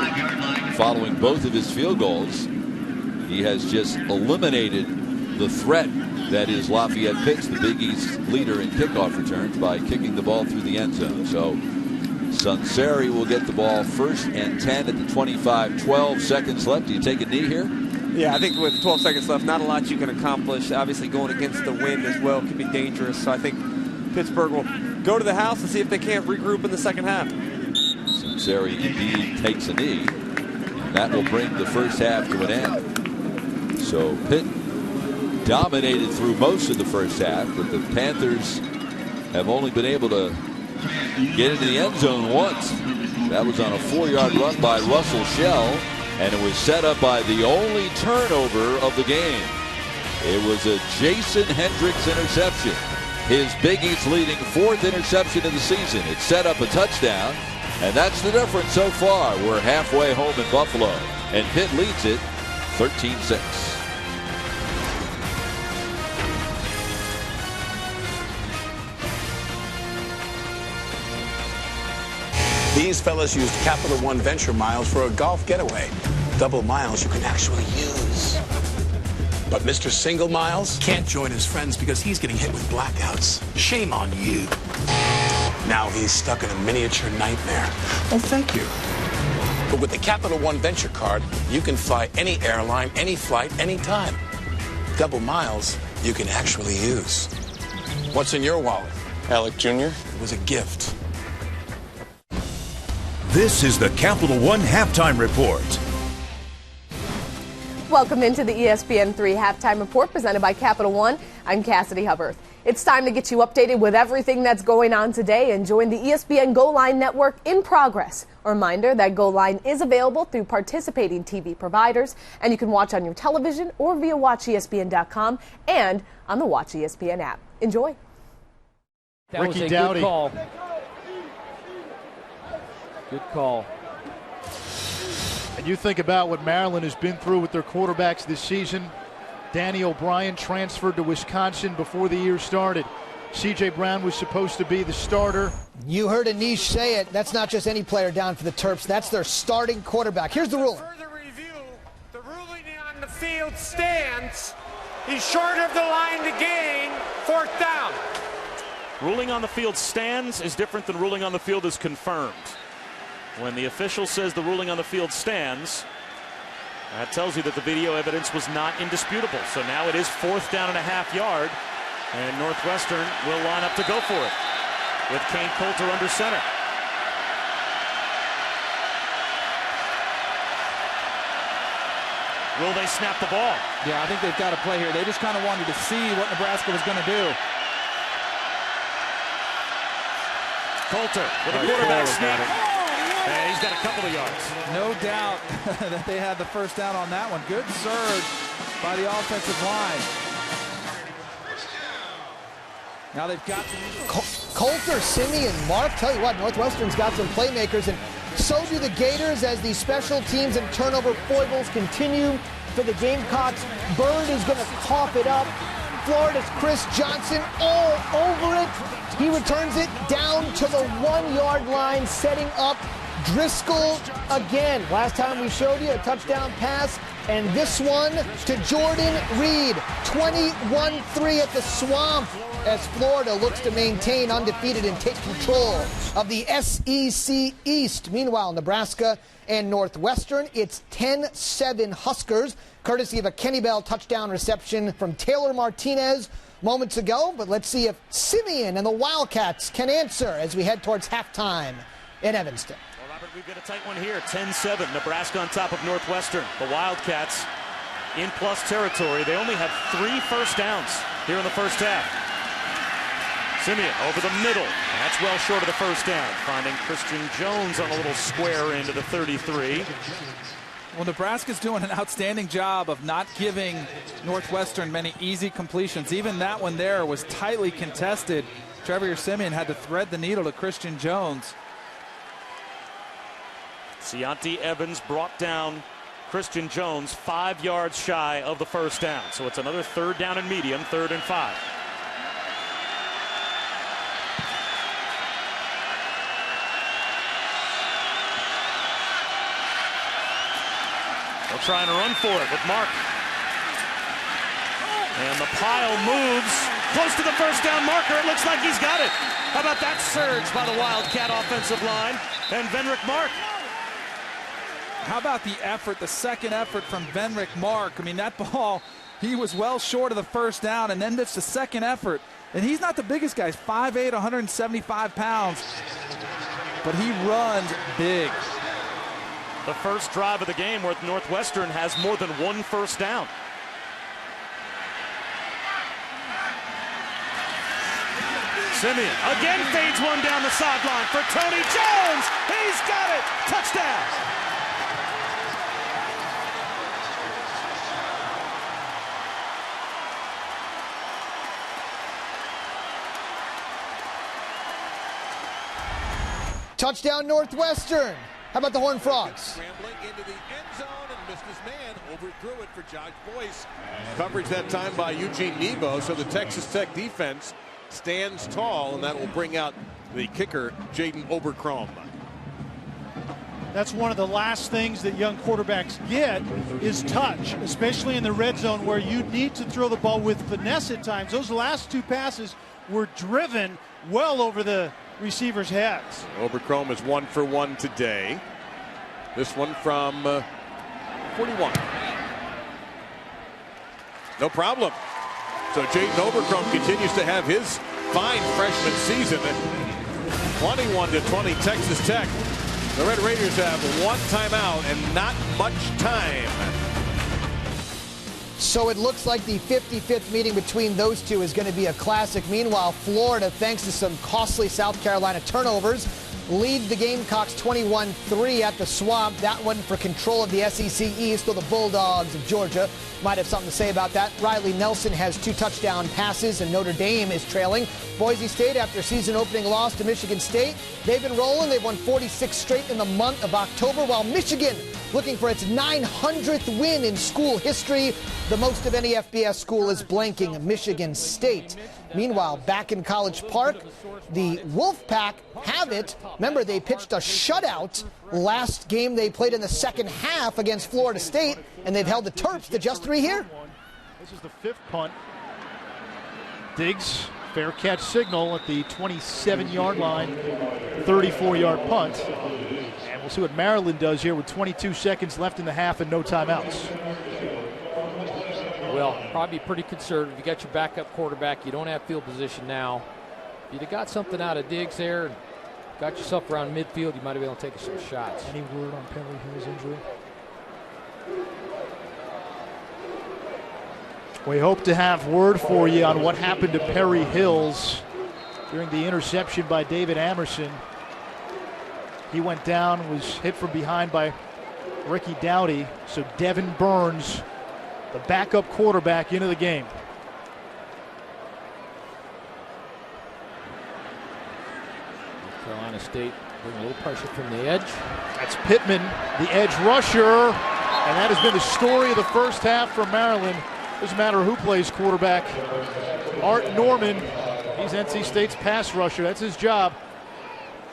Following both of his field goals, he has just eliminated the threat that is Lafayette Pitts, the Big East leader in kickoff returns, by kicking the ball through the end zone. So Sunseri will get the ball 1st and 10 at the 25. 12 seconds left. Do you take a knee here? Yeah, I think with 12 seconds left, not a lot you can accomplish. Obviously, going against the wind as well can be dangerous. So I think Pittsburgh will go to the house and see if they can't regroup in the second half. Sunseri indeed takes a knee, and that will bring the first half to an end. So Pitt dominated through most of the first half, but the Panthers have only been able to get into the end zone once. That was on a 4-yard run by Russell Shell, and it was set up by the only turnover of the game. It was a Jason Hendricks interception, his Big East leading 4th interception of the season. It set up a touchdown, and that's the difference so far. We're halfway home in Buffalo, and Pitt leads it 13-6. These fellas used Capital One Venture miles for a golf getaway. Double miles you can actually use. But Mr. Single Miles can't join his friends because he's getting hit with blackouts. Shame on you. Now he's stuck in a miniature nightmare. Oh, thank you. But with the Capital One Venture card, you can fly any airline, any flight, anytime. Double miles you can actually use. What's in your wallet? Alec Jr.? It was a gift. This is the Capital One Halftime Report. Welcome into the ESPN3 Halftime Report presented by Capital One. I'm Cassidy Hubbard. It's time to get you updated with everything that's going on today and join the ESPN Goal Line network in progress. A reminder that Goal Line is available through participating TV providers, and you can watch on your television or via WatchESPN.com and on the Watch ESPN app. Enjoy. That Ricky was a Dowdy. good call. Good call. And you think about what Maryland has been through with their quarterbacks this season. Danny O'Brien transferred to Wisconsin before the year started. C.J. Brown was supposed to be the starter. You heard Anish say it. That's not just any player down for the Terps. That's their starting quarterback. Here's the ruling. Further review, the ruling on the field stands. He's short of the line to gain. 4th down. Ruling on the field stands is different than ruling on the field is confirmed. When the official says the ruling on the field stands, that tells you that the video evidence was not indisputable. So now it is 4th down and a half yard, and Northwestern will line up to go for it with Kane Coulter under center. Will they snap the ball? Yeah, I think they've got to play here. They just kind of wanted to see what Nebraska was going to do. Coulter with a quarterback sneak. Hey, he's got a couple of yards. No doubt that they had the first down on that one. Good surge by the offensive line. Now they've got Coulter, Simeon, Mark, tell you what, Northwestern's got some playmakers, and so do the Gators as the special teams and turnover foibles continue for the Gamecocks. Bird is going to cough it up. Florida's Chris Johnson all over it. He returns it down to the 1-yard line, setting up Driscoll again. Last time we showed you a touchdown pass, and this one to Jordan Reed. 21-3 at the Swamp as Florida looks to maintain undefeated and take control of the SEC East. Meanwhile, Nebraska and Northwestern, it's 10-7 Huskers, courtesy of a Kenny Bell touchdown reception from Taylor Martinez moments ago. But let's see if Simeon and the Wildcats can answer as we head towards halftime in Evanston. Well, Robert, we've got a tight one here. 10-7, Nebraska on top of Northwestern. The Wildcats in plus territory. They only have 3 first downs here in the first half. Simeon over the middle. That's well short of the first down. Finding Christian Jones on a little square into the 33. Well, Nebraska's doing an outstanding job of not giving Northwestern many easy completions. Even that one there was tightly contested. Trevor Simeon had to thread the needle to Christian Jones. Cianti Evans brought down Christian Jones 5 yards shy of the first down. So it's another 3rd down and medium, 3rd and 5. They're trying to run for it with Mark. And the pile moves close to the first down marker. It looks like he's got it. How about that surge by the Wildcat offensive line and Venrick Mark? How about the effort, the second effort from Venrick Mark? I mean, that ball, he was well short of the first down, and then it's the second effort. And he's not the biggest guy. He's 5'8", 175 pounds. But he runs big. The first drive of the game where Northwestern has more than 1 first down. Simeon again fades one down the sideline for Tony Jones. He's got it. Touchdown. Touchdown Northwestern. How about the Horned Frogs? Scrambling into the end zone and missed his man. Overthrew it for Josh Boyce. Coverage that time by Eugene Nebo. So the Texas Tech defense stands tall, and that will bring out the kicker, Jaden Obercrom. That's one of the last things that young quarterbacks get is touch, especially in the red zone where you need to throw the ball with finesse at times. Those last 2 passes were driven well over the receivers' heads. Obercrom is 1 for 1 today. This one from 41. No problem. So Jaden Obercrom continues to have his fine freshman season. 21-20 Texas Tech. The Red Raiders have 1 timeout and not much time. So it looks like the 55th meeting between those two is going to be a classic. Meanwhile, Florida, thanks to some costly South Carolina turnovers, lead the Gamecocks 21-3 at the Swamp. That one for control of the SEC East, though the Bulldogs of Georgia might have something to say about that. Riley Nelson has 2 touchdown passes, and Notre Dame is trailing. Boise State, after season opening loss to Michigan State, they've been rolling. They've won 46 straight in the month of October, while Michigan looking for its 900th win in school history. The most of any FBS school is blanking Michigan State. Meanwhile, back in College Park, the Wolfpack have it. Remember, they pitched a shutout last game they played in the second half against Florida State, and they've held the Terps to just 3 here. This is the 5th punt. Diggs, fair catch signal at the 27-yard line, 34-yard punt. And we'll see what Maryland does here with 22 seconds left in the half and no timeouts. Well, probably pretty conservative. You got your backup quarterback. You don't have field position now. If you'd have got something out of Diggs there and got yourself around midfield, you might have been able to take some shots. Any word on Perry Hill's injury? We hope to have word for you on what happened to Perry Hills during the interception by David Amerson. He went down, was hit from behind by Ricky Dowdy. So Devin Burns, the backup quarterback, into the game. Carolina State bring a little pressure from the edge. That's Pittman, the edge rusher. And that has been the story of the first half for Maryland. Doesn't matter who plays quarterback. Art Norman, he's NC State's pass rusher. That's his job.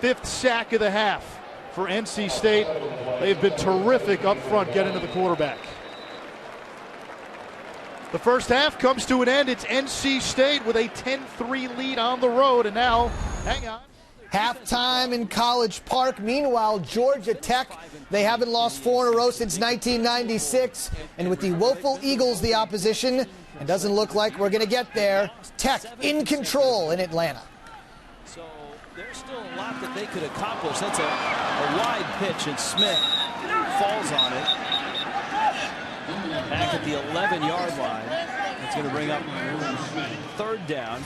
5th sack of the half for NC State. They've been terrific up front getting to the quarterback. The first half comes to an end. It's NC State with a 10-3 lead on the road. And now, hang on. Halftime in College Park. Meanwhile, Georgia Tech, they haven't lost 4 in a row since 1996. And with the woeful Eagles, the opposition, it doesn't look like we're going to get there. Tech in control in Atlanta. So there's still a lot that they could accomplish. That's a wide pitch, and Smith falls on it. Back at the 11-yard line. It's going to bring up 3rd down.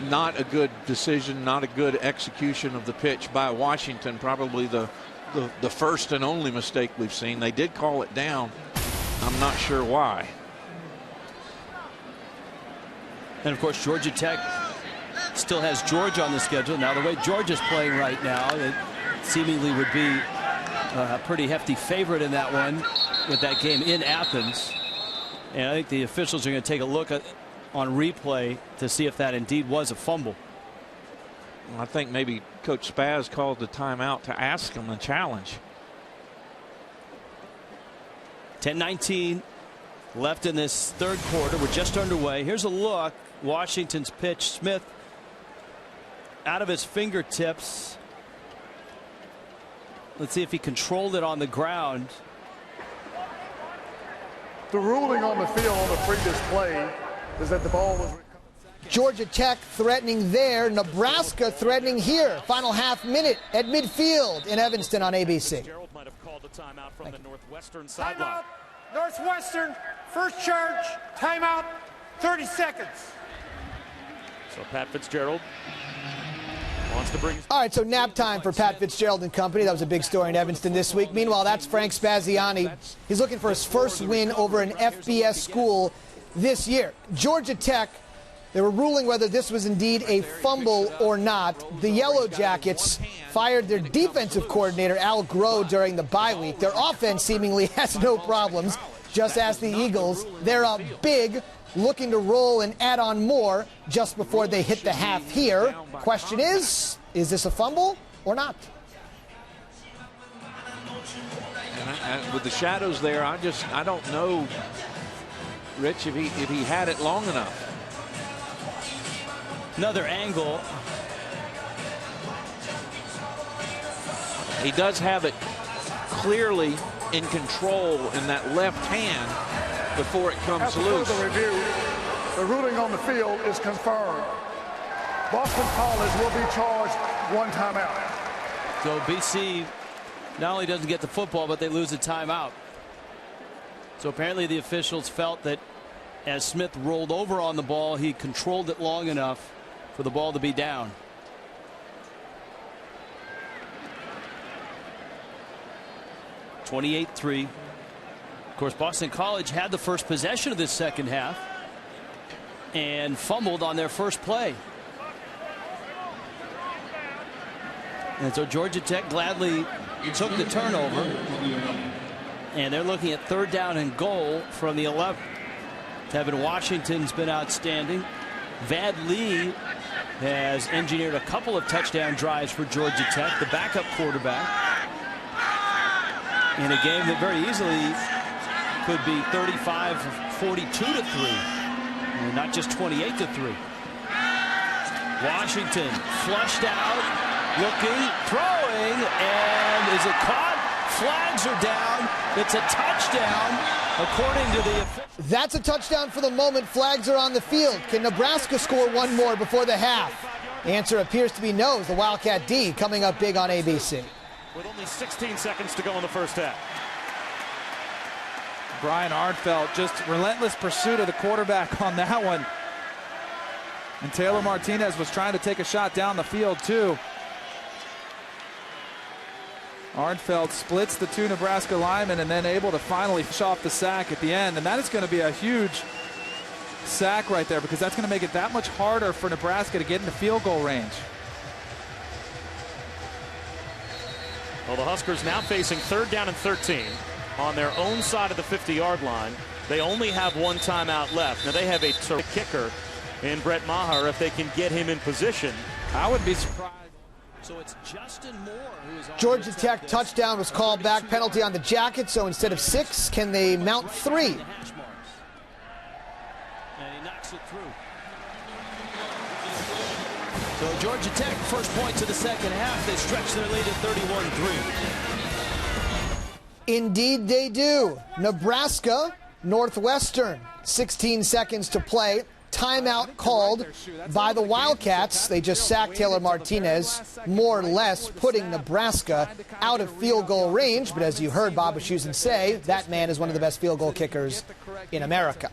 Not a good decision, not a good execution of the pitch by Washington. Probably the first and only mistake we've seen. They did call it down. I'm not sure why. And of course, Georgia Tech still has Georgia on the schedule. Now, the way Georgia's playing right now, it seemingly would be a pretty hefty favorite in that one with that game in Athens. And I think the officials are going to take a look on replay to see if that indeed was a fumble. I think maybe Coach Spaz called the timeout to ask him a challenge. 10:19 left in this 3rd quarter. We're just underway. Here's a look. Washington's pitch. Smith out of his fingertips. Let's see if he controlled it on the ground. The ruling on the field on the previous play is that the ball was. Georgia Tech threatening there. Nebraska threatening here. Final half minute at midfield in Evanston on ABC. Gerald might have called a timeout from the Northwestern sideline. Northwestern, first charge, timeout, 30 seconds. So Pat Fitzgerald wants to bring. All right, so nap time for Pat Fitzgerald and company. That was a big story in Evanston this week. Meanwhile, that's Frank Spaziani. He's looking for his first win over an FBS school this year. Georgia Tech, they were ruling whether this was indeed a fumble or not. The Yellow Jackets fired their defensive coordinator, Al Groh, during the bye week. Their offense seemingly has no problems. Just ask the Eagles. They're up big, looking to roll and add on more just before they hit the half here. Question is this a fumble or not? And with the shadows there, I don't know, Rich, if he had it long enough. Another angle. He does have it clearly in control in that left hand before it comes After loose. further review, the ruling on the field is confirmed. Boston College will be charged 1 timeout. So BC not only doesn't get the football, but they lose a timeout. So apparently the officials felt that as Smith rolled over on the ball, he controlled it long enough for the ball to be down. (28-3). Of course, Boston College had the first possession of this second half and fumbled on their first play. And so Georgia Tech gladly took the turnover. And they're looking at 3rd down and goal from the 11. Tevin Washington's been outstanding. Vad Lee has engineered a couple of touchdown drives for Georgia Tech, the backup quarterback, in a game that very easily could be 35-42 to 3, and not just 28 to 3. Washington flushed out, looking, throwing, and is it caught? Flags are down. It's a touchdown, according to the officials. That's a touchdown for the moment. Flags are on the field. Can Nebraska score one more before the half? The answer appears to be no. The Wildcat D coming up big on ABC. With only 16 seconds to go in the first half. Brian Arnfelt, just relentless pursuit of the quarterback on that one. And Taylor Martinez was trying to take a shot down the field, too. Arnfeld splits the two Nebraska linemen and then able to finally fish off the sack at the end. And that is going to be a huge sack right there, because that's going to make it that much harder for Nebraska to get into field goal range. Well, the Huskers now facing 3rd down and 13 on their own side of the 50-yard line. They only have one timeout left. Now, they have a terrific kicker in Brett Maher if they can get him in position. I would be surprised. So it's Justin Moore who is on Georgia Tech touchdown was called back. Penalty on the Jackets, so instead of 6, can they mount 3? And he knocks it through. So Georgia Tech, first points of the second half. They stretch their lead at 31-3. Indeed they do. Nebraska, Northwestern, 16 seconds to play. Timeout called by the Wildcats. They just sacked Taylor Martinez, more or less putting Nebraska out of field goal range. But as you heard Bob Wischusen say, that man is one of the best field goal kickers in America.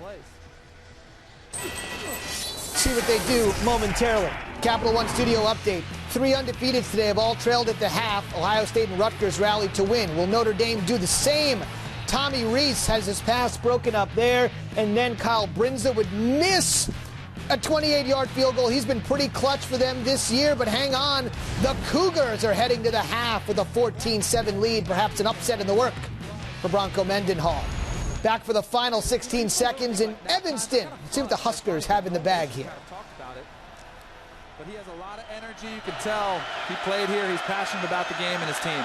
See what they do momentarily. Capital One Studio update. 3 undefeateds today have all trailed at the half. Ohio State and Rutgers rallied to win. Will Notre Dame do the same? Tommy Rees has his pass broken up there, and then Kyle Brinza would miss a 28-yard field goal. He's been pretty clutch for them this year, but hang on. The Cougars are heading to the half with a 14-7 lead, perhaps an upset in the work for Bronco Mendenhall. Back for the final 16 seconds in Evanston. Let's see what the Huskers have in the bag here. But he has a lot of energy. You can tell he played here. He's passionate about the game and his team.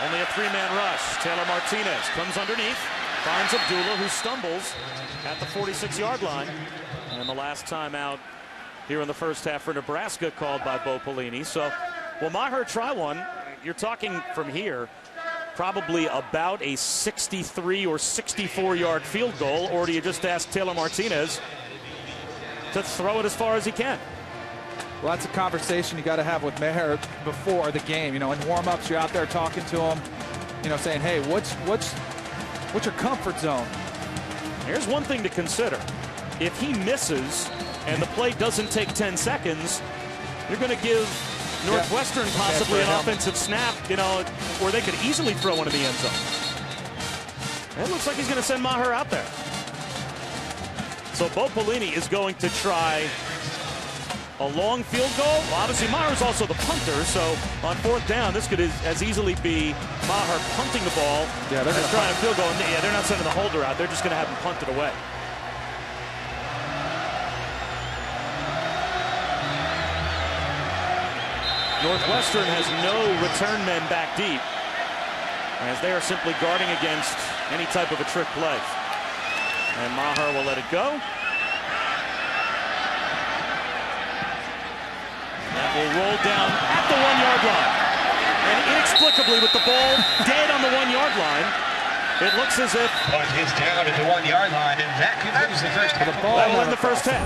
Only a 3-man rush. Taylor Martinez comes underneath, finds Abdullah, who stumbles at the 46-yard line. And the last timeout here in the first half for Nebraska called by Bo Pelini. So, will Maher try one? You're talking from here probably about a 63 or 64-yard field goal, or do you just ask Taylor Martinez to throw it as far as he can? Well, that's a conversation you got to have with Maher before the game. You know, in warm-ups, you're out there talking to him, you know, saying, hey, what's your comfort zone? Here's one thing to consider. If he misses and the play doesn't take 10 seconds, you're going to give Northwestern possibly an offensive snap, you know, where they could easily throw one in the end zone. It looks like he's going to send Maher out there. So Bo Pelini is going to try a long field goal. Well, obviously, Maher's also the punter, so on 4th down, this could as easily be Maher punting the ball as trying a field goal. Yeah, they're not sending the holder out. They're just going to have him punt it away. Northwestern has no return men back deep, as they are simply guarding against any type of a trick play. And Maher will let it go. That will roll down at the 1-yard line. And inexplicably, with the ball dead on the 1-yard line, it looks as if is down at the 1-yard line, and that concludes the first half. That will end the first half.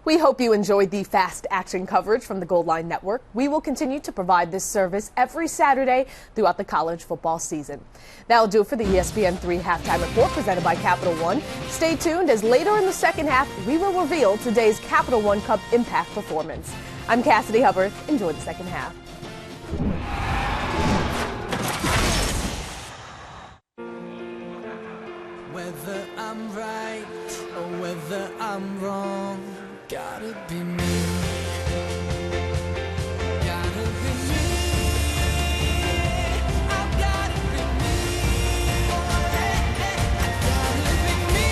We hope you enjoyed the fast action coverage from the Gold Line Network. We will continue to provide this service every Saturday throughout the college football season. That'll do it for the ESPN3 halftime report presented by Capital One. Stay tuned, as later in the second half, we will reveal today's Capital One Cup impact performance. I'm Cassidy Hubbard. Enjoy the second half. Whether I'm right or whether I'm wrong, gotta be me. Gotta be me. I've gotta be me. Gotta be me.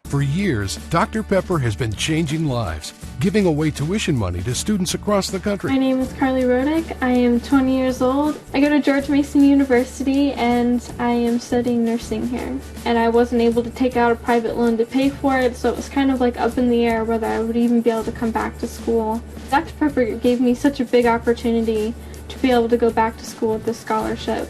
It's For years, Dr. Pepper has been changing lives, giving away tuition money to students across the country. My name is Carly Rodick. I am 20 years old. I go to George Mason University and I am studying nursing here. And I wasn't able to take out a private loan to pay for it, so it was kind of like up in the air whether I would even be able to come back to school. Dr. Pepper gave me such a big opportunity to be able to go back to school with this scholarship.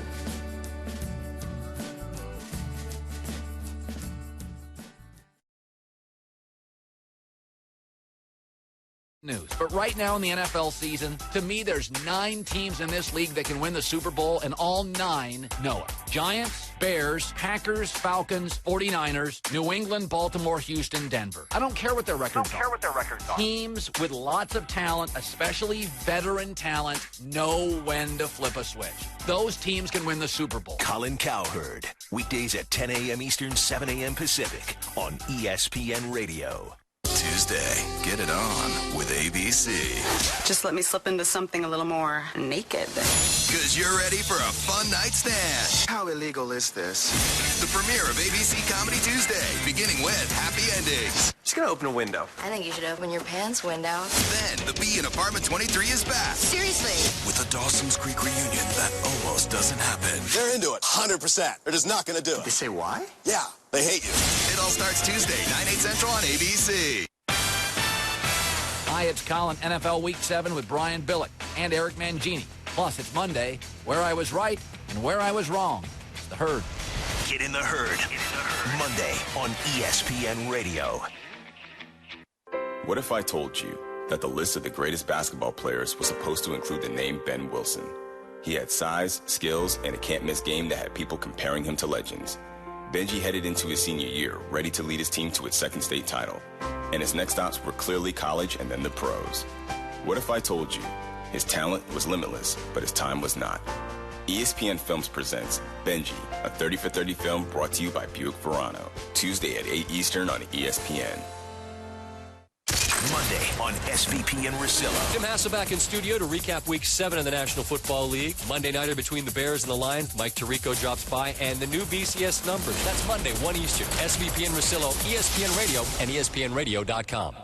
news. But right now in the NFL season, to me, there's 9 teams in this league that can win the Super Bowl, and all 9 know it. Giants, Bears, Packers, Falcons, 49ers, New England, Baltimore, Houston, Denver. I don't care what their records are. Teams with lots of talent, especially veteran talent, know when to flip a switch. Those teams can win the Super Bowl. Colin Cowherd, weekdays at 10 a.m. Eastern, 7 a.m. Pacific on ESPN Radio. Tuesday, get it on with ABC. Just let me slip into something a little more naked. Because you're ready for a fun night stand. How illegal is this? The premiere of ABC Comedy Tuesday, beginning with Happy Endings. Just gonna open a window. I think you should open your pants window. Then The Bee in Apartment 23 is back. Seriously. With a Dawson's Creek reunion that almost doesn't happen. They're into it, 100%. They're just not gonna do it. They say why? Yeah, they hate you. It all starts Tuesday, 9, 8 Central on ABC. Hi, it's Colin, NFL Week 7 with Brian Billick and Eric Mangini. Plus, it's Monday, where I was right and where I was wrong. It's The Herd. Get in the Herd. Monday on ESPN Radio. What if I told you that the list of the greatest basketball players was supposed to include the name Ben Wilson? He had size, skills, and a can't-miss game that had people comparing him to legends. Benji headed into his senior year, ready to lead his team to its second state title. And his next stops were clearly college and then the pros. What if I told you his talent was limitless, but his time was not? ESPN Films presents Benji, a 30 for 30 film brought to you by Buick Verano. Tuesday at 8 Eastern on ESPN. Monday on SVP and Russillo. Jim Hasselback in studio to recap Week 7 of the National Football League. Monday nighter between the Bears and the Lions. Mike Tirico drops by, and the new BCS numbers. That's Monday, 1 Eastern. SVP and Russillo, ESPN Radio, and ESPNRadio.com.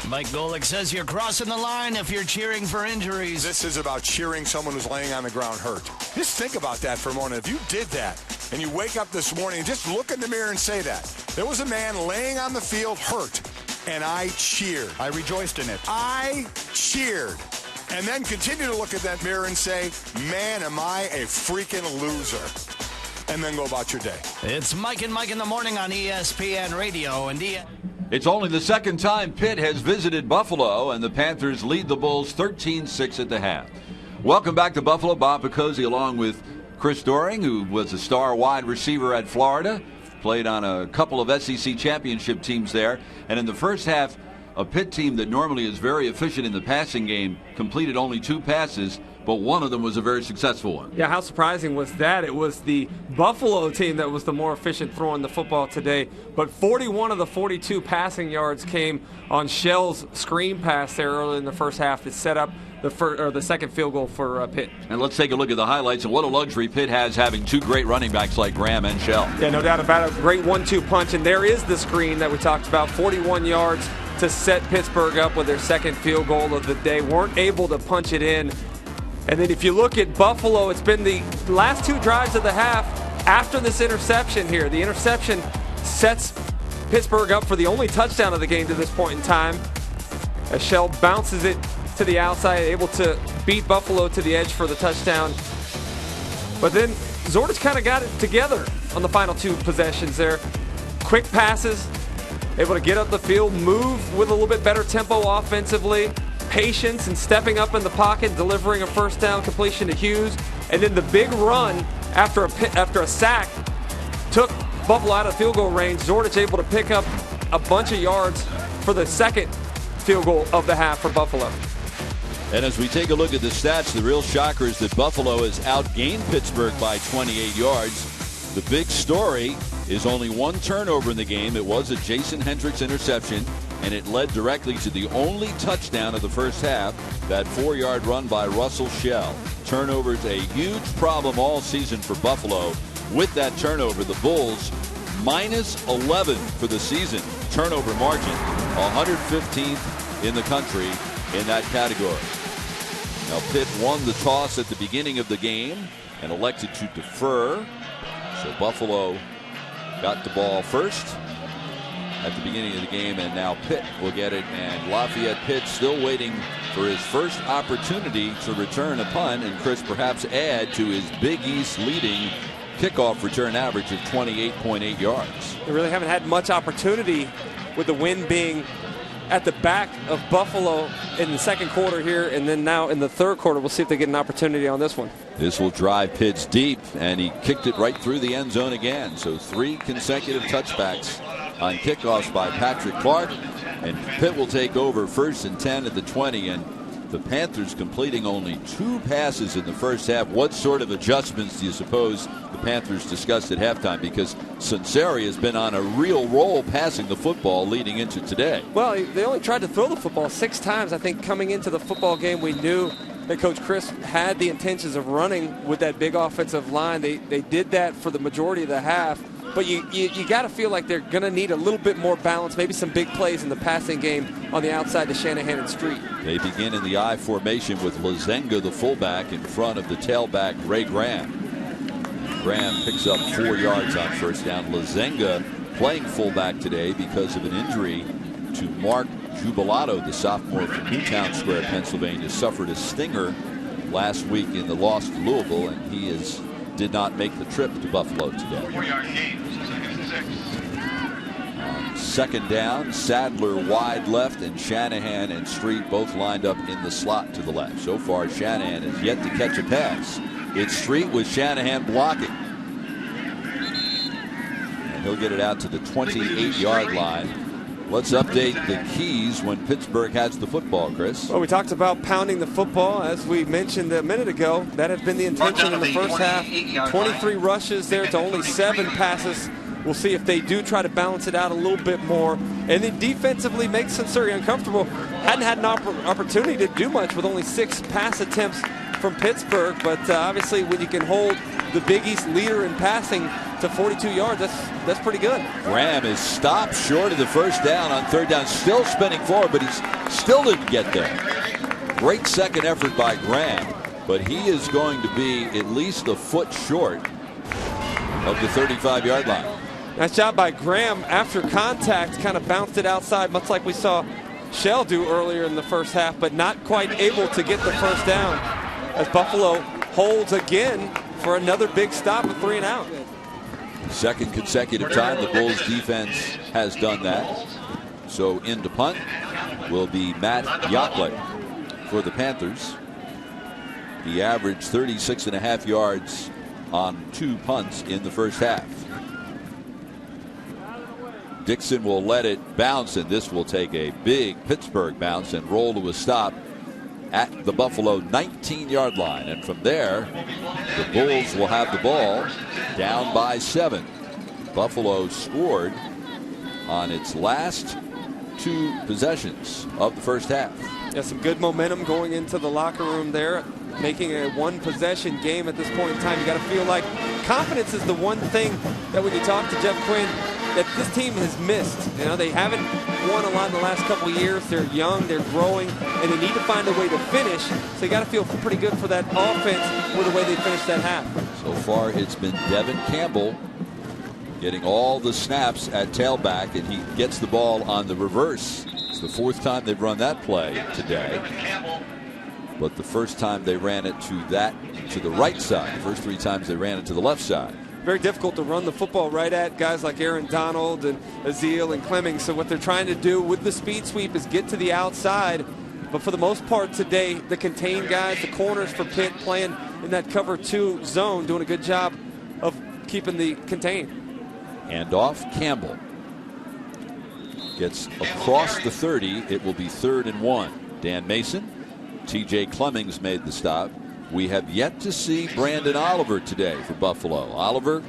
Mike Golick says you're crossing the line if you're cheering for injuries. This is about cheering someone who's laying on the ground hurt. Just think about that for a moment. If you did that and you wake up this morning and just look in the mirror and say that. There was a man laying on the field hurt, and I cheered. I rejoiced in it. I cheered. And then continue to look at that mirror and say, man, am I a freaking loser. And then go about your day. It's Mike and Mike in the morning on ESPN Radio and It's only the second time Pitt has visited Buffalo, and the Panthers lead the Bulls 13-6 at the half. Welcome back to Buffalo. Bob Picozzi along with Chris Doring, who was a star wide receiver at Florida, played on a couple of SEC championship teams there. And in the first half, a Pitt team that normally is very efficient in the passing game completed only 2 passes, but one of them was a very successful one. Yeah, how surprising was that? It was the Buffalo team that was the more efficient throwing the football today, but 41 of the 42 passing yards came on Shell's screen pass there early in the first half that set up the second field goal for Pitt. And let's take a look at the highlights, and what a luxury Pitt has having 2 great running backs like Graham and Shell. Yeah, no doubt about it. Great 1-2 punch, and there is the screen that we talked about, 41 yards to set Pittsburgh up with their second field goal of the day. Weren't able to punch it in. And then if you look at Buffalo, it's been the last 2 drives of the half after this interception here. The interception sets Pittsburgh up for the only touchdown of the game to this point in time. As Shell bounces it to the outside, able to beat Buffalo to the edge for the touchdown. But then Zordich kind of got it together on the final 2 possessions there. Quick passes, able to get up the field, move with a little bit better tempo offensively. Patience and stepping up in the pocket, delivering a first down completion to Hughes, and then the big run after a sack took Buffalo out of field goal range. Zordich able to pick up a bunch of yards for the second field goal of the half for Buffalo. And as we take a look at the stats, the real shocker is that Buffalo has outgained Pittsburgh by 28 yards. The big story is only 1 turnover in the game. It was a Jason Hendricks interception, and it led directly to the only touchdown of the first half, that 4-yard run by Russell Shell. Turnovers a huge problem all season for Buffalo. With that turnover, the Bulls minus 11 for the season. Turnover margin, 115th in the country in that category. Now Pitt won the toss at the beginning of the game and elected to defer. So Buffalo got the ball first at the beginning of the game, and now Pitt will get it, and Lafayette Pitt still waiting for his first opportunity to return a punt, and Chris perhaps add to his Big East leading kickoff return average of 28.8 yards. They really haven't had much opportunity, with the wind being at the back of Buffalo in the second quarter here, and then now in the third quarter. We'll see if they get an opportunity on this one. This will drive Pitts deep, and he kicked it right through the end zone again. So 3 consecutive touchbacks on kickoffs by Patrick Clark, and Pitt will take over 1st and 10 at the 20, and the Panthers completing only 2 passes in the first half. What sort of adjustments do you suppose the Panthers discussed at halftime? Because Sunseri has been on a real roll passing the football leading into today. Well, they only tried to throw the football 6 times. I think coming into the football game, we knew that Coach Chris had the intentions of running with that big offensive line. They did that for the majority of the half. But you got to feel like they're going to need a little bit more balance, maybe some big plays in the passing game on the outside to Shanahan and Street. They begin in the I formation with Lazenga, the fullback, in front of the tailback, Ray Graham. Graham picks up 4 yards on first down. Lazenga playing fullback today because of an injury to Mark Jubilato, the sophomore from Newtown Square, Pennsylvania. Suffered a stinger last week in the loss to Louisville, and he did not make the trip to Buffalo today. 4-yard gain, 2nd and 6. Second down, Sadler wide left, and Shanahan and Street both lined up in the slot to the left. So far, Shanahan has yet to catch a pass. It's Street with Shanahan blocking. And he'll get it out to the 28-yard line. Let's update the keys when Pittsburgh has the football, Chris. Well, we talked about pounding the football, as we mentioned a minute ago. That had been the intention in the first half. 23 rushes there to only 7 passes. We'll see if they do try to balance it out a little bit more. And then defensively make Sunseri uncomfortable. Hadn't had an opportunity to do much with only 6 pass attempts from Pittsburgh. But obviously when you can hold the Big East leader in passing to 42 yards, that's pretty good. Graham is stopped short of the first down on 3rd down. Still spinning forward, but he still didn't get there. Great second effort by Graham, but he is going to be at least a foot short of the 35-yard line. Nice job by Graham after contact, kind of bounced it outside, much like we saw Shell do earlier in the first half, but not quite able to get the first down as Buffalo holds again for another big stop of 3 and out. Second consecutive time the Bulls defense has done that. So in to punt will be Matt Yakle for the Panthers. He averaged 36.5 yards on 2 punts in the first half. Dixon will let it bounce, and this will take a big Pittsburgh bounce and roll to a stop at the Buffalo 19-yard line. And from there, the Bulls will have the ball down by 7. Buffalo scored on its last 2 possessions of the first half. Yeah, some good momentum going into the locker room there, making a 1-possession game at this point in time. You got to feel like confidence is the one thing that when you talk to Jeff Quinn that this team has missed. You know, they haven't won a lot in the last couple of years. They're young, they're growing, and they need to find a way to finish. So you got to feel pretty good for that offense with the way they finished that half. So far, it's been Devin Campbell getting all the snaps at tailback, and he gets the ball on the reverse. It's the 4th time they've run that play today. But the first time they ran it to the right side. The first 3 times they ran it to the left side. Very difficult to run the football right at guys like Aaron Donald and Azeal and Clemmings. So what they're trying to do with the speed sweep is get to the outside. But for the most part today, the contained guys, the corners for Pitt playing in that cover 2 zone, doing a good job of keeping the contained. And off Campbell. Gets across the 30. It will be 3rd and 1. Dan Mason, T.J. Clemmings made the stop. We have yet to see Brandon Oliver today for Buffalo. Oliver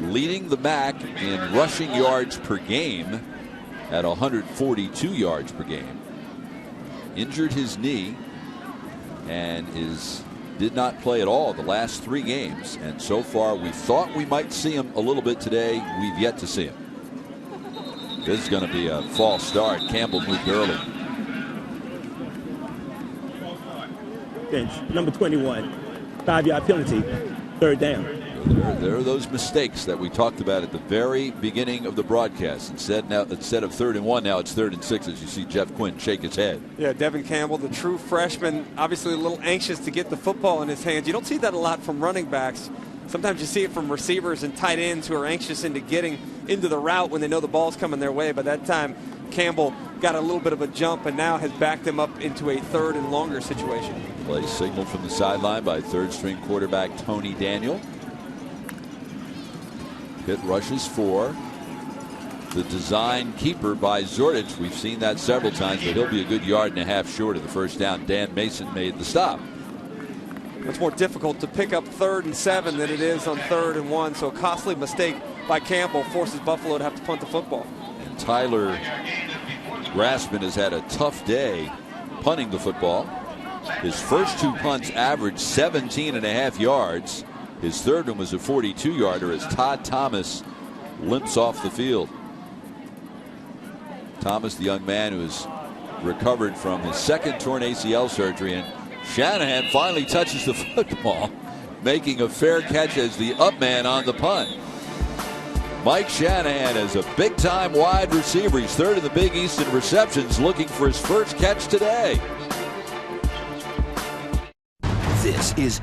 leading the MAC in rushing yards per game at 142 yards per game. Injured his knee and did not play at all the last 3 games. And so far we thought we might see him a little bit today. We've yet to see him. This is going to be a false start. Campbell moved early. Bench, number 21, 5-yard penalty, 3rd down. There are those mistakes that we talked about at the very beginning of the broadcast. Instead of 3rd and 1, now it's 3rd and 6 as you see Jeff Quinn shake his head. Yeah, Devin Campbell, the true freshman, obviously a little anxious to get the football in his hands. You don't see that a lot from running backs. Sometimes you see it from receivers and tight ends who are anxious into getting into the route when they know the ball's coming their way. But that time, Campbell got a little bit of a jump and now has backed him up into a 3rd and longer situation. Play signaled from the sideline by 3rd-string quarterback Tony Daniel. Pitt rushes 4. The design keeper by Zordich. We've seen that several times, but he'll be a good 1.5 yards short of the first down. Dan Mason made the stop. It's more difficult to pick up 3rd and 7 than it is on 3rd and 1. So a costly mistake by Campbell forces Buffalo to have to punt the football. And Tyler Grassman has had a tough day punting the football. His first 2 punts averaged 17.5 yards. His 3rd one was a 42-yarder as Todd Thomas limps off the field. Thomas, the young man who has recovered from his 2nd torn ACL surgery, and Shanahan finally touches the football, making a fair catch as the up man on the punt. Mike Shanahan is a big-time wide receiver. He's 3rd in the Big East in receptions, looking for his first catch today. This is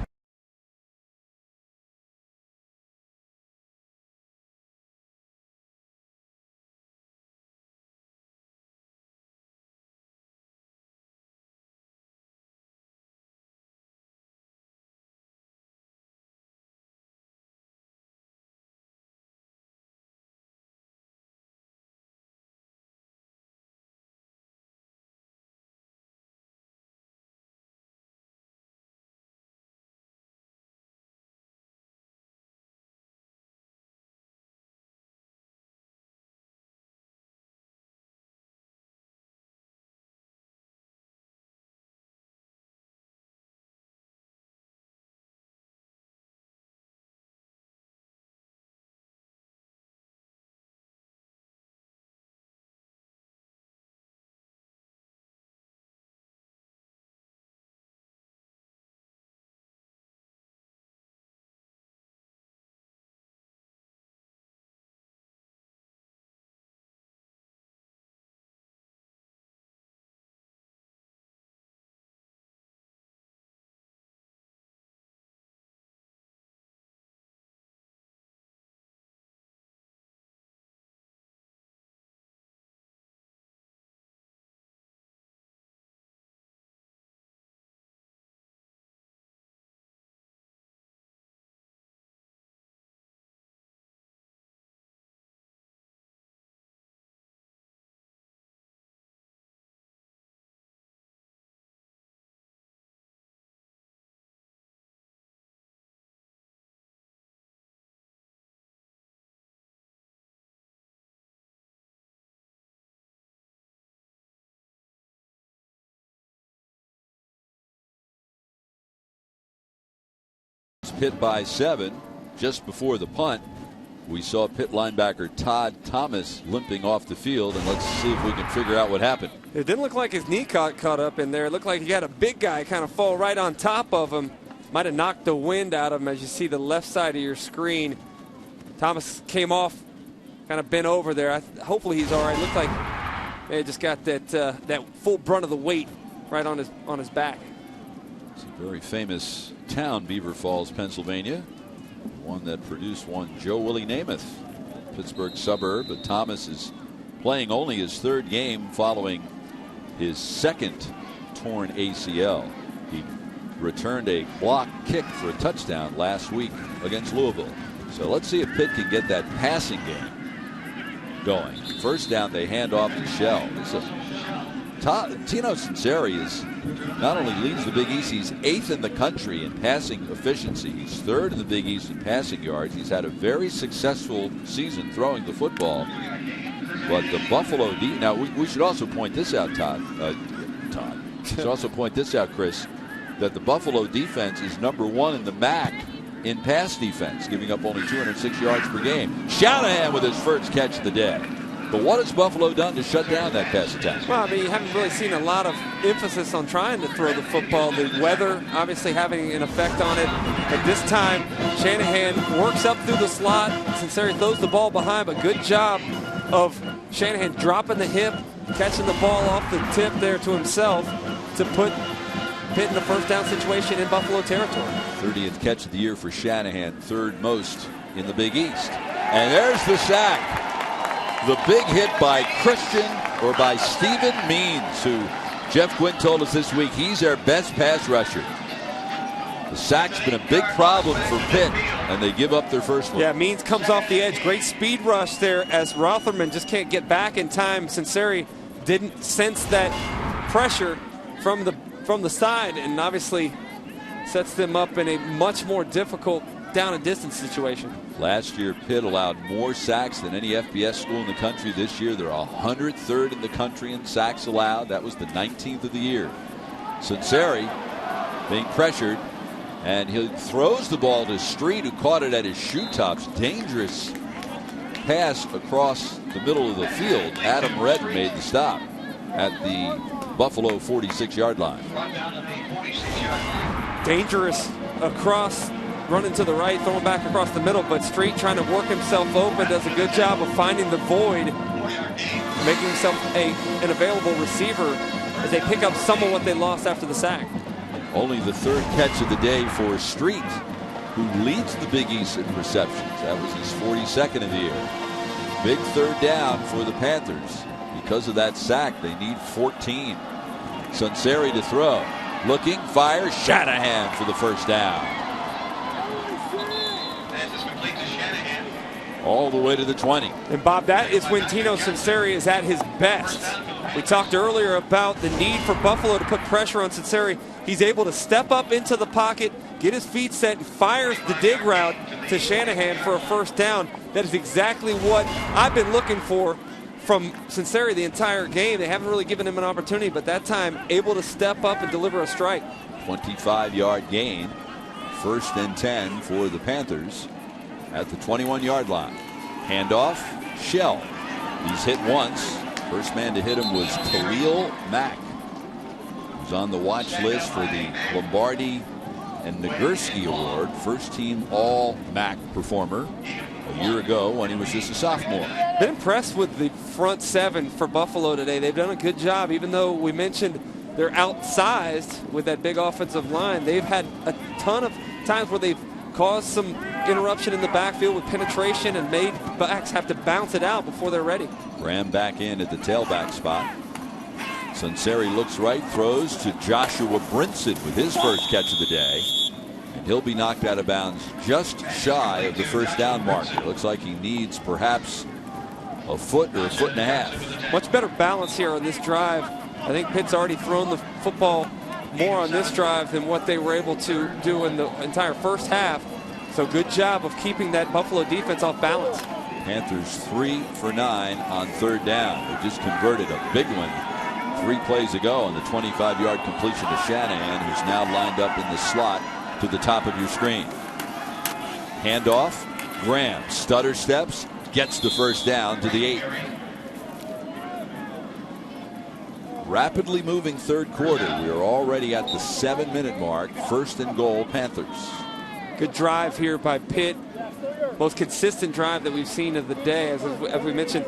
Pitt by 7 just before the punt. We saw Pitt linebacker Todd Thomas limping off the field, and let's see if we can figure out what happened. It didn't look like his knee caught up in there. It looked like he had a big guy kind of fall right on top of him. Might have knocked the wind out of him. As you see the left side of your screen, Thomas came off, kind of bent over there. Hopefully he's all right. Looked like they just got that full brunt of the weight right on his back. It's a very famous town, Beaver Falls, Pennsylvania. One that produced one Joe Willie Namath, Pittsburgh suburb. But Thomas is playing only his 3rd game following his 2nd torn ACL. He returned a block kick for a touchdown last week against Louisville. So let's see if Pitt can get that passing game going. First down, they hand off to Shell. Tino Sunseri is not only leads the Big East, he's 8th in the country in passing efficiency. He's 3rd in the Big East in passing yards. He's had a very successful season throwing the football. But the Buffalo now we should also point this out, Todd. We should also point this out, Chris, that the Buffalo defense is number 1 in the MAC in pass defense, giving up only 206 yards per game. Shanahan with his first catch of the day. But what has Buffalo done to shut down that pass attack? Well, I mean, you haven't really seen a lot of emphasis on trying to throw the football. The weather obviously having an effect on it. But this time, Shanahan works up through the slot. Sunseri throws the ball behind, but good job of Shanahan dropping the hip, catching the ball off the tip there to himself to put Pitt in the first down situation in Buffalo territory. 30th catch of the year for Shanahan, 3rd most in the Big East. And there's the sack. The big hit by Christian or by Stephen Means, who Jeff Quinn told us this week he's their best pass rusher. The sack's been a big problem for Pitt, and they give up their first one. Yeah, Means comes off the edge. Great speed rush there as Rotherman just can't get back in time. Sinceri didn't sense that pressure from the side, and obviously sets them up in a much more difficult down and distance situation. Last year, Pitt allowed more sacks than any FBS school in the country. This year, they're 103rd in the country in sacks allowed. That was the 19th of the year. Sinceri being pressured, and he throws the ball to Street, who caught it at his shoe tops. Dangerous pass across the middle of the field. Adam Redden made the stop at the Buffalo 46-yard line. Dangerous across, running to the right, throwing back across the middle, but Street trying to work himself open, does a good job of finding the void, making himself an available receiver as they pick up some of what they lost after the sack. Only the third catch of the day for Street, who leads the Big East in receptions. That was his 42nd of the year. Big third down for the Panthers. Because of that sack, they need 14. Sinceri to throw. Looking, fires, Shanahan for the first down. All the way to the 20. And Bob, that is when Tino Sinceri is at his best. We talked earlier about the need for Buffalo to put pressure on Sinceri. He's able to step up into the pocket, get his feet set, and fires the dig route to Shanahan for a first down. That is exactly what I've been looking for from Sinceri the entire game. They haven't really given him an opportunity, but that time able to step up and deliver a strike. 25-yard gain. 1st and 10 for the Panthers at the 21-yard line. Handoff, Shell. He's hit once. First man to hit him was Khalil Mack, who's on the watch list for the Lombardi and Nagurski Award. First team All-MAC performer a year ago when he was just a sophomore. Been impressed with the front seven for Buffalo today. They've done a good job, even though we mentioned they're outsized with that big offensive line. They've had a ton of times where they've caused some interruption in the backfield with penetration and made backs have to bounce it out before they're ready. Graham back in at the tailback spot. Sinceri looks right, throws to Joshua Brinson with his first catch of the day. And he'll be knocked out of bounds just shy of the first down mark. It looks like he needs perhaps a foot or a foot and a half. Much better balance here on this drive. I think Pitt's already thrown the football more on this drive than what they were able to do in the entire first half. So good job of keeping that Buffalo defense off balance. Panthers 3 for 9 on third down. They just converted a big one 3 plays ago on the 25-yard completion to Shanahan, who's now lined up in the slot to the top of your screen. Handoff, Graham stutter steps, gets the first down to the 8. Rapidly moving third quarter. We are already at the 7-minute mark. 1st and goal, Panthers. Good drive here by Pitt. Most consistent drive that we've seen of the day. As we mentioned,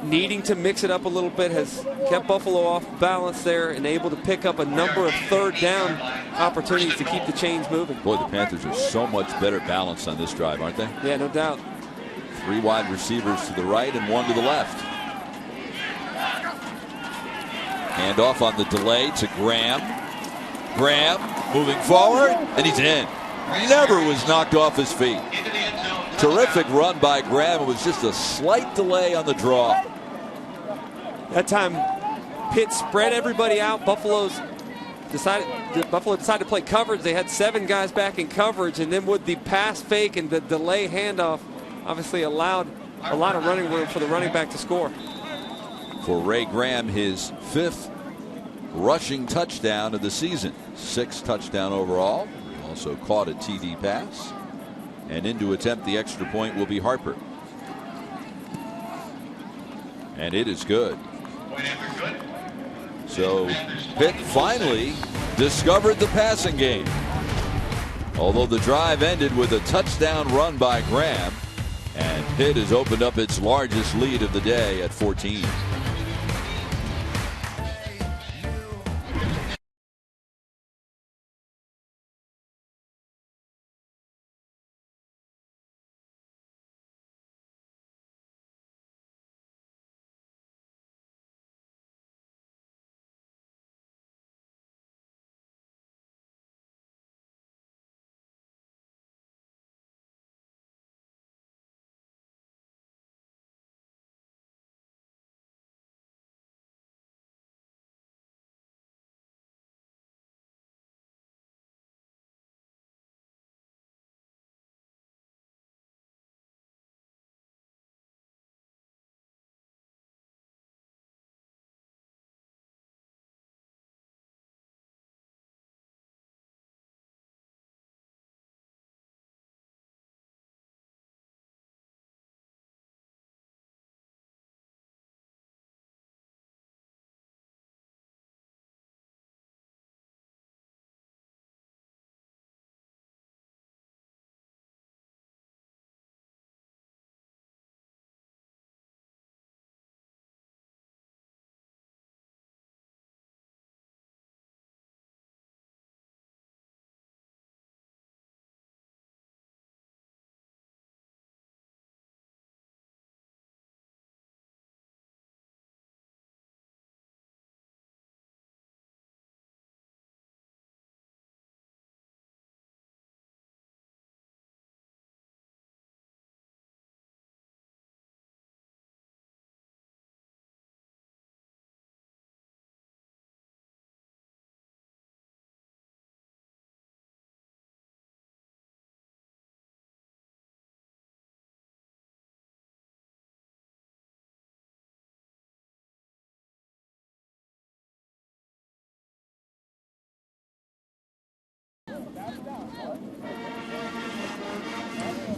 needing to mix it up a little bit has kept Buffalo off balance there and able to pick up a number of third down opportunities to keep the chains moving. Boy, the Panthers are so much better balanced on this drive, aren't they? Yeah, no doubt. 3 wide receivers to the right and 1 to the left. Handoff on the delay to Graham. Graham moving forward, and he's in. Never was knocked off his feet. Terrific run by Graham. It was just a slight delay on the draw. That time, Pitt spread everybody out. Buffalo decided to play coverage. They had 7 guys back in coverage, and then with the pass fake and the delay handoff, obviously allowed a lot of running room for the running back to score. For Ray Graham, his 5th rushing touchdown of the season. 6th touchdown overall. He also caught a TD pass. And in to attempt the extra point will be Harper. And it is good. So Pitt finally discovered the passing game. Although the drive ended with a touchdown run by Graham, and Pitt has opened up its largest lead of the day at 14.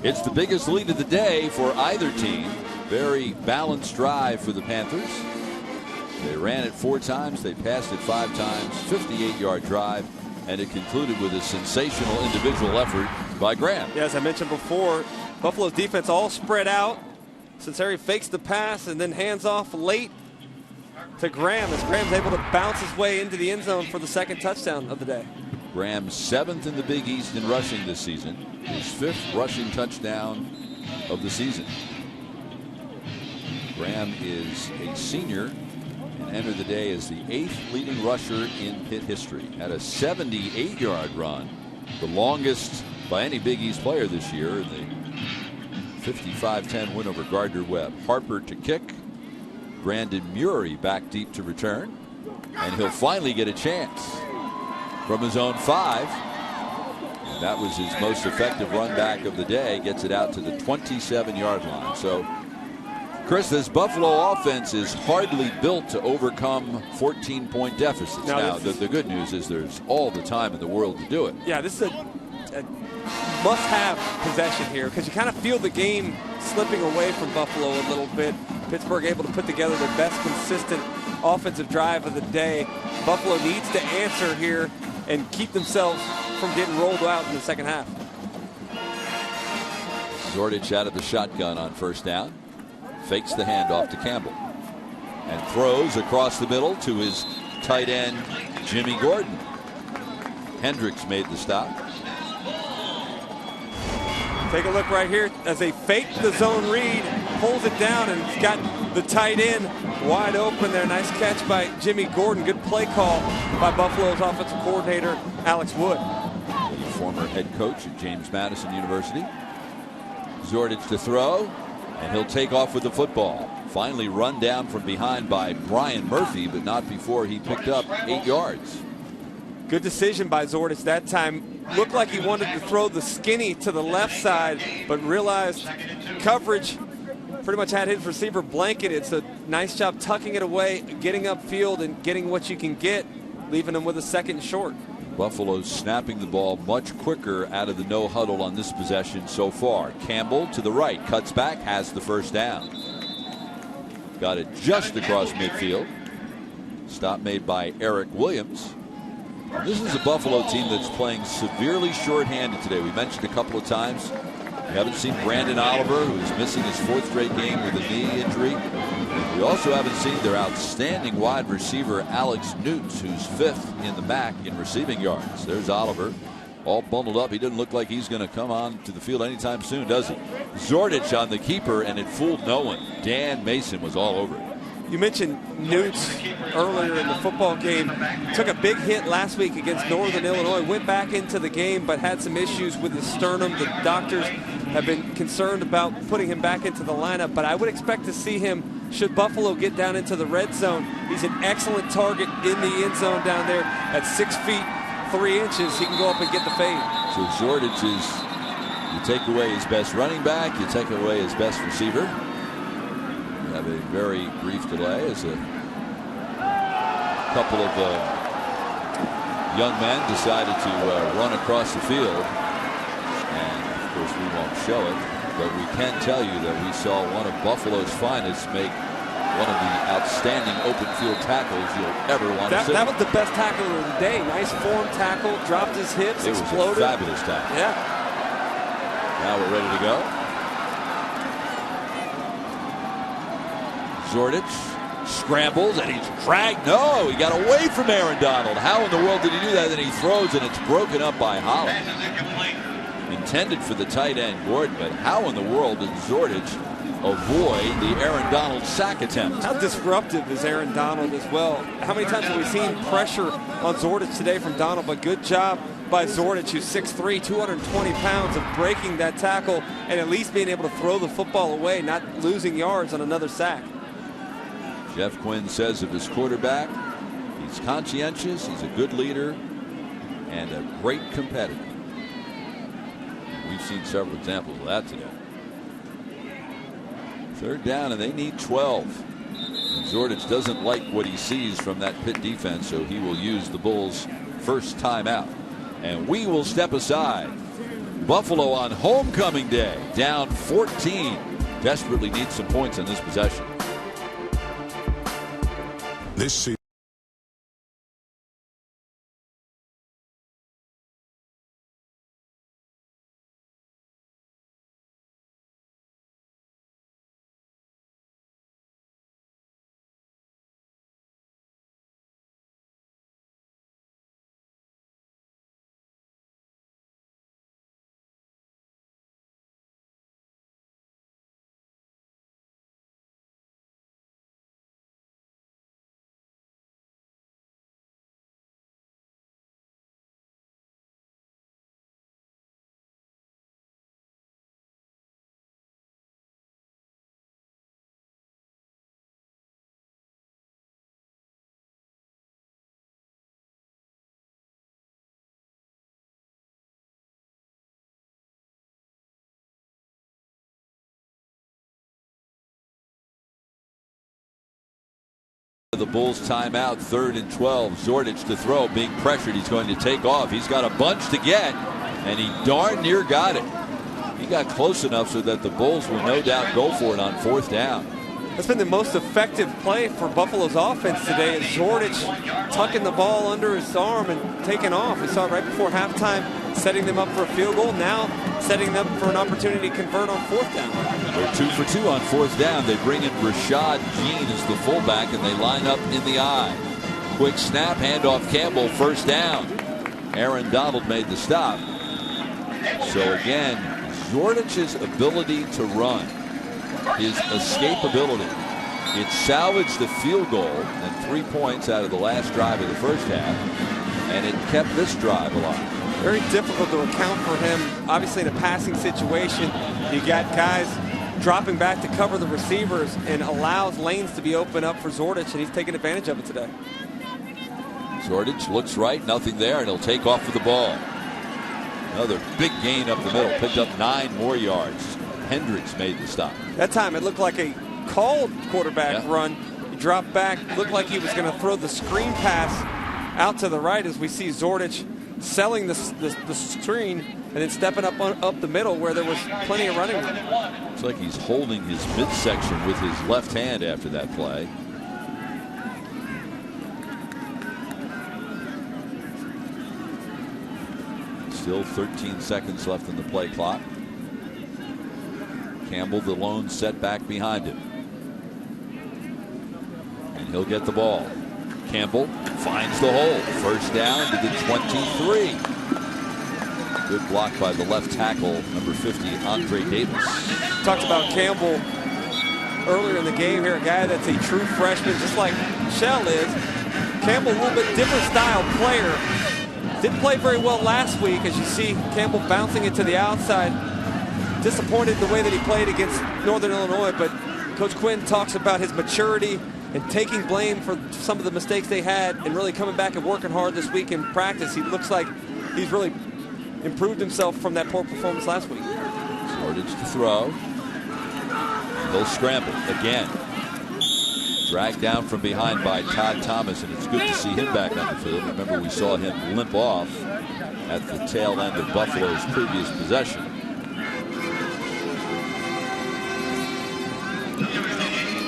It's the biggest lead of the day for either team. Very balanced drive for the Panthers. They ran it 4 times. They passed it 5 times. 58-yard drive. And it concluded with a sensational individual effort by Graham. Yeah, as I mentioned before, Buffalo's defense all spread out. Cincinnati fakes the pass and then hands off late to Graham as Graham's able to bounce his way into the end zone for the 2nd touchdown of the day. Graham's 7th in the Big East in rushing this season. His 5th rushing touchdown of the season. Graham is a senior and entered the day as the 8th leading rusher in Pitt history. Had a 78-yard run, the longest by any Big East player this year in the 55-10 win over Gardner-Webb. Harper to kick. Brandon Murray back deep to return. And he'll finally get a chance from his own 5. And that was his most effective run back of the day. Gets it out to the 27-yard line. So, Chris, this Buffalo offense is hardly built to overcome 14-point deficits. Now the good news is there's all the time in the world to do it. Yeah, this is a must-have possession here because you kind of feel the game slipping away from Buffalo a little bit. Pittsburgh able to put together their best consistent offensive drive of the day. Buffalo needs to answer here and keep themselves from getting rolled out in the second half. Zordich out of the shotgun on first down. Fakes the handoff to Campbell. And throws across the middle to his tight end, Jimmy Gordon. Hendricks made the stop. Take a look right here as they fake the zone read, pulls it down, and it's got the tight end wide open there. Nice catch by Jimmy Gordon. Good play call by Buffalo's offensive coordinator, Alex Wood. The former head coach at James Madison University. Zordich to throw, and he'll take off with the football. Finally run down from behind by Brian Murphy, but not before he picked up 8 yards. Good decision by Zordich that time. Looked like he wanted to throw the skinny to the left side, but realized coverage pretty much had his receiver blanketed. It's a nice job tucking it away, getting upfield, and getting what you can get, leaving him with a 2nd short. Buffalo's snapping the ball much quicker out of the no huddle on this possession so far. Campbell to the right, cuts back, has the first down. Got it just across midfield. Stop made by Eric Williams. This is a Buffalo team that's playing severely shorthanded today. We mentioned a couple of times we haven't seen Brandon Oliver, who's missing his 4th straight game with a knee injury. We also haven't seen their outstanding wide receiver Alex Newts, who's 5th in the MAC in receiving yards. There's Oliver, all bundled up. He doesn't look like he's going to come on to the field anytime soon, does he? Zordich on the keeper, and it fooled no one. Dan Mason was all over it. You mentioned Newts earlier in the football game. Took a big hit last week against Northern Illinois. Went back into the game, but had some issues with his sternum. The doctors have been concerned about putting him back into the lineup, but I would expect to see him should Buffalo get down into the red zone. He's an excellent target in the end zone down there at 6 feet 3 inches. He can go up and get the fade. So Zordich is, you take away his best running back, you take away his best receiver. Have a very brief delay as a couple of young men decided to run across the field. And of course we won't show it, but we can tell you that we saw one of Buffalo's finest make one of the outstanding open field tackles you'll ever want to see. That was the best tackle of the day. Nice form tackle, dropped his hips, exploded. It was a fabulous tackle. Yeah. Now we're ready to go. Zordich scrambles and he's dragged. No, he got away from Aaron Donald. How in the world did he do that? Then he throws and it's broken up by Holland. Intended for the tight end Gordon, but how in the world did Zordich avoid the Aaron Donald sack attempt? How disruptive is Aaron Donald as well? How many times have we seen pressure on Zordich today from Donald? But good job by Zordich, who's 6'3", 220 pounds, of breaking that tackle and at least being able to throw the football away, not losing yards on another sack. Jeff Quinn says of his quarterback, he's conscientious, he's a good leader, and a great competitor. We've seen several examples of that today. 3rd down, and they need 12. And Zordich doesn't like what he sees from that Pitt defense, so he will use the Bulls' first timeout. And we will step aside. Buffalo on homecoming day, down 14. Desperately needs some points in this possession. This season. The Bulls timeout, 3rd and 12. Zordich to throw, being pressured. He's going to take off. He's got a bunch to get, and he darn near got it. He got close enough so that the Bulls will no doubt go for it on 4th down. That's been the most effective play for Buffalo's offense today. Is Zordich tucking the ball under his arm and taking off. We saw it right before halftime, setting them up for a field goal. Now setting them for an opportunity to convert on 4th down. They're 2 for 2 on 4th down. They bring in Rashad Jean as the fullback, and they line up in the I. Quick snap, handoff Campbell, 1st down. Aaron Donald made the stop. So again, Zordich's ability to run, his escapability, it salvaged the field goal and 3 points out of the last drive of the first half, and it kept this drive alive. Very difficult to account for him. Obviously, in a passing situation, you got guys dropping back to cover the receivers and allows lanes to be open up for Zordich, and he's taking advantage of it today. Zordich looks right, nothing there, and he'll take off with the ball. Another big gain up the middle, picked up 9 more yards. Hendricks made the stop. That time it looked like a called quarterback run. He dropped back, looked like he was going to throw the screen pass out to the right as we see Zordich selling the screen and then stepping up the middle where there was plenty of running room. Looks like he's holding his midsection with his left hand after that play. Still 13 seconds left in the play clock. Campbell, the lone setback behind him. And he'll get the ball. Campbell finds the hole. 1st down to the 23. Good block by the left tackle, number 50, Andre Davis. Talked about Campbell earlier in the game here, a guy that's a true freshman, just like Shell is. Campbell, a little bit different style player. Didn't play very well last week, as you see Campbell bouncing it to the outside. Disappointed the way that he played against Northern Illinois, but Coach Quinn talks about his maturity and taking blame for some of the mistakes they had and really coming back and working hard this week in practice. He looks like he's really improved himself from that poor performance last week. Zordich to throw. He'll scramble again. Dragged down from behind by Todd Thomas, and it's good to see him back on the field. Remember, we saw him limp off at the tail end of Buffalo's previous possession.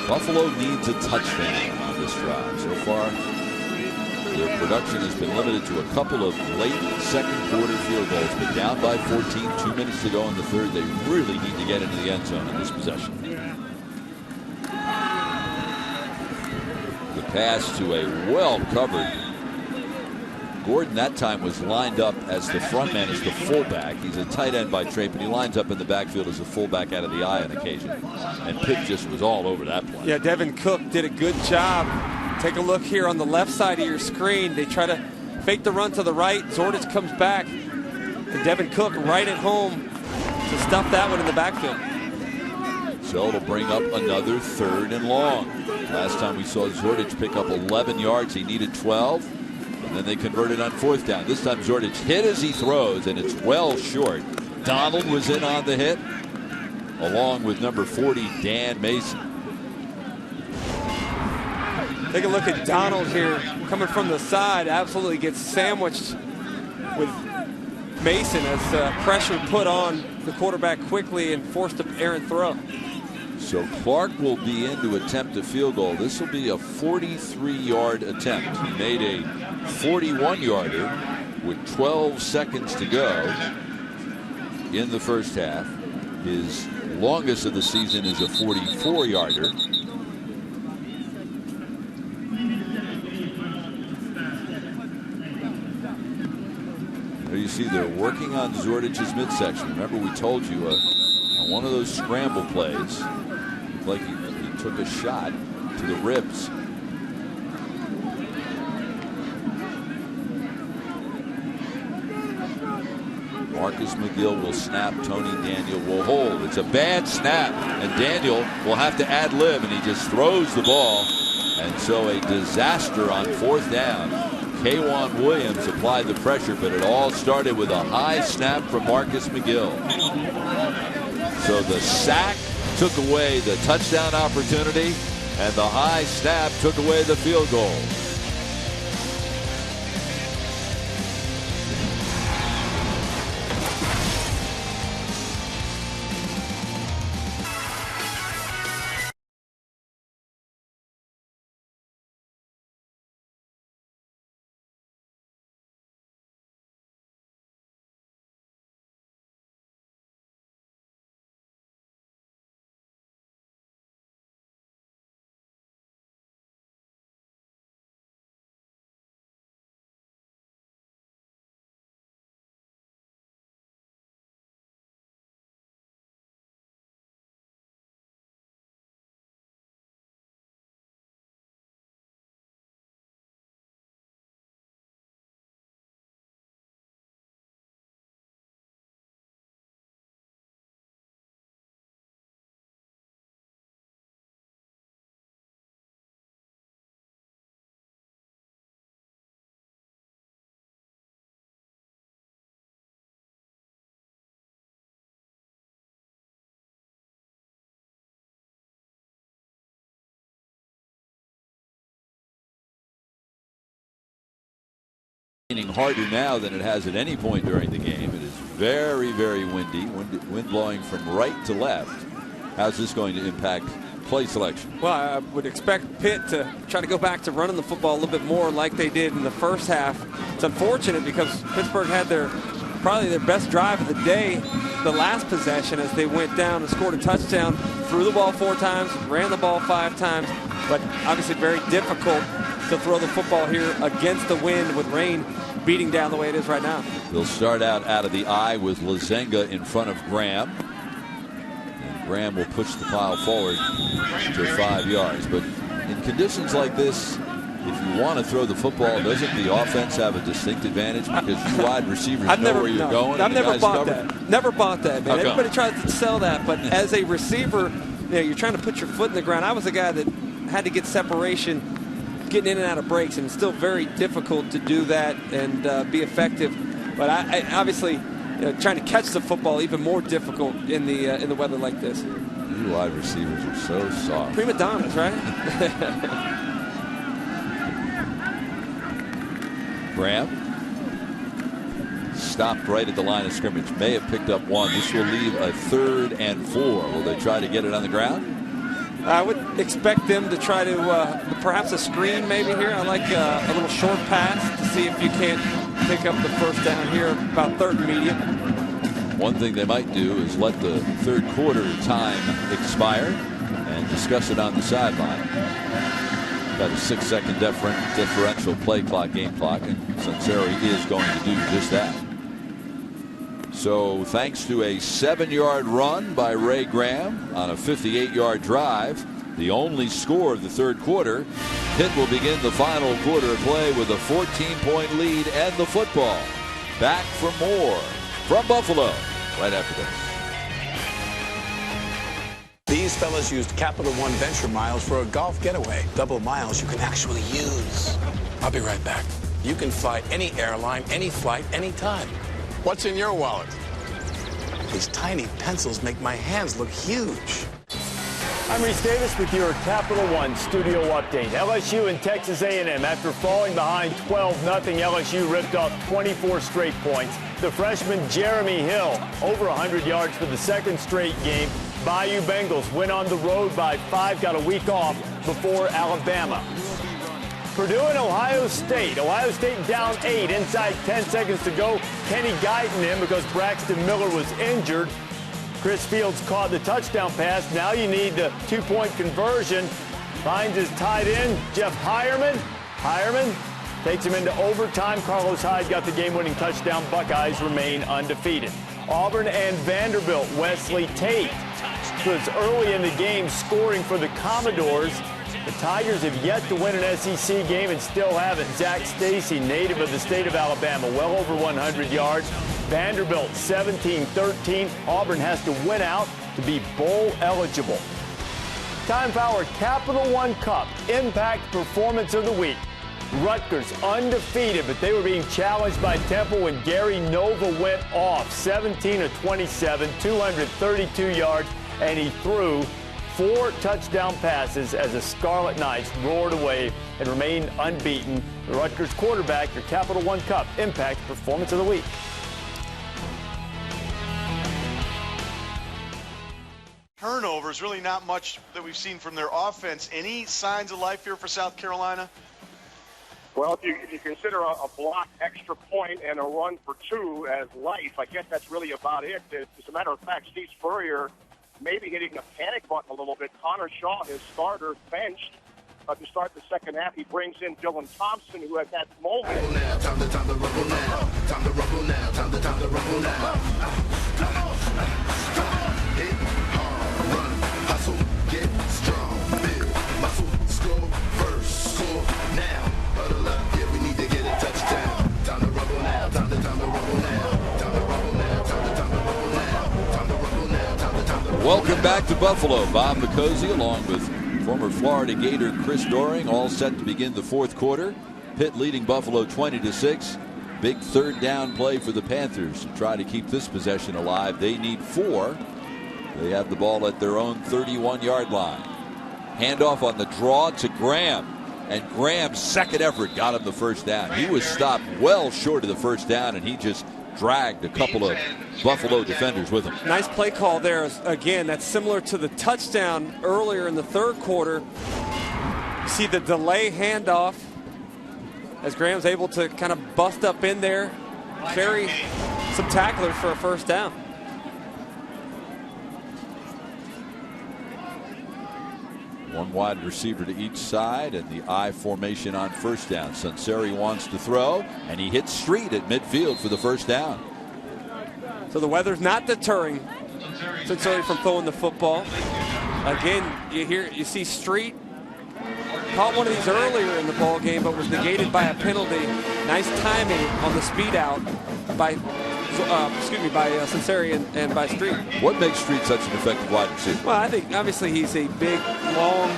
Buffalo needs a touchdown on this drive. So far, their production has been limited to a couple of late 2nd quarter field goals, but down by 14, 2 minutes to go in the 3rd. They really need to get into the end zone in this possession. The pass to a well-covered Gordon that time was lined up as the front man, as the fullback. He's a tight end by trade, but he lines up in the backfield as a fullback out of the I on occasion. And Pitt just was all over that play. Yeah, Devin Cook did a good job. Take a look here on the left side of your screen. They try to fake the run to the right. Zordich comes back. And Devin Cook right at home to stuff that one in the backfield. So it'll bring up another 3rd and long. Last time we saw Zordich pick up 11 yards. He needed 12. And then they converted on 4th down. This time Zordich hit as he throws, and it's well short. Donald was in on the hit, along with number 40, Dan Mason. Take a look at Donald here, coming from the side, absolutely gets sandwiched with Mason as pressure put on the quarterback quickly and forced an errant throw. So Clark will be in to attempt a field goal. This will be a 43-yard attempt. He made a 41-yarder with 12 seconds to go in the first half. His longest of the season is a 44-yarder. There you see they're working on Zordich's midsection. Remember, we told you on one of those scramble plays, like he took a shot to the ribs. Marcus McGill will snap. Tony Daniel will hold. It's a bad snap, and Daniel will have to ad-lib, and he just throws the ball. And so a disaster on fourth down. K'Wan Williams applied the pressure, but it all started with a high snap from Marcus McGill. So the sack took away the touchdown opportunity, and the high snap took away the field goal. Harder now than it has at any point during the game. It is very, very windy. Wind blowing from right to left. How's this going to impact play selection? Well, I would expect Pitt to try to go back to running the football a little bit more like they did in the first half. It's unfortunate because Pittsburgh had probably their best drive of the day, the last possession, as they went down and scored a touchdown, threw the ball 4 times, ran the ball 5 times, but obviously very difficult to throw the football here against the wind with rain beating down the way it is right now. They'll start out of the I with Lazenga in front of Graham. And Graham will push the pile forward to 5 yards. But in conditions like this, if you want to throw the football, doesn't the offense have a distinct advantage because you wide receivers know where you're going? I've never bought that. Never bought that, man. Okay. Everybody tries to sell that, but as a receiver, you're trying to put your foot in the ground. I was a guy that had to get separation getting in and out of breaks, and it's still very difficult to do that and be effective. But I obviously trying to catch the football even more difficult in the weather like this. You wide receivers are so soft. Prima donnas, right? Graham stopped right at the line of scrimmage. May have picked up 1. This will leave a 3rd and 4. Will they try to get it on the ground? I would expect them to try to perhaps a screen maybe here. I like a little short pass to see if you can't pick up the first down here, about 3rd and medium. One thing they might do is let the 3rd quarter time expire and discuss it on the sideline. Got a 6-second differential play clock, game clock, and Sunseri is going to do just that. So thanks to a 7-yard run by Ray Graham on a 58-yard drive, the only score of the 3rd quarter, Pitt will begin the final quarter of play with a 14-point lead and the football. Back for more from Buffalo right after this. These fellas used Capital One Venture miles for a golf getaway. Double miles you can actually use. I'll be right back. You can fly any airline, any flight, anytime. What's in your wallet? These tiny pencils make my hands look huge. I'm Reese Davis with your Capital One studio update. LSU and Texas A&M, after falling behind 12-0, LSU ripped off 24 straight points. The freshman Jeremy Hill, over 100 yards for the second straight game. Bayou Bengals went on the road by 5, got a week off before Alabama. Purdue and Ohio State. Ohio State down 8, inside 10 seconds to go. Kenny Guyton in because Braxton Miller was injured. Chris Fields caught the touchdown pass. Now you need the 2-point conversion. Finds his tight end, Jeff Hireman. Hireman takes him into overtime. Carlos Hyde got the game-winning touchdown. Buckeyes remain undefeated. Auburn and Vanderbilt. Wesley Tate was early in the game scoring for the Commodores. The Tigers have yet to win an SEC game and still haven't. Zach Stacy, native of the state of Alabama, well over 100 yards. Vanderbilt 17-13. Auburn has to win out to be bowl eligible. Time for our Capital One Cup Impact Performance of the Week. Rutgers undefeated, but they were being challenged by Temple when Gary Nova went off. 17 of 27, 232 yards, and he threw 4 touchdown passes as the Scarlet Knights roared away and remained unbeaten. The Rutgers quarterback, your Capital One Cup Impact Performance of the Week. Turnovers, really not much that we've seen from their offense. Any signs of life here for South Carolina? Well, if you consider a block extra point and a run for 2 as life, I guess that's really about it. As a matter of fact, Steve Spurrier maybe hitting the panic button a little bit. Connor Shaw, his starter, benched to start the second half. He brings in Dylan Thompson, who has had moments. Time to rumble now. Time to rumble now. Time to rumble now. Come on. Hit hard, run, hustle, get strong, build, muscle, score first, score now. Huddle up, yeah, we need to get a touchdown. Time to rumble now. Time to rumble now. Time to rumble now. Time to rumble now. Time to rumble now. Time to Welcome back to Buffalo. Bob Nicosia along with former Florida Gator Chris Doering, all set to begin the fourth quarter. Pitt leading Buffalo 20-6. Big third down play for the Panthers to try to keep this possession alive. They need 4. They have the ball at their own 31-yard line. Handoff on the draw to Graham. And Graham's second effort got him the first down. He was stopped well short of the first down, and he just dragged a couple of Buffalo defenders with him. Nice play call there. Again, that's similar to the touchdown earlier in the third quarter. You see the delay handoff as Graham's able to kind of bust up in there, carry some tacklers for a first down. One wide receiver to each side and the I formation on first down. Sunseri wants to throw, and he hits Street at midfield for the first down. So the weather's not deterring Sunseri from throwing the football. Again, you see Street caught one of these earlier in the ball game, but was negated by a penalty. Nice timing on the speed out by Sunseri and by Street. What makes Street such an effective wide receiver? Well, I think obviously he's a big, long,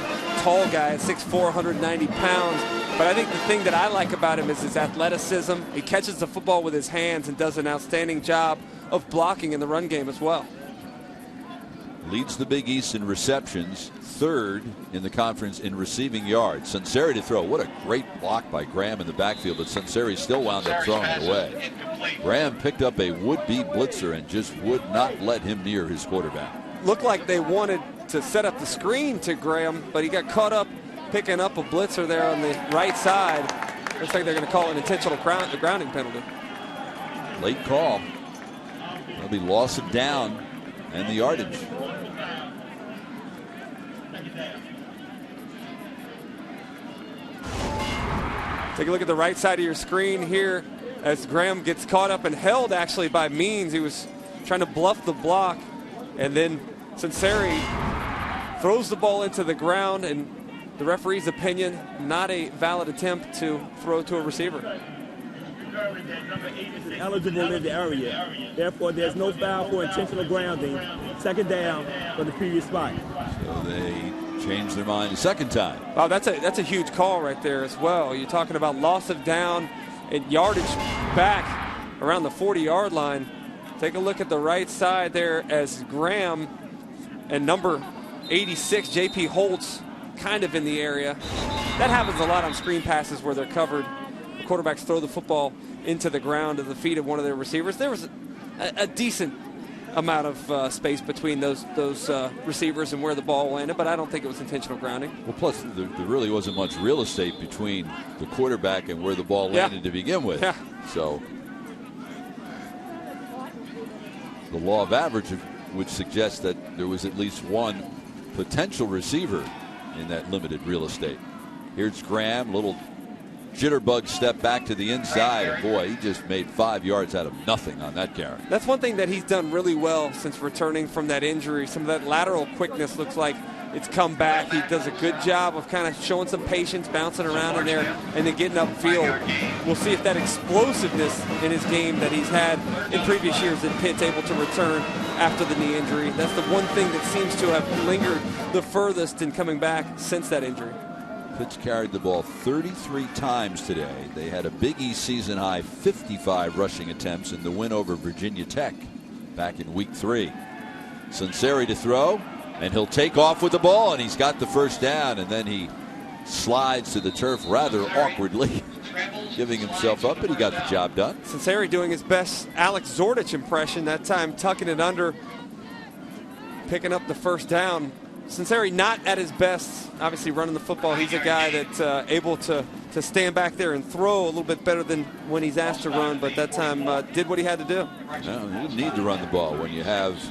tall guy, 6'4", 190 pounds. But I think the thing that I like about him is his athleticism. He catches the football with his hands and does an outstanding job of blocking in the run game as well. Leads the Big East in receptions, 3rd in the conference in receiving yards. Sunseri to throw. What a great block by Graham in the backfield, but Sunseri still wound up throwing it away. Graham picked up a would-be blitzer and just would not let him near his quarterback. Looked like they wanted to set up the screen to Graham, but he got caught up picking up a blitzer there on the right side. Looks like they're going to call an intentional grounding penalty. Late call. That'll be loss of down and the yardage. Take a look at the right side of your screen here as Graham gets caught up and held actually by Means. He was trying to bluff the block, and then Sunseri throws the ball into the ground, and the referee's opinion, not a valid attempt to throw to a receiver. Is eligible in the area. Therefore, there's no foul for intentional grounding. Second down for the previous spot. So they changed their mind a second time. Wow, that's a huge call right there as well. You're talking about loss of down and yardage back around the 40-yard line. Take a look at the right side there as Graham and number 86, J.P. Holtz kind of in the area. That happens a lot on screen passes where they're covered. The quarterbacks throw the football into the ground at the feet of one of their receivers. There was a decent amount of space between those receivers and where the ball landed, but I don't think it was intentional grounding. Well, plus there really wasn't much real estate between the quarterback and where the ball landed to begin with. Yeah. So the law of average would suggest that there was at least one potential receiver in that limited real estate. Here's Graham, little jitterbug step back to the inside. And boy, he just made 5 yards out of nothing on that carry. That's one thing that he's done really well since returning from that injury. Some of that lateral quickness looks like it's come back. He does a good job of kind of showing some patience, bouncing around in there, and then getting upfield. We'll see if that explosiveness in his game that he's had in previous years that Pitt's able to return after the knee injury. That's the one thing that seems to have lingered the furthest in coming back since that injury. Pitt's carried the ball 33 times today. They had a Big East season high 55 rushing attempts in the win over Virginia Tech back in week 3. Sunseri to throw, and he'll take off with the ball, and he's got the first down, and then he slides to the turf rather awkwardly, giving himself up, but he got the job done. Sunseri doing his best Alex Zordich impression, that time tucking it under, picking up the first down. Sunseri not at his best, obviously running the football. He's a guy that's able to stand back there and throw a little bit better than when he's asked to run, but that time did what he had to do. No, you didn't need to run the ball when you have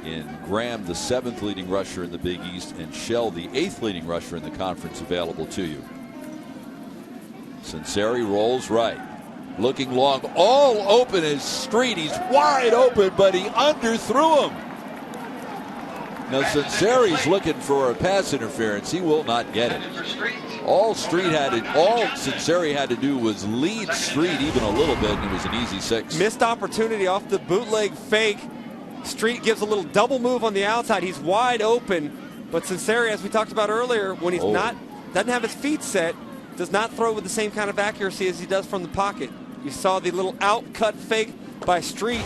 in Graham the 7th leading rusher in the Big East and Shell the 8th leading rusher in the conference available to you. Sunseri rolls right. Looking long, all open is Street. He's wide open, but he underthrew him. Now Sunseri's looking for a pass interference. He will not get it. All Sunseri had to do was lead Street even a little bit, and it was an easy 6. Missed opportunity off the bootleg fake. Street gives a little double move on the outside. He's wide open, but Sunseri, as we talked about earlier, when he's doesn't have his feet set, does not throw with the same kind of accuracy as he does from the pocket. You saw the little out cut fake by Street,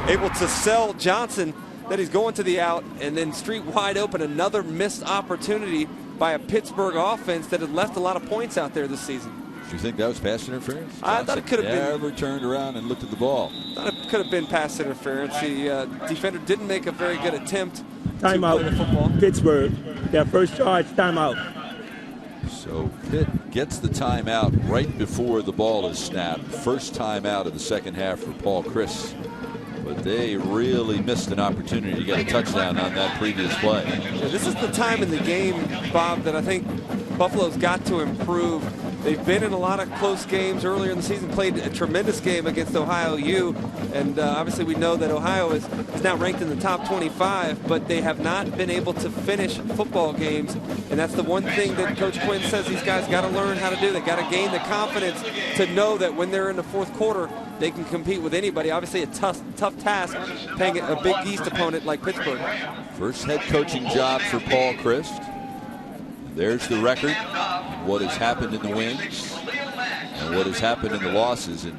able to sell Johnson that he's going to the out, and then Street wide open. Another missed opportunity by a Pittsburgh offense that had left a lot of points out there this season. Do you think that was pass interference? I thought it could have been. Never turned around and looked at the ball. I thought it could have been pass interference. The defender didn't make a very good attempt timeout, to play the football. Pittsburgh, their first charge, timeout. So Pitt gets the timeout right before the ball is snapped. First timeout of the second half for Paul Chris. But they really missed an opportunity to get a touchdown on that previous play. Yeah, this is the time in the game, Bob, that I think Buffalo's got to improve. They've been in a lot of close games earlier in the season, played a tremendous game against Ohio U, and obviously we know that Ohio is now ranked in the top 25, but they have not been able to finish football games, and that's the one thing that Coach Quinn says these guys got to learn how to do. They got to gain the confidence to know that when they're in the fourth quarter, they can compete with anybody. Obviously a tough task playing a Big East opponent like Pittsburgh. First head coaching job for Paul Chryst. There's the record, what has happened in the wins and what has happened in the losses. And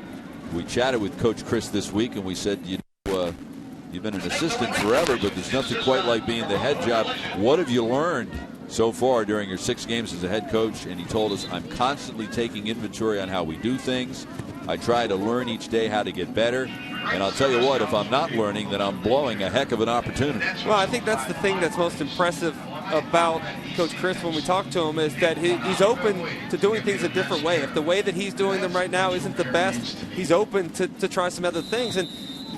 we chatted with Coach Chryst this week, and we said, you've been an assistant forever, but there's nothing quite like being the head job. What have you learned so far during your 6 games as a head coach? And he told us, I'm constantly taking inventory on how we do things. I try to learn each day how to get better. And I'll tell you what, if I'm not learning, then I'm blowing a heck of an opportunity. Well, I think that's the thing that's most impressive about Coach Chryst when we talk to him is that he's open to doing things a different way. If the way that he's doing them right now isn't the best, he's open to try some other things. And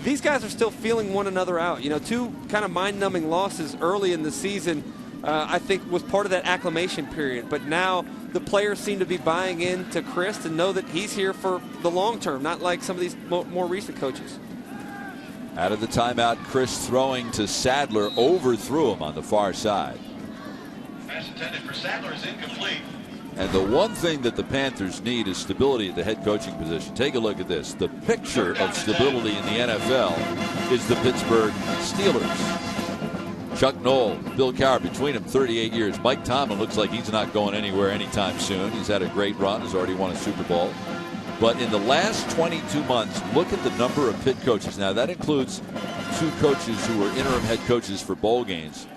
these guys are still feeling one another out. 2 kind of mind-numbing losses early in the season, I think, was part of that acclimation period. But now the players seem to be buying into Chryst and know that he's here for the long term, not like some of these more recent coaches. Out of the timeout, Chryst throwing to Sadler, overthrew him on the far side. Pass intended for Sadler is incomplete. And the one thing that the Panthers need is stability at the head coaching position. Take a look at this. The picture of stability in the NFL is the Pittsburgh Steelers. Chuck Noll, Bill Cowher, between them 38 years. Mike Tomlin looks like he's not going anywhere anytime soon. He's had a great run, has already won a Super Bowl. But in the last 22 months, look at the number of Pitt coaches. Now, that includes 2 coaches who were interim head coaches for bowl games.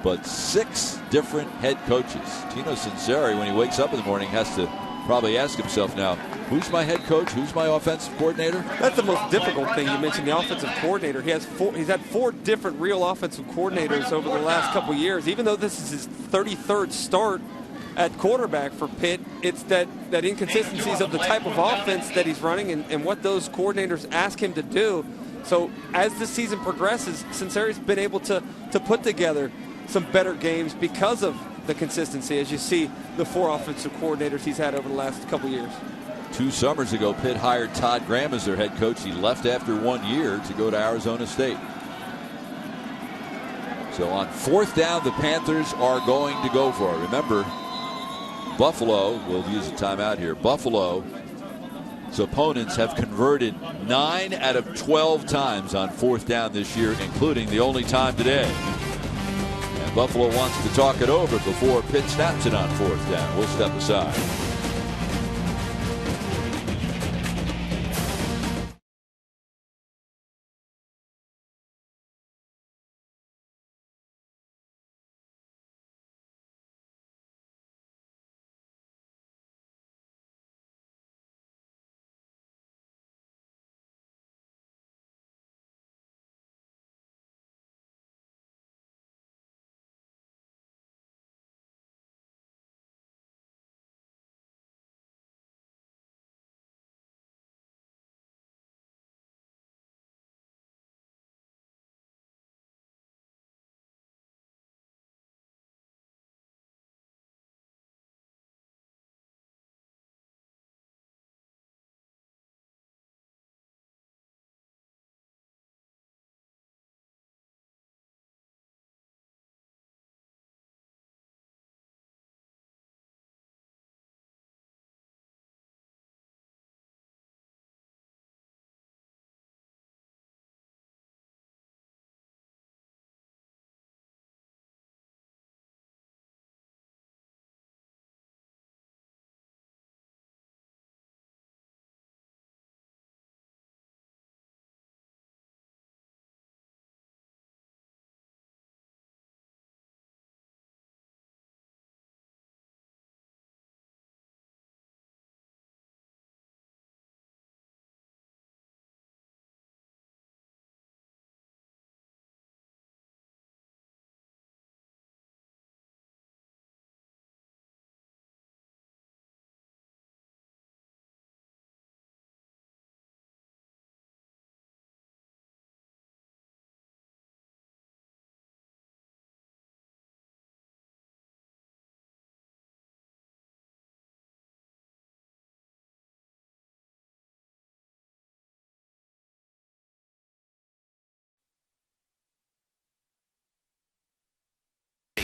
but 6 different head coaches. Tino Sinceri, when he wakes up in the morning, has to probably ask himself now, who's my head coach? Who's my offensive coordinator? That's the most difficult thing. You mentioned the offensive coordinator. He's had 4 different real offensive coordinators over the last couple years. Even though this is his 33rd start at quarterback for Pitt, it's that inconsistencies of the type of offense that he's running and what those coordinators ask him to do. So as the season progresses, Sinceri's been able to put together some better games because of the consistency, as you see the 4 offensive coordinators he's had over the last couple years. 2 summers ago, Pitt hired Todd Graham as their head coach. He left after 1 year to go to Arizona State. So on 4th down, the Panthers are going to go for it. Remember, Buffalo, we'll use a timeout here. Buffalo's opponents have converted 9 out of 12 times on 4th down this year, including the only time today. And Buffalo wants to talk it over before Pitt snaps it on 4th down. We'll step aside.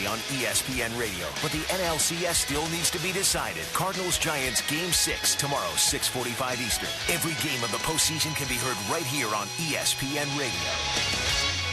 On ESPN Radio, but the NLCS still needs to be decided. Cardinals-Giants Game 6 tomorrow, 6:45 Eastern. Every game of the postseason can be heard right here on ESPN Radio.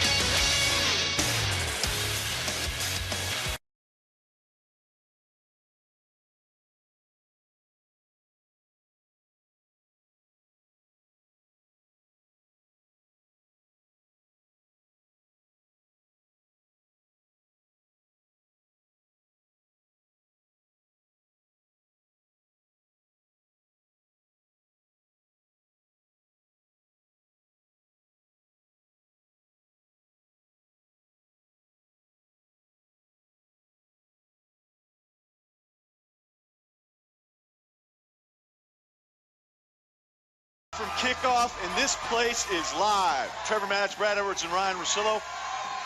From kickoff, and this place is live. Trevor Matich, Brad Edwards, and Ryan Russillo.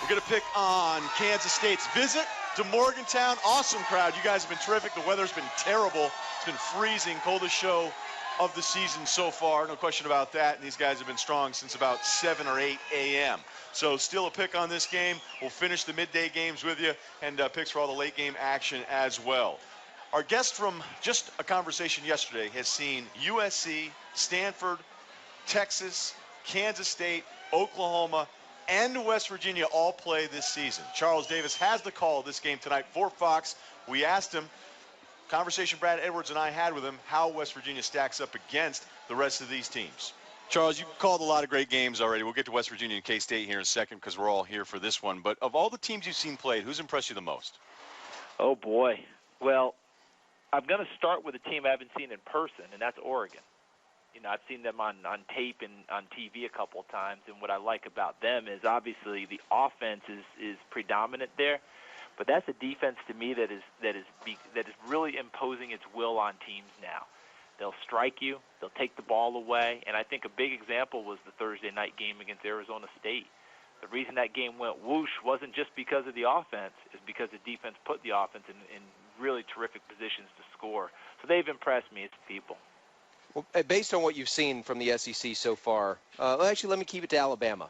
We're going to pick on Kansas State's visit to Morgantown. Awesome crowd. You guys have been terrific. The weather's been terrible. It's been freezing, coldest show of the season so far. No question about that. And these guys have been strong since about 7 or 8 a.m. So still a pick on this game. We'll finish the midday games with you and picks for all the late game action as well. Our guest from just a conversation yesterday has seen USC, Stanford, Texas, Kansas State, Oklahoma, and West Virginia all play this season. Charles Davis has the call of this game tonight for Fox. We asked him, conversation Brad Edwards and I had with him, how West Virginia stacks up against the rest of these teams. Charles, you've called a lot of great games already. We'll get to West Virginia and K-State here in a second because we're all here for this one. But of all the teams you've seen played, who's impressed you the most? Oh, boy. Well, I'm going to start with a team I haven't seen in person, and that's Oregon. You know, I've seen them on tape and on TV a couple of times, and what I like about them is obviously the offense is predominant there, but that's a defense to me that is really imposing its will on teams now. They'll strike you, they'll take the ball away, and I think a big example was the Thursday night game against Arizona State. The reason that game went whoosh wasn't just because of the offense, it's because the defense put the offense in really terrific positions to score. So they've impressed me as people. Well, based on what you've seen from the SEC so far, actually, let me keep it to Alabama.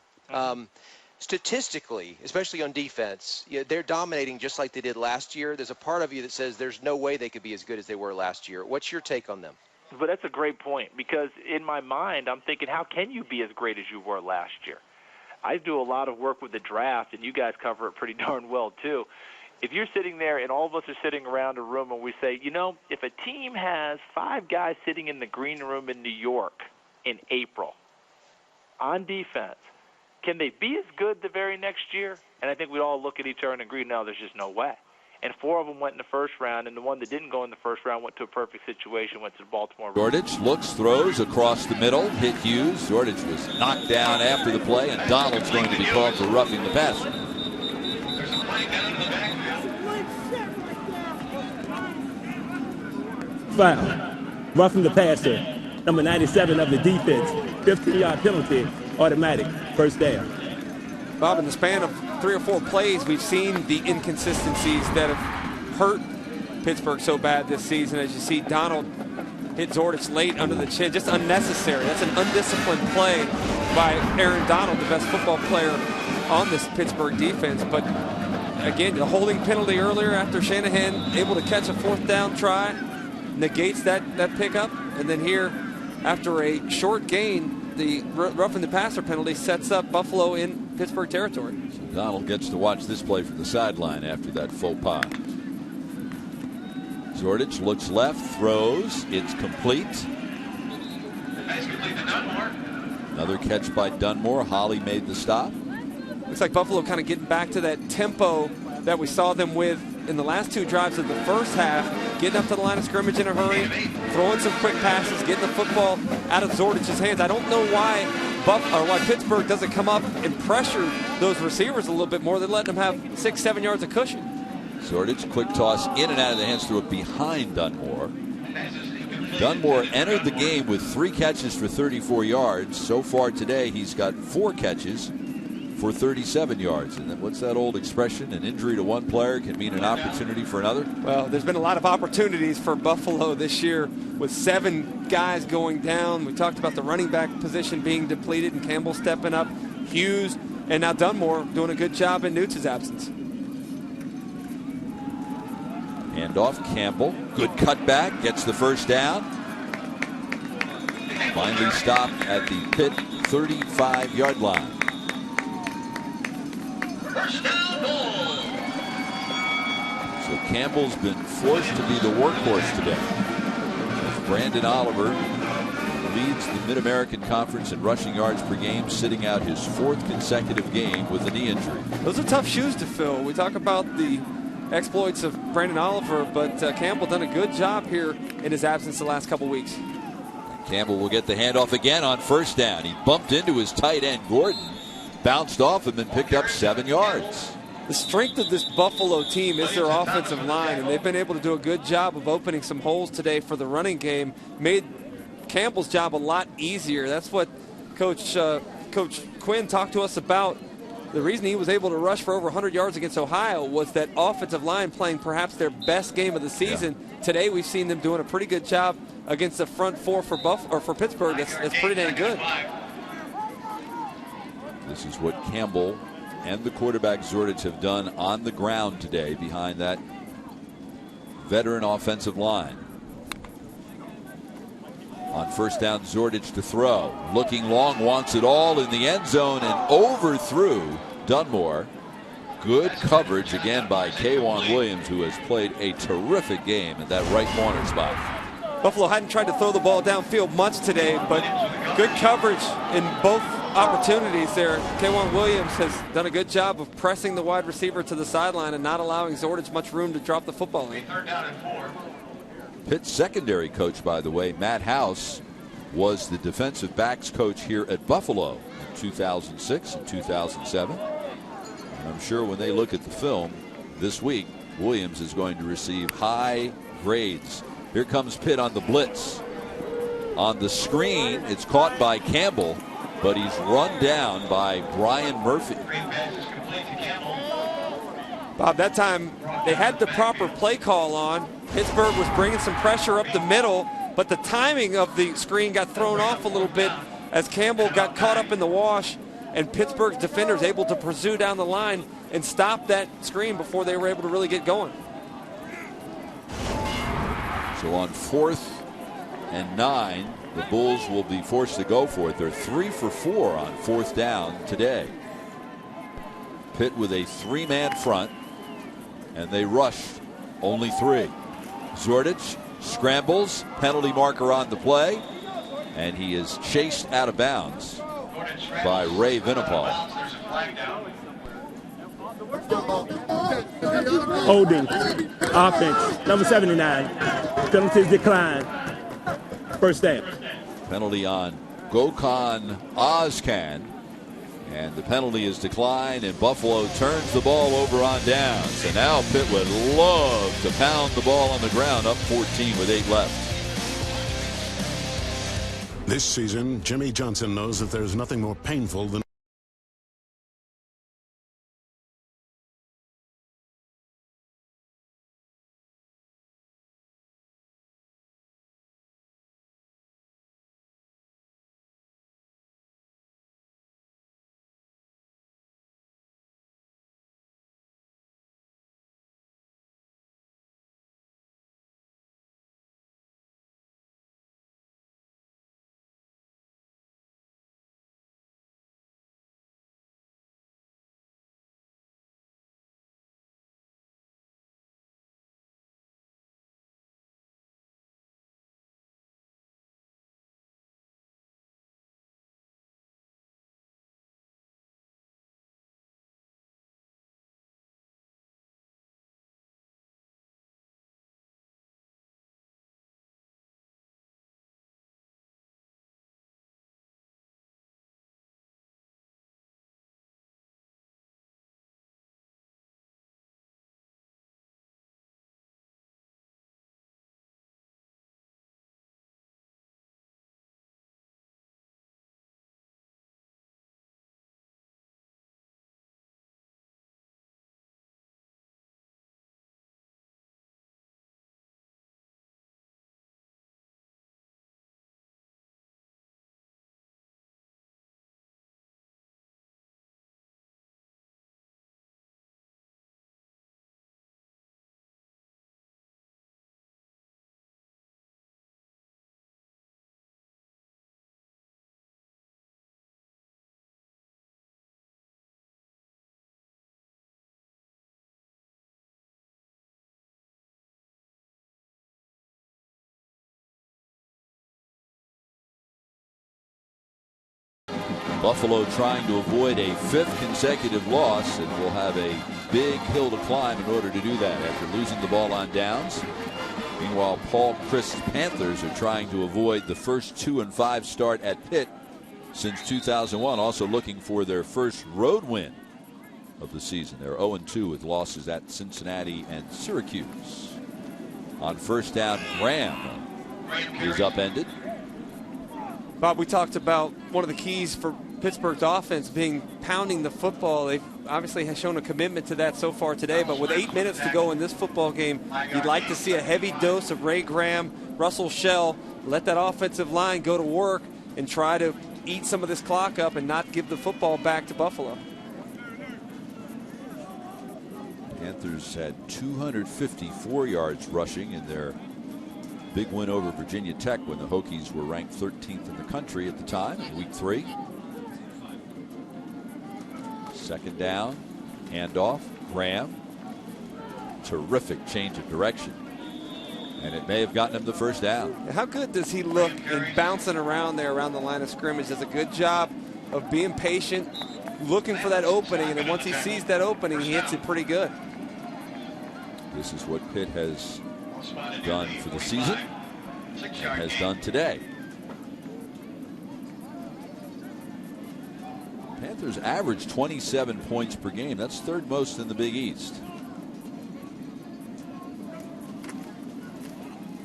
Statistically, especially on defense, they're dominating just like they did last year. There's a part of you that says there's no way they could be as good as they were last year. What's your take on them? But that's a great point, because in my mind, I'm thinking, how can you be as great as you were last year? I do a lot of work with the draft, and you guys cover it pretty darn well, too. If you're sitting there and all of us are sitting around a room and we say, you know, if a team has 5 guys sitting in the green room in New York in April on defense, can they be as good the very next year? And I think we'd all look at each other and agree, no, there's just no way. And 4 of them went in the first round, and the one that didn't go in the first round went to a perfect situation, went to the Baltimore. Zordich looks, throws across the middle, hit Hughes. Zordich was knocked down after the play, and Donald's going to be called for roughing the passer. Foul. Roughing the passer. Number 97 of the defense. 15-yard penalty. Automatic. First down. Bob, in the span of 3 or 4 plays, we've seen the inconsistencies that have hurt Pittsburgh so bad this season. As you see, Donald hit Zordich late under the chin. Just unnecessary. That's an undisciplined play by Aaron Donald, the best football player on this Pittsburgh defense. But again, the holding penalty earlier after Shanahan able to catch a 4th down try negates that pickup. And then here, after a short gain, the roughing the passer penalty sets up Buffalo in Pittsburgh territory. So Donald gets to watch this play from the sideline after that faux pas. Zordich looks left, throws. It's complete. Another catch by Dunmore. Holly made the stop. Looks like Buffalo kind of getting back to that tempo that we saw them with in the last 2 drives of the first half, getting up to the line of scrimmage in a hurry, throwing some quick passes, getting the football out of Zordich's hands. I don't know why Pittsburgh doesn't come up and pressure those receivers a little bit more. They're letting them have 6-7 yards of cushion. Zordich, quick toss in and out of the hands, threw it behind Dunmore. Dunmore entered the game with 3 catches for 34 yards. So far today, he's got 4 catches for 37 yards. And then what's that old expression? An injury to one player can mean an opportunity for another? Well, there's been a lot of opportunities for Buffalo this year with 7 guys going down. We talked about the running back position being depleted and Campbell stepping up, Hughes, and now Dunmore doing a good job in Newt's absence. Handoff, Campbell. Good cutback, gets the first down. Finally stopped at the Pitt 35-yard line. So Campbell's been forced to be the workhorse today. As Brandon Oliver leads the Mid-American Conference in rushing yards per game, sitting out his 4th consecutive game with a knee injury. Those are tough shoes to fill. We talk about the exploits of Brandon Oliver, but Campbell done a good job here in his absence the last couple weeks. Campbell will get the handoff again on first down. He bumped into his tight end, Gordon. Bounced off him and picked up 7 yards. The strength of this Buffalo team is their offensive line, and they've been able to do a good job of opening some holes today for the running game. Made Campbell's job a lot easier. That's what Coach Quinn talked to us about. The reason he was able to rush for over 100 yards against Ohio was that offensive line playing perhaps their best game of the season. Yeah. Today we've seen them doing a pretty good job against the front 4 for Pittsburgh. That's pretty dang good. This is what Campbell and the quarterback Zordich have done on the ground today behind that veteran offensive line. On first down, Zordich to throw. Looking long, wants it all in the end zone and overthrew Dunmore. Good coverage again by K'Wan Williams, who has played a terrific game at that right corner spot. Buffalo hadn't tried to throw the ball downfield much today, but Good coverage in both opportunities there. K'Wan Williams has done a good job of pressing the wide receiver to the sideline and not allowing Zordich much room to drop the football in. Pitt's secondary coach, by the way, Matt House, was the defensive backs coach here at Buffalo in 2006 and 2007. And I'm sure when they look at the film this week, Williams is going to receive high grades. Here comes Pitt on the blitz. On the screen, it's caught by Campbell, but he's run down by Brian Murphy. Bob, that time they had the proper play call on. Pittsburgh was bringing some pressure up the middle, but the timing of the screen got thrown off a little bit as Campbell got caught up in the wash, and Pittsburgh's defenders able to pursue down the line and stop that screen before they were able to really get going. So on 4th and 9, the Bulls will be forced to go for it. They're 3 for 4 on 4th down today. Pitt with a 3-man front, and they rushed only 3. Zordich scrambles, penalty marker on the play, and he is chased out of bounds by Ray Vinipal. Holding. Offense. Number 79. Penalties decline. First down. Penalty on Gokhan Ozcan. And the penalty is declined, and Buffalo turns the ball over on downs. And now Pitt would love to pound the ball on the ground, up 14 with 8 left. This season, Jimmy Johnson knows that there's nothing more painful than Buffalo trying to avoid a 5th consecutive loss, and will have a big hill to climb in order to do that after losing the ball on downs. Meanwhile, Paul Christ's Panthers are trying to avoid the first 2-5 start at Pitt since 2001, also looking for their first road win of the season. They're 0-2 with losses at Cincinnati and Syracuse. On first down, Graham is upended. Bob, we talked about one of the keys for Pittsburgh's offense being pounding the football. They obviously have shown a commitment to that so far today, but with 8 minutes to go in this football game, you'd like to see a heavy dose of Ray Graham, Russell Shell, let that offensive line go to work and try to eat some of this clock up and not give the football back to Buffalo. Panthers had 254 yards rushing in their big win over Virginia Tech when the Hokies were ranked 13th in the country at the time in week 3. Second down, handoff, Graham. Terrific change of direction. And it may have gotten him the first down. How good does he look in bouncing around there around the line of scrimmage? Does a good job of being patient, looking for that opening, and then once he sees that opening, he hits it pretty good. This is what Pitt has done for the season and has done today. Panthers average 27 points per game. That's third most in the Big East.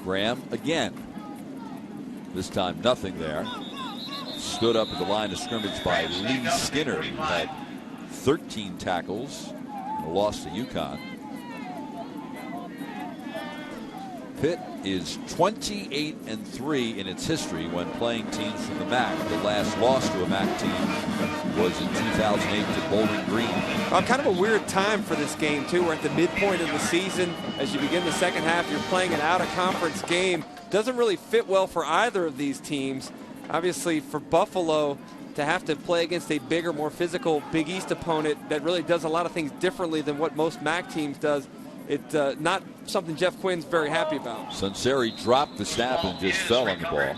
Graham again. This time nothing there. Stood up at the line of scrimmage by Lee Skinner, who had 13 tackles and a loss to UConn. Pitt is 28-3 in its history when playing teams from the MAC. The last loss to a MAC team was in 2008 to Bowling Green. Kind of a weird time for this game, too. We're at the midpoint of the season. As you begin the second half, you're playing an out-of-conference game. Doesn't really fit well for either of these teams. Obviously, for Buffalo to have to play against a bigger, more physical Big East opponent that really does a lot of things differently than what most MAC teams does, it's not something Jeff Quinn's very happy about. Sunseri dropped the snap and just fell on the ball.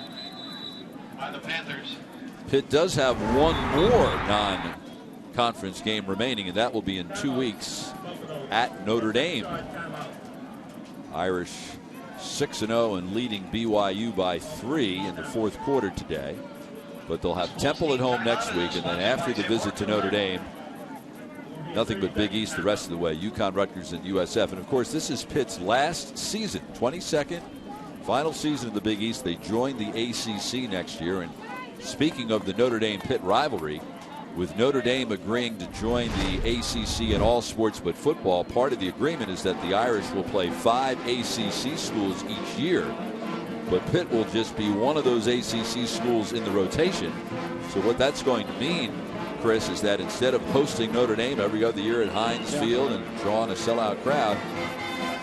By the Panthers. Pitt does have one more non-conference game remaining, and that will be in 2 weeks at Notre Dame. Irish 6-0 and leading BYU by 3 in the fourth quarter today. But they'll have Temple at home next week, and then after the visit to Notre Dame, nothing but Big East the rest of the way. UConn, Rutgers, and USF. And, of course, this is Pitt's last season, 22nd, final season of the Big East. They join the ACC next year. And speaking of the Notre Dame-Pitt rivalry, with Notre Dame agreeing to join the ACC in all sports but football, part of the agreement is that the Irish will play 5 ACC schools each year. But Pitt will just be one of those ACC schools in the rotation. So what that's going to mean, Chris, is that instead of hosting Notre Dame every other year at Heinz Field and drawing a sellout crowd,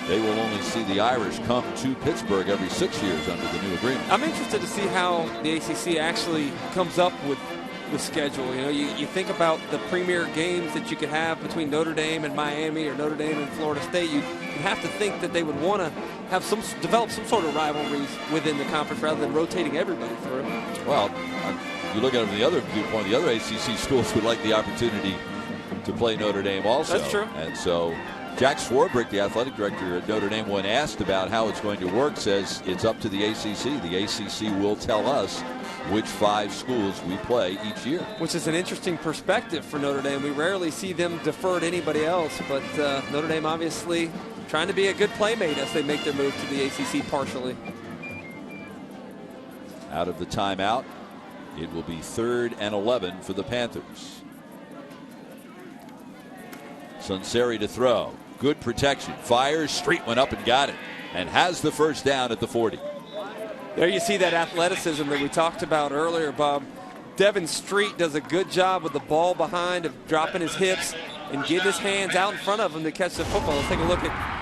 they will only see the Irish come to Pittsburgh every 6 years under the new agreement. I'm interested to see how the ACC actually comes up with the schedule. You know, you think about the premier games that you could have between Notre Dame and Miami or Notre Dame and Florida State. You have to think that they would want to have develop some sort of rivalries within the conference rather than rotating everybody through. Well, you look at it from the other viewpoint, the other ACC schools would like the opportunity to play Notre Dame also. That's true. And so Jack Swarbrick, the athletic director at Notre Dame, when asked about how it's going to work, says it's up to the ACC. The ACC will tell us which 5 schools we play each year. Which is an interesting perspective for Notre Dame. We rarely see them defer to anybody else, but Notre Dame obviously trying to be a good playmate as they make their move to the ACC partially. Out of the timeout, it will be 3rd and 11 for the Panthers. Sunseri to throw. Good protection. Fires. Street went up and got it. And has the first down at the 40. There you see that athleticism that we talked about earlier, Bob. Devin Street does a good job with the ball behind, of dropping his hips and getting his hands out in front of him to catch the football. Let's take a look at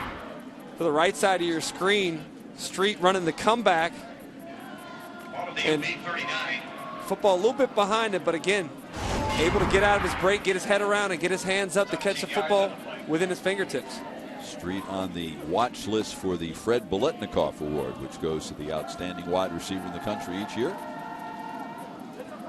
to the right side of your screen. Street running the comeback. And football a little bit behind him, but again, able to get out of his break, get his head around, and get his hands up to catch the football within his fingertips. Street on the watch list for the Fred Biletnikoff Award, which goes to the outstanding wide receiver in the country each year.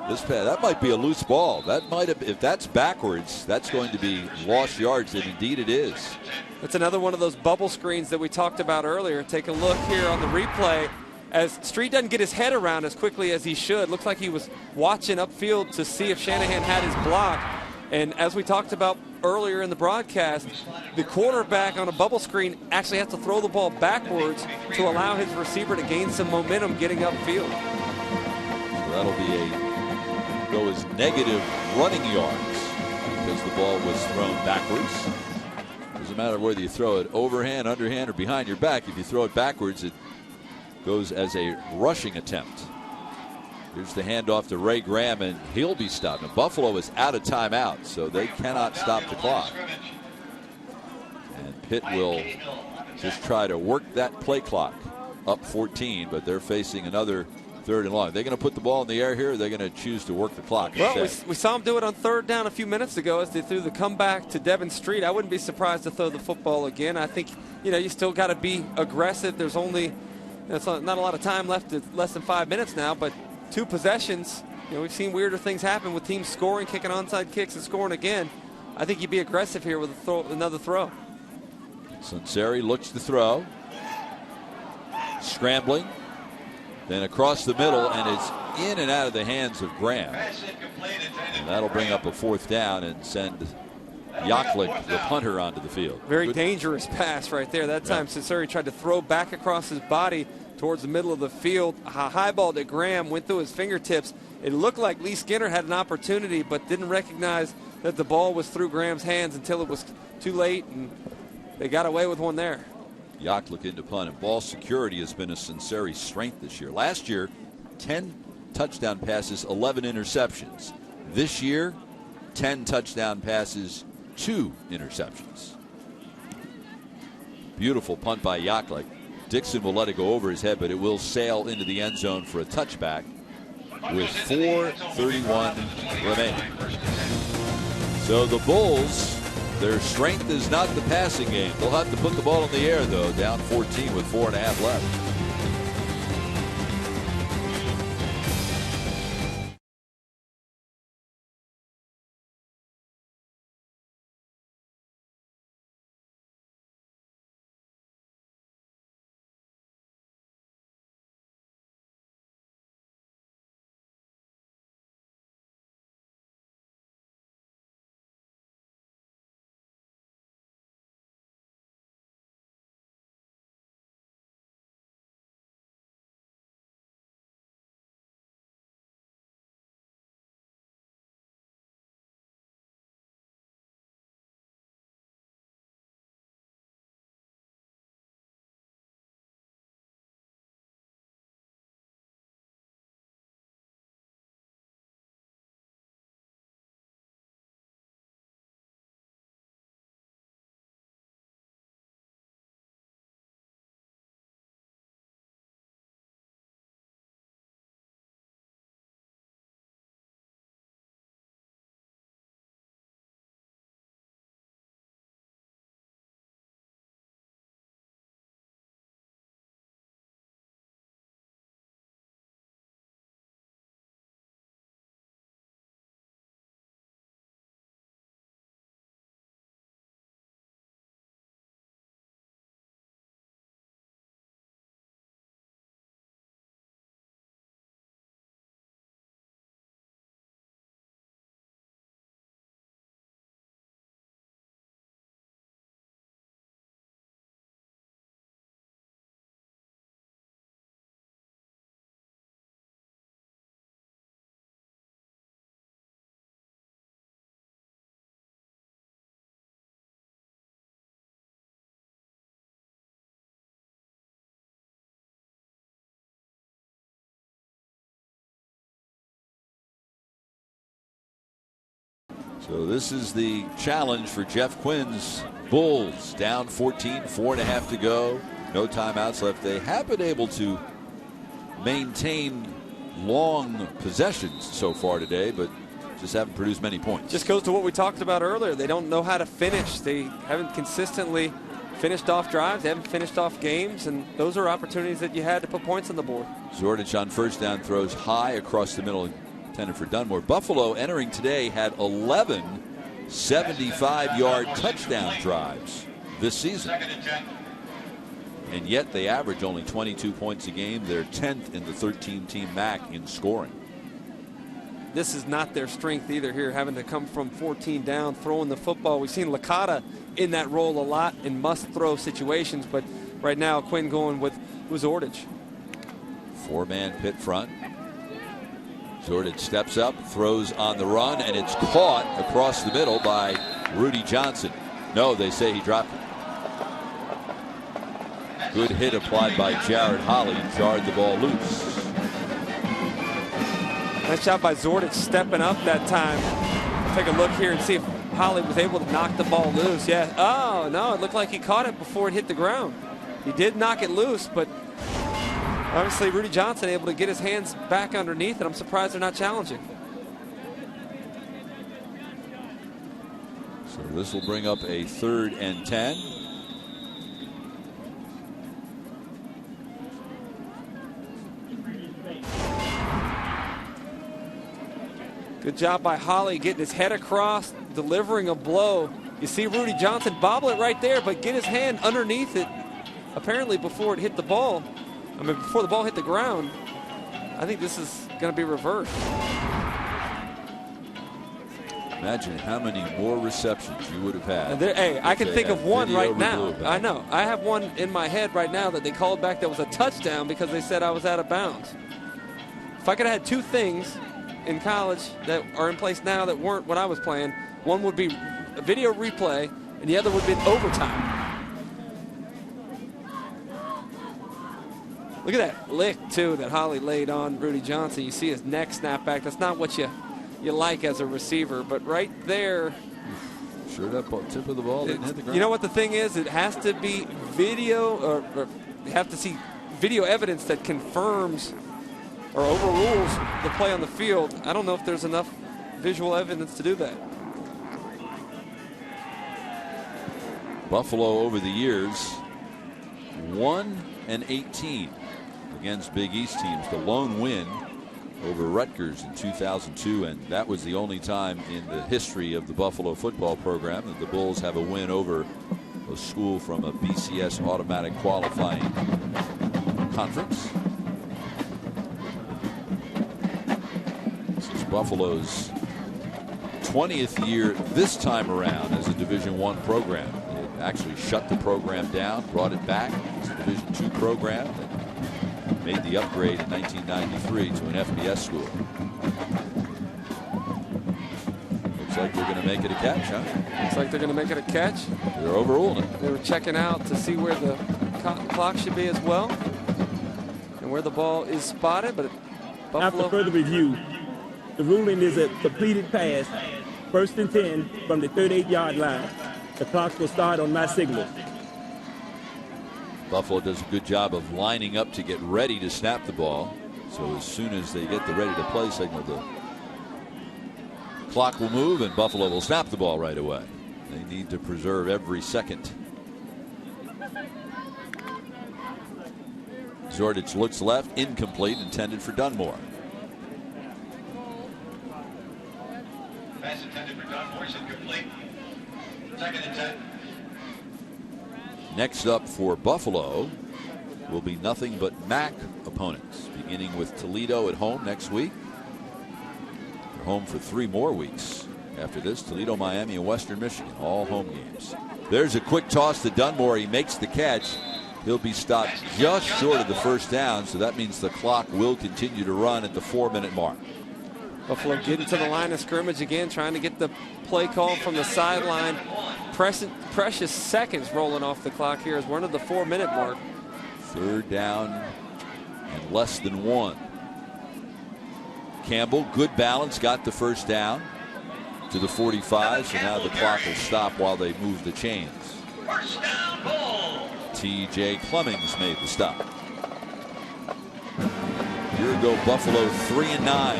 This pass, that might be a loose ball. That might have, if that's backwards, that's going to be lost yards, and indeed it is. That's another one of those bubble screens that we talked about earlier. Take a look here on the replay. As Street doesn't get his head around as quickly as he should. Looks like he was watching upfield to see if Shanahan had his block. And as we talked about earlier in the broadcast, the quarterback on a bubble screen actually has to throw the ball backwards to allow his receiver to gain some momentum getting upfield. So that'll be go as negative running yards because the ball was thrown backwards. Doesn't matter whether you throw it overhand, underhand, or behind your back. If you throw it backwards, it goes as a rushing attempt. Here's the handoff to Ray Graham, and he'll be stopped. Now, Buffalo is out of timeout, so they cannot stop the clock. And Pitt will just try to work that play clock up 14, but they're facing another 3rd and long. They're going to put the ball in the air here, or they're going to choose to work the clock instead? Well, we saw him do it on 3rd down a few minutes ago as they threw the comeback to Devin Street. I wouldn't be surprised to throw the football again. I think, you still got to be aggressive. There's only That's not a lot of time left. It's less than 5 minutes now, but 2 possessions. We've seen weirder things happen with teams scoring, kicking onside kicks, and scoring again. I think you'd be aggressive here with another throw. Sunseri looks to throw. Scrambling. Then across the middle, and it's in and out of the hands of Graham. And that'll bring up a 4th down and send Yaklik, the punter, onto the field. Very dangerous pass right there. That time, Sunseri tried to throw back across his body towards the middle of the field. A high ball to Graham went through his fingertips. It looked like Lee Skinner had an opportunity, but didn't recognize that the ball was through Graham's hands until it was too late, and they got away with one there. Yaklik into punt, and ball security has been a Sunseri strength this year. Last year, 10 touchdown passes, 11 interceptions. This year, 10 touchdown passes, 2 interceptions. Beautiful punt by Yaklik. Dixon will let it go over his head, but it will sail into the end zone for a touchback with 4:31 remaining. So the Bulls, their strength is not the passing game. They'll have to put the ball in the air, though, down 14 with 4.5 left. So this is the challenge for Jeff Quinn's Bulls. Down 14, 4.5 to go. No timeouts left. They have been able to maintain long possessions so far today, but just haven't produced many points. Just goes to what we talked about earlier. They don't know how to finish. They haven't consistently finished off drives. They haven't finished off games, and those are opportunities that you had to put points on the board. Zordich on first down throws high across the middle, intended for Dunmore. Buffalo entering today had 11 75-yard touchdown drives this season. And yet they average only 22 points a game. They're 10th in the 13-team MAC in scoring. This is not their strength either here, having to come from 14 down, throwing the football. We've seen Licata in that role a lot in must-throw situations, but right now Quinn going with Zordich. 4-man Pitt front. Zordich steps up, throws on the run, and it's caught across the middle by Rudy Johnson. No, they say he dropped it. Good hit applied by Jared Holly, jarred the ball loose. Nice job by Zordich stepping up that time. Take a look here and see if Holly was able to knock the ball loose. Yeah. Oh, no, it looked like he caught it before it hit the ground. He did knock it loose, but obviously Rudy Johnson able to get his hands back underneath, and I'm surprised they're not challenging. So this will bring up a 3rd and 10. Good job by Holly getting his head across, delivering a blow. You see Rudy Johnson bobble it right there, but get his hand underneath it, apparently before it hit the ball. I mean, before the ball hit the ground. I think this is going to be reversed. Imagine how many more receptions you would have had. Hey, I can think of one right now. back. I know. I have one in my head right now that they called back that was a touchdown because they said I was out of bounds. If I could have had two things in college that are in place now that weren't when I was playing, one would be a video replay and the other would be overtime. Look at that lick, too, that Holly laid on Rudy Johnson. You see his neck snap back. That's not what you like as a receiver, but right there. Sure, that tip of the ball didn't hit the ground. You know what the thing is? It has to be video, or you have to see video evidence that confirms or overrules the play on the field. I don't know if there's enough visual evidence to do that. Buffalo over the years, 1-18 against Big East teams. The lone win over Rutgers in 2002, and that was the only time in the history of the Buffalo football program that the Bulls have a win over a school from a BCS automatic qualifying conference. This is Buffalo's 20th year this time around as a Division I program. It actually shut the program down, brought it back. It's a Division II program that made the upgrade in 1993 to an FBS school. Looks like they're going to make it a catch, huh? Looks like they're going to make it a catch. They're overruling it. They were checking out to see where the clock should be as well and where the ball is spotted. But Buffalo. After further review, the ruling is a completed pass, 1st and 10 from the 38-yard line. The clock will start on my signal. Buffalo does a good job of lining up to get ready to snap the ball. So as soon as they get the ready to play signal, the clock will move and Buffalo will snap the ball right away. They need to preserve every second. Zordich looks left, incomplete, intended for Dunmore. Pass intended for Dunmore is incomplete. 2nd and 10. Next up for Buffalo will be nothing but MAC opponents, beginning with Toledo at home next week. They're home for 3 more weeks after this. Toledo, Miami, and Western Michigan, all home games. There's a quick toss to Dunmore. He makes the catch. He'll be stopped just short of the first down, so that means the clock will continue to run at the 4-minute mark. Buffalo getting to the line of scrimmage again, trying to get the play call from the sideline. Precious seconds rolling off the clock here as we're at the 4-minute mark. 3rd down and less than 1. Campbell, good balance, got the first down to the 45, so now the clock will stop while they move the chains. First down, Bull. T.J. Clemmings made the stop. Year ago, Buffalo 3-9,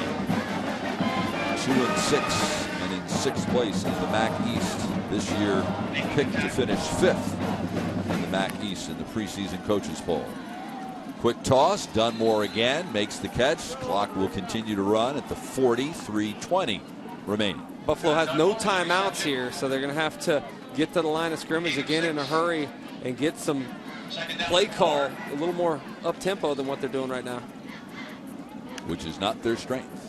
2-6, and in 6th place in the MAC East. This year, picked to finish 5th in the MAC East in the preseason coaches poll. Quick toss, Dunmore again makes the catch. Clock will continue to run at the 43:20 remaining. Buffalo has no timeouts here, so they're going to have to get to the line of scrimmage again in a hurry and get some play call a little more up-tempo than what they're doing right now. Which is not their strength.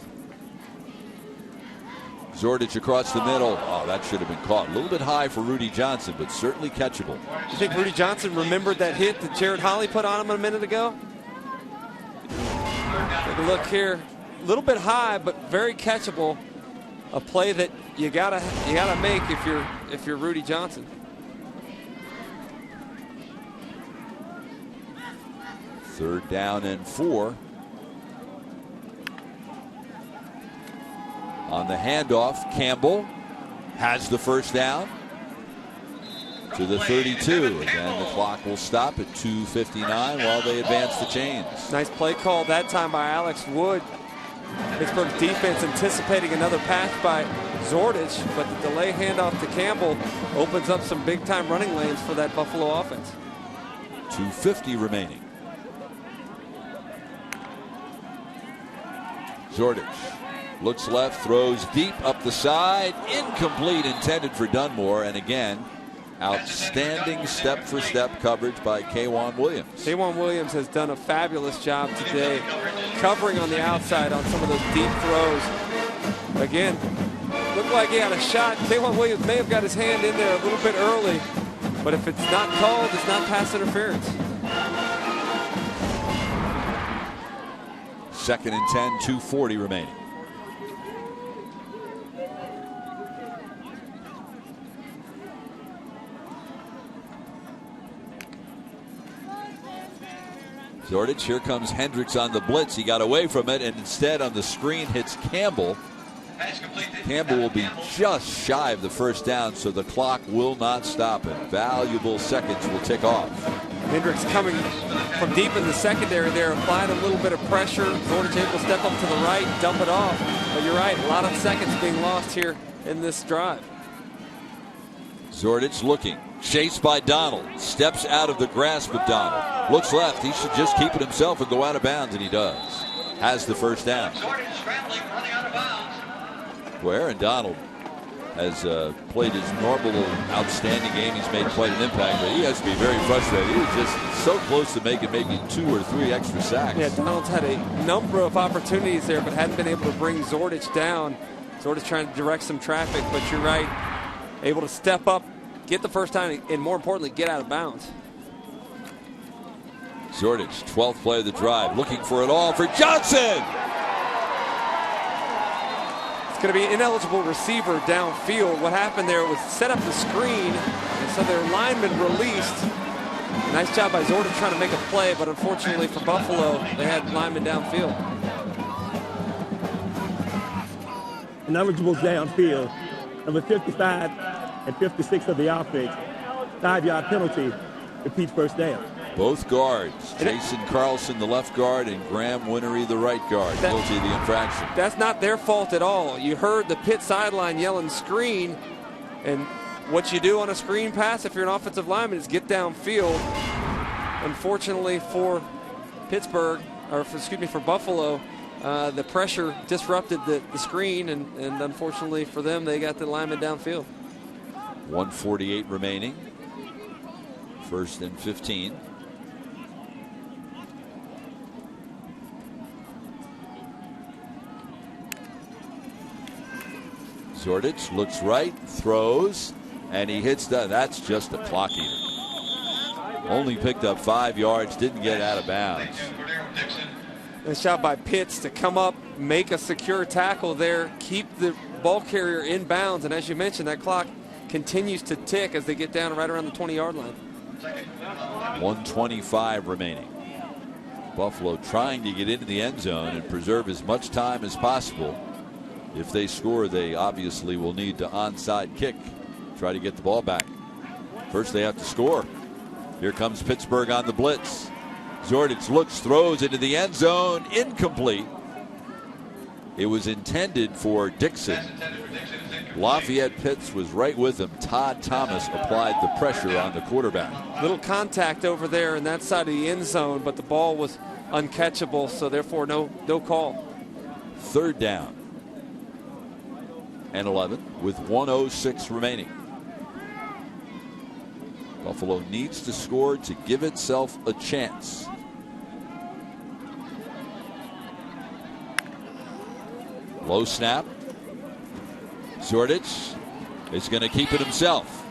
Zordich across the middle. Oh, that should have been caught. A little bit high for Rudy Johnson, but certainly catchable. You think Rudy Johnson remembered that hit that Jared Holly put on him a minute ago? Take a look here. A little bit high, but very catchable. A play that you gotta make if you're Rudy Johnson. Third down and 4. On the handoff, Campbell has the first down to the 32. Again, the clock will stop at 2:59 while they advance the chains. Nice play call that time by Alex Wood. Pittsburgh's defense anticipating another pass by Zordich, but the delay handoff to Campbell opens up some big-time running lanes for that Buffalo offense. 2:50 remaining. Zordich Looks left, throws deep up the side. Incomplete, intended for Dunmore. And again, outstanding step-for-step coverage by K'Wan Williams. K'Wan Williams has done a fabulous job today covering on the outside on some of those deep throws. Again, looked like he had a shot. K'Wan Williams may have got his hand in there a little bit early, but if it's not called, it's not pass interference. 2nd and 10, 2:40 remaining. Zordich, here comes Hendricks on the blitz. He got away from it, and instead on the screen hits Campbell. Campbell will be just shy of the first down, so the clock will not stop, and valuable seconds will tick off. Hendricks coming from deep in the secondary there, applied a little bit of pressure. Zordich able to step up to the right, dump it off. But you're right, a lot of seconds being lost here in this drive. Zordich looking, chased by Donald, steps out of the grasp of Donald. Looks left, he should just keep it himself and go out of bounds, and he does. Has the first down. Where and Donald has played his normal, outstanding game. He's made quite an impact, but he has to be very frustrated. He was just so close to making maybe 2 or 3 extra sacks. Yeah, Donald's had a number of opportunities there, but hadn't been able to bring Zordich down. Zordich trying to direct some traffic, but you're right, able to step up, get the first down, and more importantly, get out of bounds. Zordich, 12th play of the drive, looking for it all for Johnson. It's going to be an ineligible receiver downfield. What happened there was set up the screen, and so their lineman released. Nice job by Zordich trying to make a play, but unfortunately for Buffalo, they had linemen downfield. Ineligible downfield. Number 55 and 56 of the offense. 5-yard penalty. Repeat first down. Both guards, Jason Carlson, the left guard, and Graham Winery, the right guard, guilty of the infraction. That's not their fault at all. You heard the Pitt sideline yelling screen, and what you do on a screen pass if you're an offensive lineman is get downfield. Unfortunately for Pittsburgh, or for Buffalo, the pressure disrupted the screen, and unfortunately for them, they got the lineman downfield. 1:48 remaining. 1st and 15. Zordich looks right, throws, and he hits that. That's just a clock eater. Only picked up 5 yards, didn't get out of bounds. Nice shot by Pitts to come up, make a secure tackle there, keep the ball carrier in bounds, and as you mentioned, that clock continues to tick as they get down right around the 20-yard line. 1:25 remaining. Buffalo trying to get into the end zone and preserve as much time as possible. If they score, they obviously will need to onside kick, try to get the ball back. First, they have to score. Here comes Pittsburgh on the blitz. Zordich looks, throws into the end zone, incomplete. It was intended for Dixon. Lafayette Pitts was right with him. Todd Thomas applied the pressure on the quarterback. Little contact over there in that side of the end zone, but the ball was uncatchable, so therefore no call. 3rd down and 11 with 1:06 remaining. Buffalo needs to score to give itself a chance. Low snap. Zordich is going to keep it himself.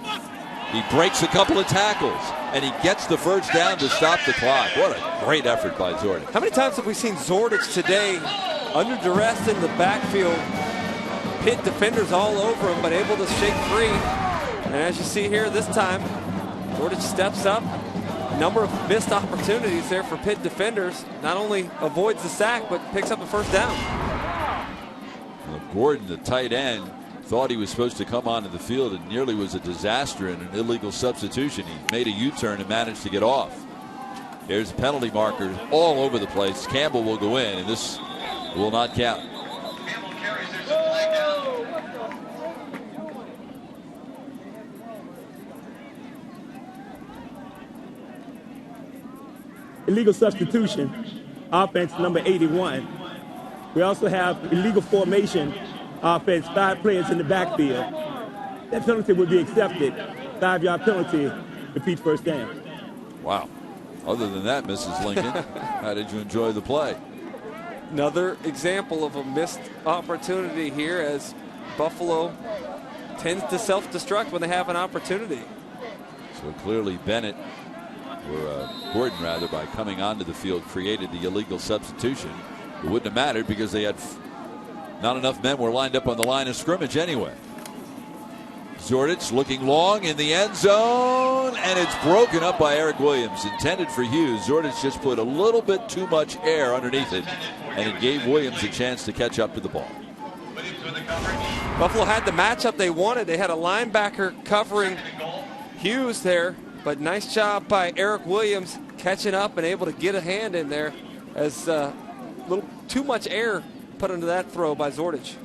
He breaks a couple of tackles, and he gets the first down to stop the clock. What a great effort by Zordich. How many times have we seen Zordich today under duress in the backfield? Pitt defenders all over him, but able to shake free. And as you see here this time, Zordich steps up. A number of missed opportunities there for Pitt defenders. Not only avoids the sack, but picks up a first down. Well, Gordon, the tight end, thought he was supposed to come onto the field. It nearly was a disaster and an illegal substitution. He made a U-turn and managed to get off. There's penalty markers all over the place. Campbell will go in, and this will not count. Illegal substitution. Offense number 81. We also have illegal formation offense, 5 players in the backfield. That penalty would be accepted. 5-yard penalty, repeat first down. Wow. Other than that, Mrs. Lincoln, how did you enjoy the play? Another example of a missed opportunity here, as Buffalo tends to self-destruct when they have an opportunity. So clearly Bennett, or Gordon rather, by coming onto the field, created the illegal substitution. It wouldn't have mattered because they had not enough men were lined up on the line of scrimmage anyway. Zordich looking long in the end zone, and it's broken up by Eric Williams. Intended for Hughes. Zordich just put a little bit too much air underneath it, and it gave Williams a chance to catch up to the ball. Buffalo had the matchup they wanted. They had a linebacker covering Hughes there, but nice job by Eric Williams catching up and able to get a hand in there, as a little too much air put into that throw by Zordich.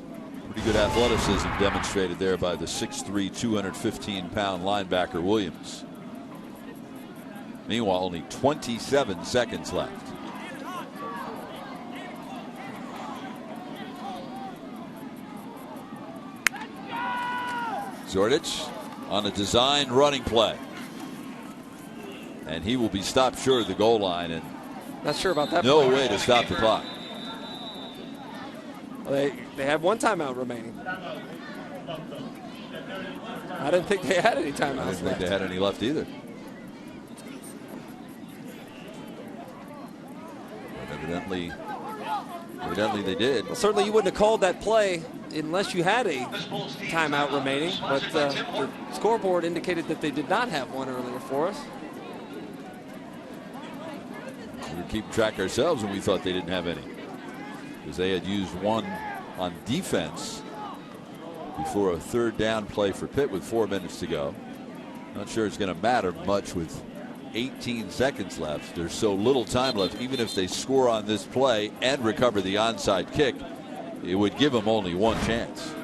Pretty good athleticism demonstrated there by the 6'3", 215-pound linebacker Williams. Meanwhile, only 27 seconds left. Zordich on a designed running play. And he will be stopped short of the goal line. And not sure about that. No way to stop the clock. Well, they have one timeout remaining. I didn't think they had any timeouts I didn't think they had any left either. But evidently they did. Well, certainly you wouldn't have called that play unless you had a timeout remaining, but the scoreboard indicated that they did not have one earlier for us. We were keeping track ourselves, and we thought they didn't have any, because they had used one on defense before a third down play for Pitt with 4 minutes to go. Not sure it's going to matter much with 18 seconds left. There's so little time left. Even if they score on this play and recover the onside kick, it would give them only one chance.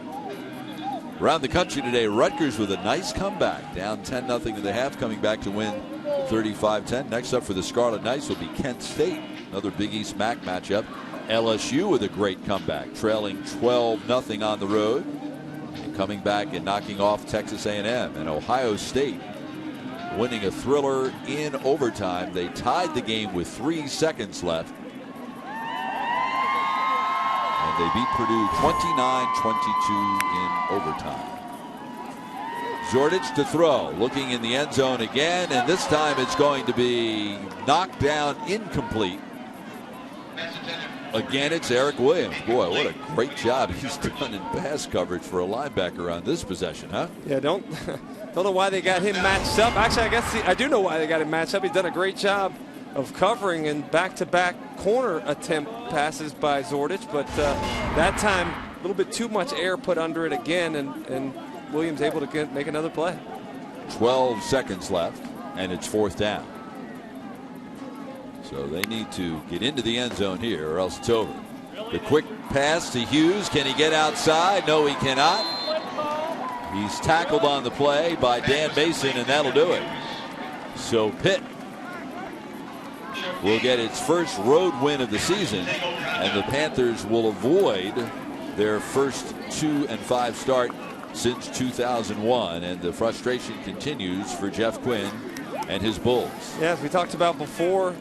Around the country today, Rutgers with a nice comeback, down 10-0 to the half, coming back to win 35-10. Next up for the Scarlet Knights will be Kent State, another Big East MAC matchup. LSU with a great comeback, trailing 12-0 on the road, and coming back and knocking off Texas A&M. And Ohio State winning a thriller in overtime. They tied the game with 3 seconds left, and they beat Purdue 29-22 in overtime. Zordich to throw, looking in the end zone again, and this time it's going to be knocked down, incomplete. Again, it's Eric Williams. Boy, what a great job he's done in pass coverage for a linebacker on this possession, huh? Yeah, don't know why they got him matched up. Actually, I guess I do know why they got him matched up. He's done a great job of covering and back-to-back corner attempt passes by Zordich, but that time a little bit too much air put under it again, and Williams able to make another play. 12 seconds left, and it's 4th down. So they need to get into the end zone here, or else it's over. The quick pass to Hughes. Can he get outside? No, he cannot. He's tackled on the play by Dan Mason, and that'll do it. So Pitt will get its first road win of the season, and the Panthers will avoid their first 2-5 start since 2001, and the frustration continues for Jeff Quinn and his Bulls. Yeah, as we talked about before,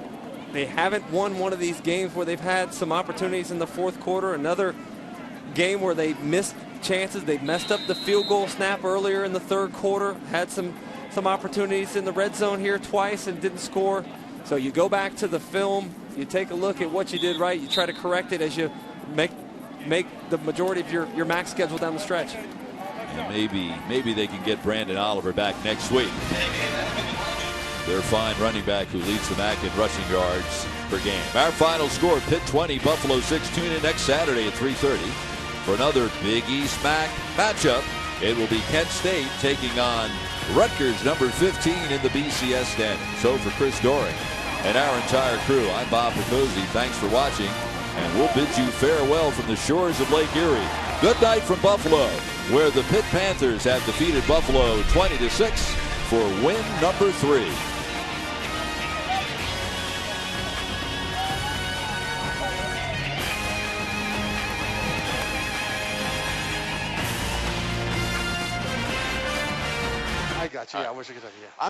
they haven't won one of these games where they've had some opportunities in the fourth quarter. Another game where they missed chances. They messed up the field goal snap earlier in the third quarter. Had some opportunities in the red zone here twice and didn't score. So you go back to the film, you take a look at what you did right, you try to correct it as you make the majority of your MAC schedule down the stretch. And maybe they can get Brandon Oliver back next week. Their fine running back who leads the MAC in rushing yards per game. Our final score, Pitt 20, Buffalo 6. Tune in next Saturday at 3:30 for another Big East MAC matchup. It will be Kent State taking on Rutgers, number 15 in the BCS standings. So for Chris Doring and our entire crew, I'm Bob Picozzi. Thanks for watching, and we'll bid you farewell from the shores of Lake Erie. Good night from Buffalo, where the Pitt Panthers have defeated Buffalo 20-6 for win number 3. I got you. Yeah, I wish I could tell you. Yeah.